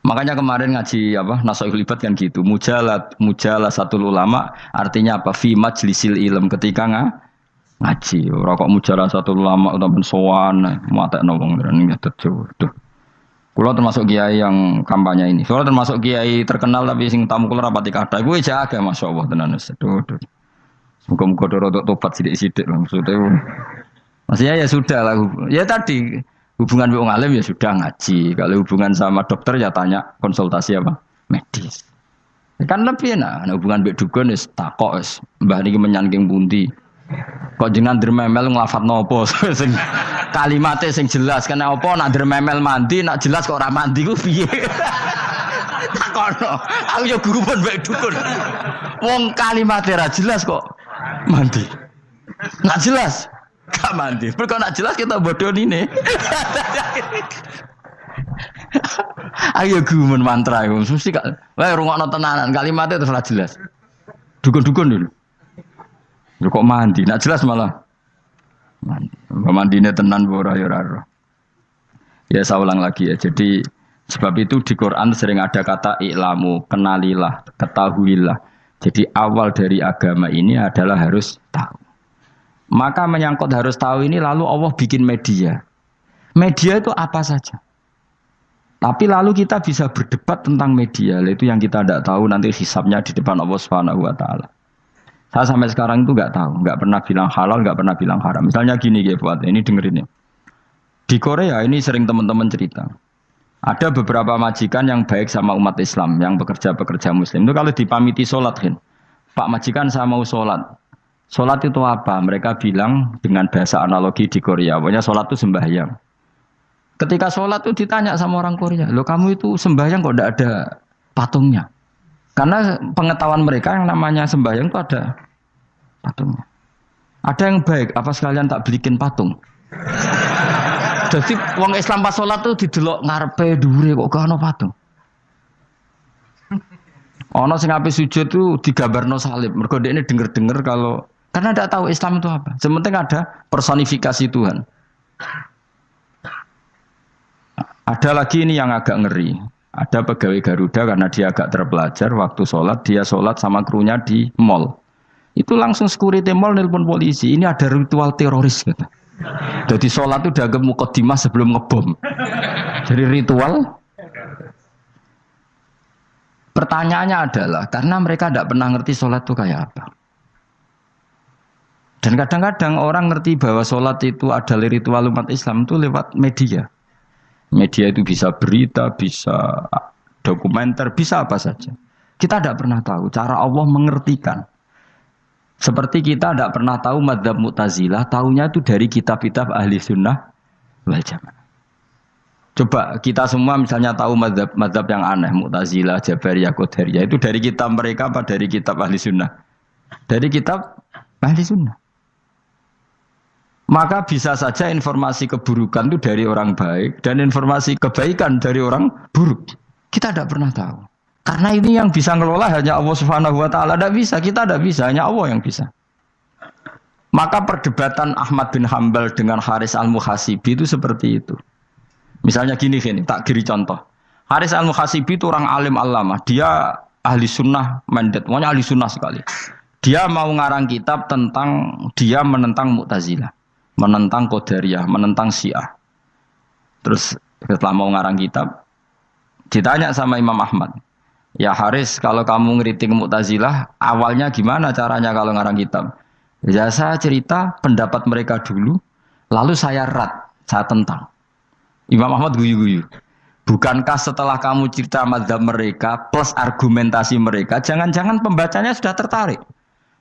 [SPEAKER 1] Makanya kemarin ngaji apa Nasaihul Ibad kan gitu. Mujalah satu ulama artinya apa? Fi majlisil ilm ketika ngaji. Ora kok mujalah satu ulama utawa sowan matekno wong ngene tuh. Kula termasuk kiai yang kampanye ini. Soalnya termasuk kiai terkenal tapi sing tamu kula rapati kathah. Kuwi jaga masyaallah tenan wis. Muga-muga rodok tobat sithik-sithik maksudnya. Maksudnya ya sudah lah. Ya tadi hubungan wong alim ya sudah ngaji. Kalau hubungan sama dokter ya tanya konsultasi apa? Medis. Kan lebih enak. Nah, hubungan mbek dukun wis takok wis. Mbah niki menyangking pundi? Kok jenengan dermemel nglafadzno apa sing kalimate sing jelas kena apa nak dermemel mandi nak jelas kok ora mandi ku piye? Takono. Aku yo guru pun mbek dukun. Wong kalimate ra jelas kok mandi. Nak jelas gak mandi. Mergo nak jelas kita bodoh ini. Ayo gumun mantra iku mesti gak. Wae rungokno tenanan kalimatnya terus ora jelas. Dukun-dukun dulu. Lho kok mandi? Nak jelas malah mandi. Mandine tenan ora ya ora. Ya saya ulang lagi ya. Jadi sebab itu di Quran sering ada kata i'lamu, kenalilah, ketahuilah. Jadi awal dari agama ini adalah harus tahu. Maka menyangkut harus tahu ini lalu Allah bikin media. Media itu apa saja. Tapi lalu kita bisa berdebat tentang media. Itu yang kita tidak tahu nanti hisabnya di depan Allah Subhanahu wa taala. Saya sampai sekarang itu nggak tahu, nggak pernah bilang halal, nggak pernah bilang haram. Misalnya gini ya buat ini dengerin ya. Di Korea ini sering teman-teman cerita. Ada beberapa majikan yang baik sama umat Islam, yang bekerja Muslim. Itu kalau dipamiti sholat kan, Pak majikan saya mau sholat. Sholat itu apa? Mereka bilang dengan bahasa analogi di Korea. Pokoknya sholat itu sembahyang. Ketika sholat itu ditanya sama orang Korea, loh kamu itu sembahyang kok tidak ada patungnya? Karena pengetahuan mereka yang namanya sembahyang itu ada patungnya. Ada yang baik, apa sekalian tak belikin patung? Jadi wong Islam pas sholat tuh didelok ngarepe dhuwure kok gak ono patung. Ono sing ape sujud tuh digambarno salib. Mergo dekne denger-denger kalau karena ndak tahu Islam itu apa. Sementing ada personifikasi Tuhan. Ada lagi ini yang agak ngeri. Ada pegawai Garuda karena dia agak terpelajar waktu sholat, dia sholat sama krunya di mall. Itu langsung security mall nelpon polisi. Ini ada ritual teroris gitu. Jadi sholat itu dianggap mukadimah sebelum ngebom. Jadi ritual. Pertanyaannya adalah karena mereka tidak pernah ngerti sholat itu kayak apa. Dan kadang-kadang orang ngerti bahwa sholat itu adalah ritual umat Islam itu lewat media. Media itu bisa berita, bisa dokumenter, bisa apa saja. Kita tidak pernah tahu cara Allah mengertikan. Seperti kita tidak pernah tahu madzhab Mu'tazilah, tahunya itu dari kitab-kitab ahli sunnah wal jamaah. Coba kita semua misalnya tahu madzhab yang aneh, Mu'tazilah, Jabariyah, Qadariyah, itu dari kitab mereka apa dari kitab ahli sunnah? Dari kitab ahli sunnah. Maka bisa saja informasi keburukan itu dari orang baik dan informasi kebaikan dari orang buruk. Kita tidak pernah tahu. Karena ini yang bisa ngelola hanya Allah Subhanahu wa taala. Tidak bisa, kita tidak bisa, hanya Allah yang bisa. Maka perdebatan Ahmad bin Hambal dengan Haris Al-Muhasibi itu seperti itu. Misalnya gini, tak kiri contoh. Haris Al-Muhasibi itu orang alim allamah. Dia ahli sunnah mandat, pokoknya ahli sunnah sekali. Dia mau ngarang kitab tentang dia menentang Mu'tazilah, menentang Qadariyah, menentang Syiah. Terus setelah mau ngarang kitab, ditanya sama Imam Ahmad, ya Haris, kalau kamu ngeritik Mu'tazilah, awalnya gimana caranya kalau ngarang kitab? Ya saya cerita pendapat mereka dulu, lalu saya saya tentang. Imam Ahmad guyu-guyu. Bukankah setelah kamu cerita mazhab mereka plus argumentasi mereka, jangan-jangan pembacanya sudah tertarik.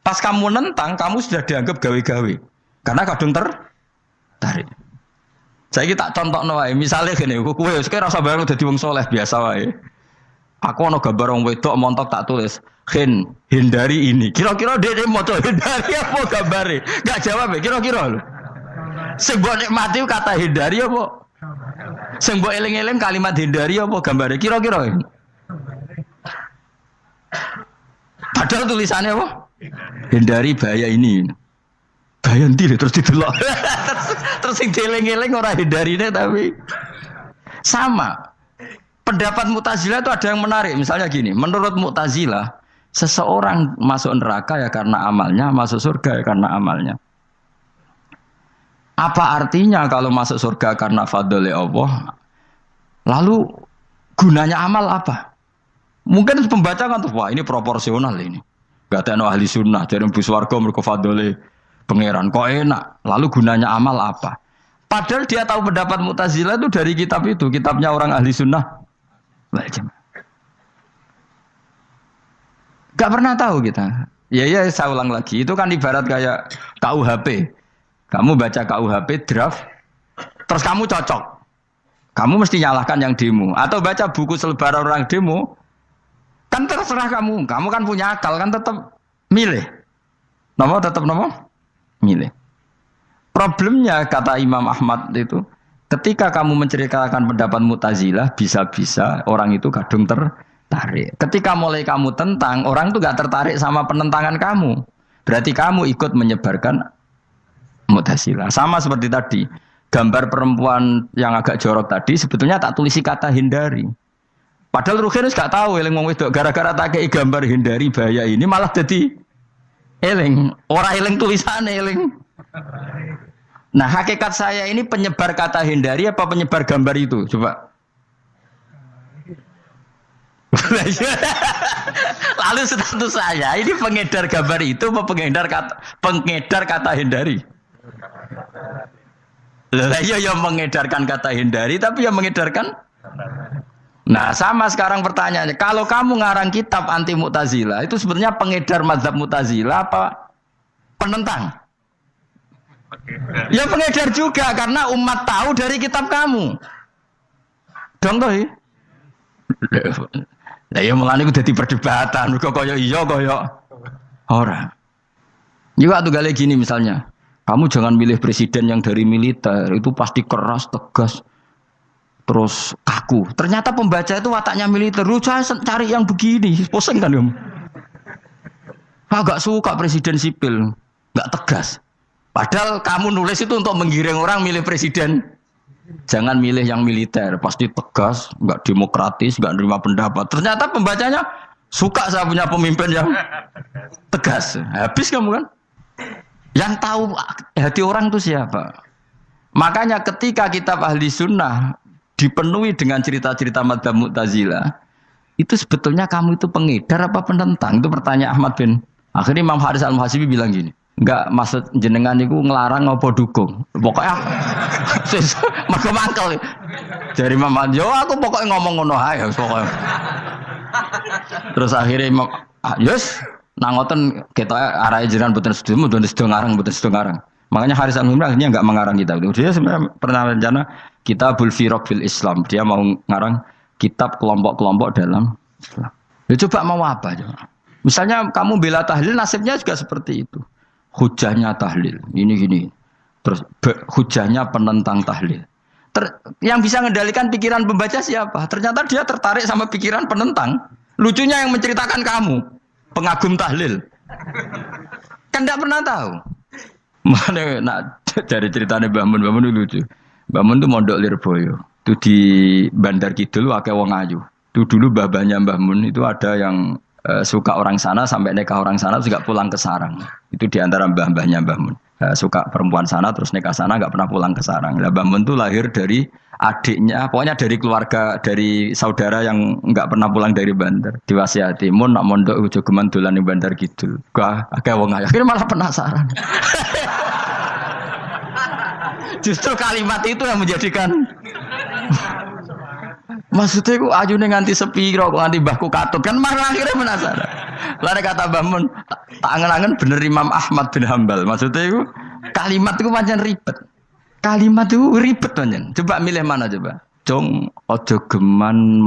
[SPEAKER 1] Pas kamu nentang, kamu sudah dianggap gawe-gawe. Karena kadung tertarik. Saya tak contoh wae, misalnya gini, kowe sekarang rasa bareng dadi wong soleh biasa wae. Aku ono gambar wong wedok montok tak tulis, hindari ini. Kira-kira dia moto hindari apa gambare? Enggak jawab ya, kira-kira lho. Sing mbok nikmati kata hindari apa? Sing mbok eling-eling kalimat hindari apa gambare? Kira-kira. Padahal tulisannya apa? Hindari bahaya ini. Bahaya ndi terus didelok. Terus sing dieling-eling ora hindarine tapi sama. Pendapat Mu'tazilah itu ada yang menarik. Misalnya gini, menurut Mu'tazilah, seseorang masuk neraka ya karena amalnya, masuk surga ya karena amalnya. Apa artinya kalau masuk surga karena fadl Allah? Lalu gunanya amal apa? Mungkin pembaca kan tuh, wah ini proporsional ini. Gak ada ahli sunnah, dari bus warga mereka fadl pangeran. Kok enak? Lalu gunanya amal apa? Padahal dia tahu pendapat Mu'tazilah itu dari kitab itu, kitabnya orang ahli sunnah. Gak pernah tahu kita. Ya saya ulang lagi. Itu kan ibarat kayak KUHP. Kamu baca KUHP draft, terus kamu cocok. Kamu mesti nyalahkan yang demo. Atau baca buku selebaran orang demo, kan terserah kamu. Kamu kan punya akal, kan tetap milih. Tetap milih. Problemnya kata Imam Ahmad itu, ketika kamu menceritakan pendapat Mu'tazilah, bisa-bisa orang itu kadung tertarik. Ketika mulai kamu tentang, orang itu gak tertarik sama penentangan kamu. Berarti kamu ikut menyebarkan Mu'tazilah. Sama seperti tadi, gambar perempuan yang agak jorok tadi, sebetulnya tak tulisi kata hindari. Padahal Rukinus gak tahu, eling wong wedok gara-gara tak kei gambar hindari bahaya ini, malah jadi eling. Orang eling tulisannya eling. Nah, hakikat saya ini penyebar kata hindari apa penyebar gambar itu? Coba. Lalu status saya ini pengedar gambar itu apa pengedar kata hindari? Lah iya yang mengedarkan kata hindari tapi yang mengedarkan. Nah, sama sekarang pertanyaannya, kalau kamu ngarang kitab anti Mu'tazilah, itu sebetulnya pengedar mazhab Mu'tazilah apa penentang? Ya pengedar juga karena umat tahu dari kitab kamu. Dong toh. Lah ya mulane ku dadi perdebatan, kok kaya iya kaya ora. Juga tuh gale gini misalnya. Kamu jangan milih presiden yang dari militer, itu pasti keras, tegas, terus kaku. Ternyata pembaca itu wataknya militer. Lu cari yang begini, pusing kan kamu. Agak suka presiden sipil, nggak tegas. Padahal kamu nulis itu untuk menggiring orang milih presiden. Jangan milih yang militer, pasti tegas, nggak demokratis, nggak nerima pendapat. Ternyata pembacanya suka saya punya pemimpin yang tegas. Habis kamu kan? Yang tahu hati orang itu siapa? Makanya ketika kitab ahli sunnah dipenuhi dengan cerita-cerita madzhab Mu'tazilah, itu sebetulnya kamu itu pengedar apa penentang? Itu pertanyaan Ahmad bin. Akhirnya Imam Haris Al-Muhasibi bilang gini, enggak, maksud jenengan itu ngelarang apa dukung. Pokoknya mergo mangkel. Dari Imam Haris, yo aku pokoknya ngomong ngono ae pokoknya. Terus akhirnya Imam yes, nangoten kita arahe jenengan mboten sedo ngarang, mboten sedo ngarang. Makanya Haris Al-Muhasibi akhirnya enggak mengarang kitab itu. Dia sebenarnya pernah rencana Kitabul Firaq fil Islam. Dia mau ngarang kitab kelompok-kelompok dalam Islam. Ya coba mau apa coba? Misalnya kamu bela tahlil, nasibnya juga seperti itu. Hujahnya tahlil, ini gini. Terus hujahnya penentang tahlil. Yang bisa mengendalikan pikiran pembaca siapa? Ternyata dia tertarik sama pikiran penentang. Lucunya yang menceritakan kamu, pengagum tahlil. Kan tidak pernah tahu. Mana nak dari ceritanya Mbah Mun lucu. Mbah Mun itu mondok Lirboyo. Itu di Bandar Kidul akeh wong ayu. Itu dulu babanya Mbah Mun itu ada yang suka orang sana sampai nikah orang sana juga pulang ke sarang. Itu diantara mbah-mbahnya Mbah Mun. Suka perempuan sana terus nikah sana nggak pernah pulang ke sarang. Mbah Mun itu lahir dari adiknya, pokoknya dari keluarga, dari saudara yang nggak pernah pulang dari Bandar. Diwasiati, mun nak mondok ujo geman dolan ning Bandar Kidul. Gua akeh wong ayu. Akhirnya malah penasaran. Justru kalimat itu yang menjadikan maksudnya ku ayune nganti sepiro kok nganti mbahku katut kan malah akhirnya penasaran. Lare kata Mbah Mun, tak angen-angen bener Imam Ahmad bin Hambal. Maksudnya itu kalimat itu pancen ribet. Kalimat itu ribet pancen. Coba milih mana coba? Cung ojo geman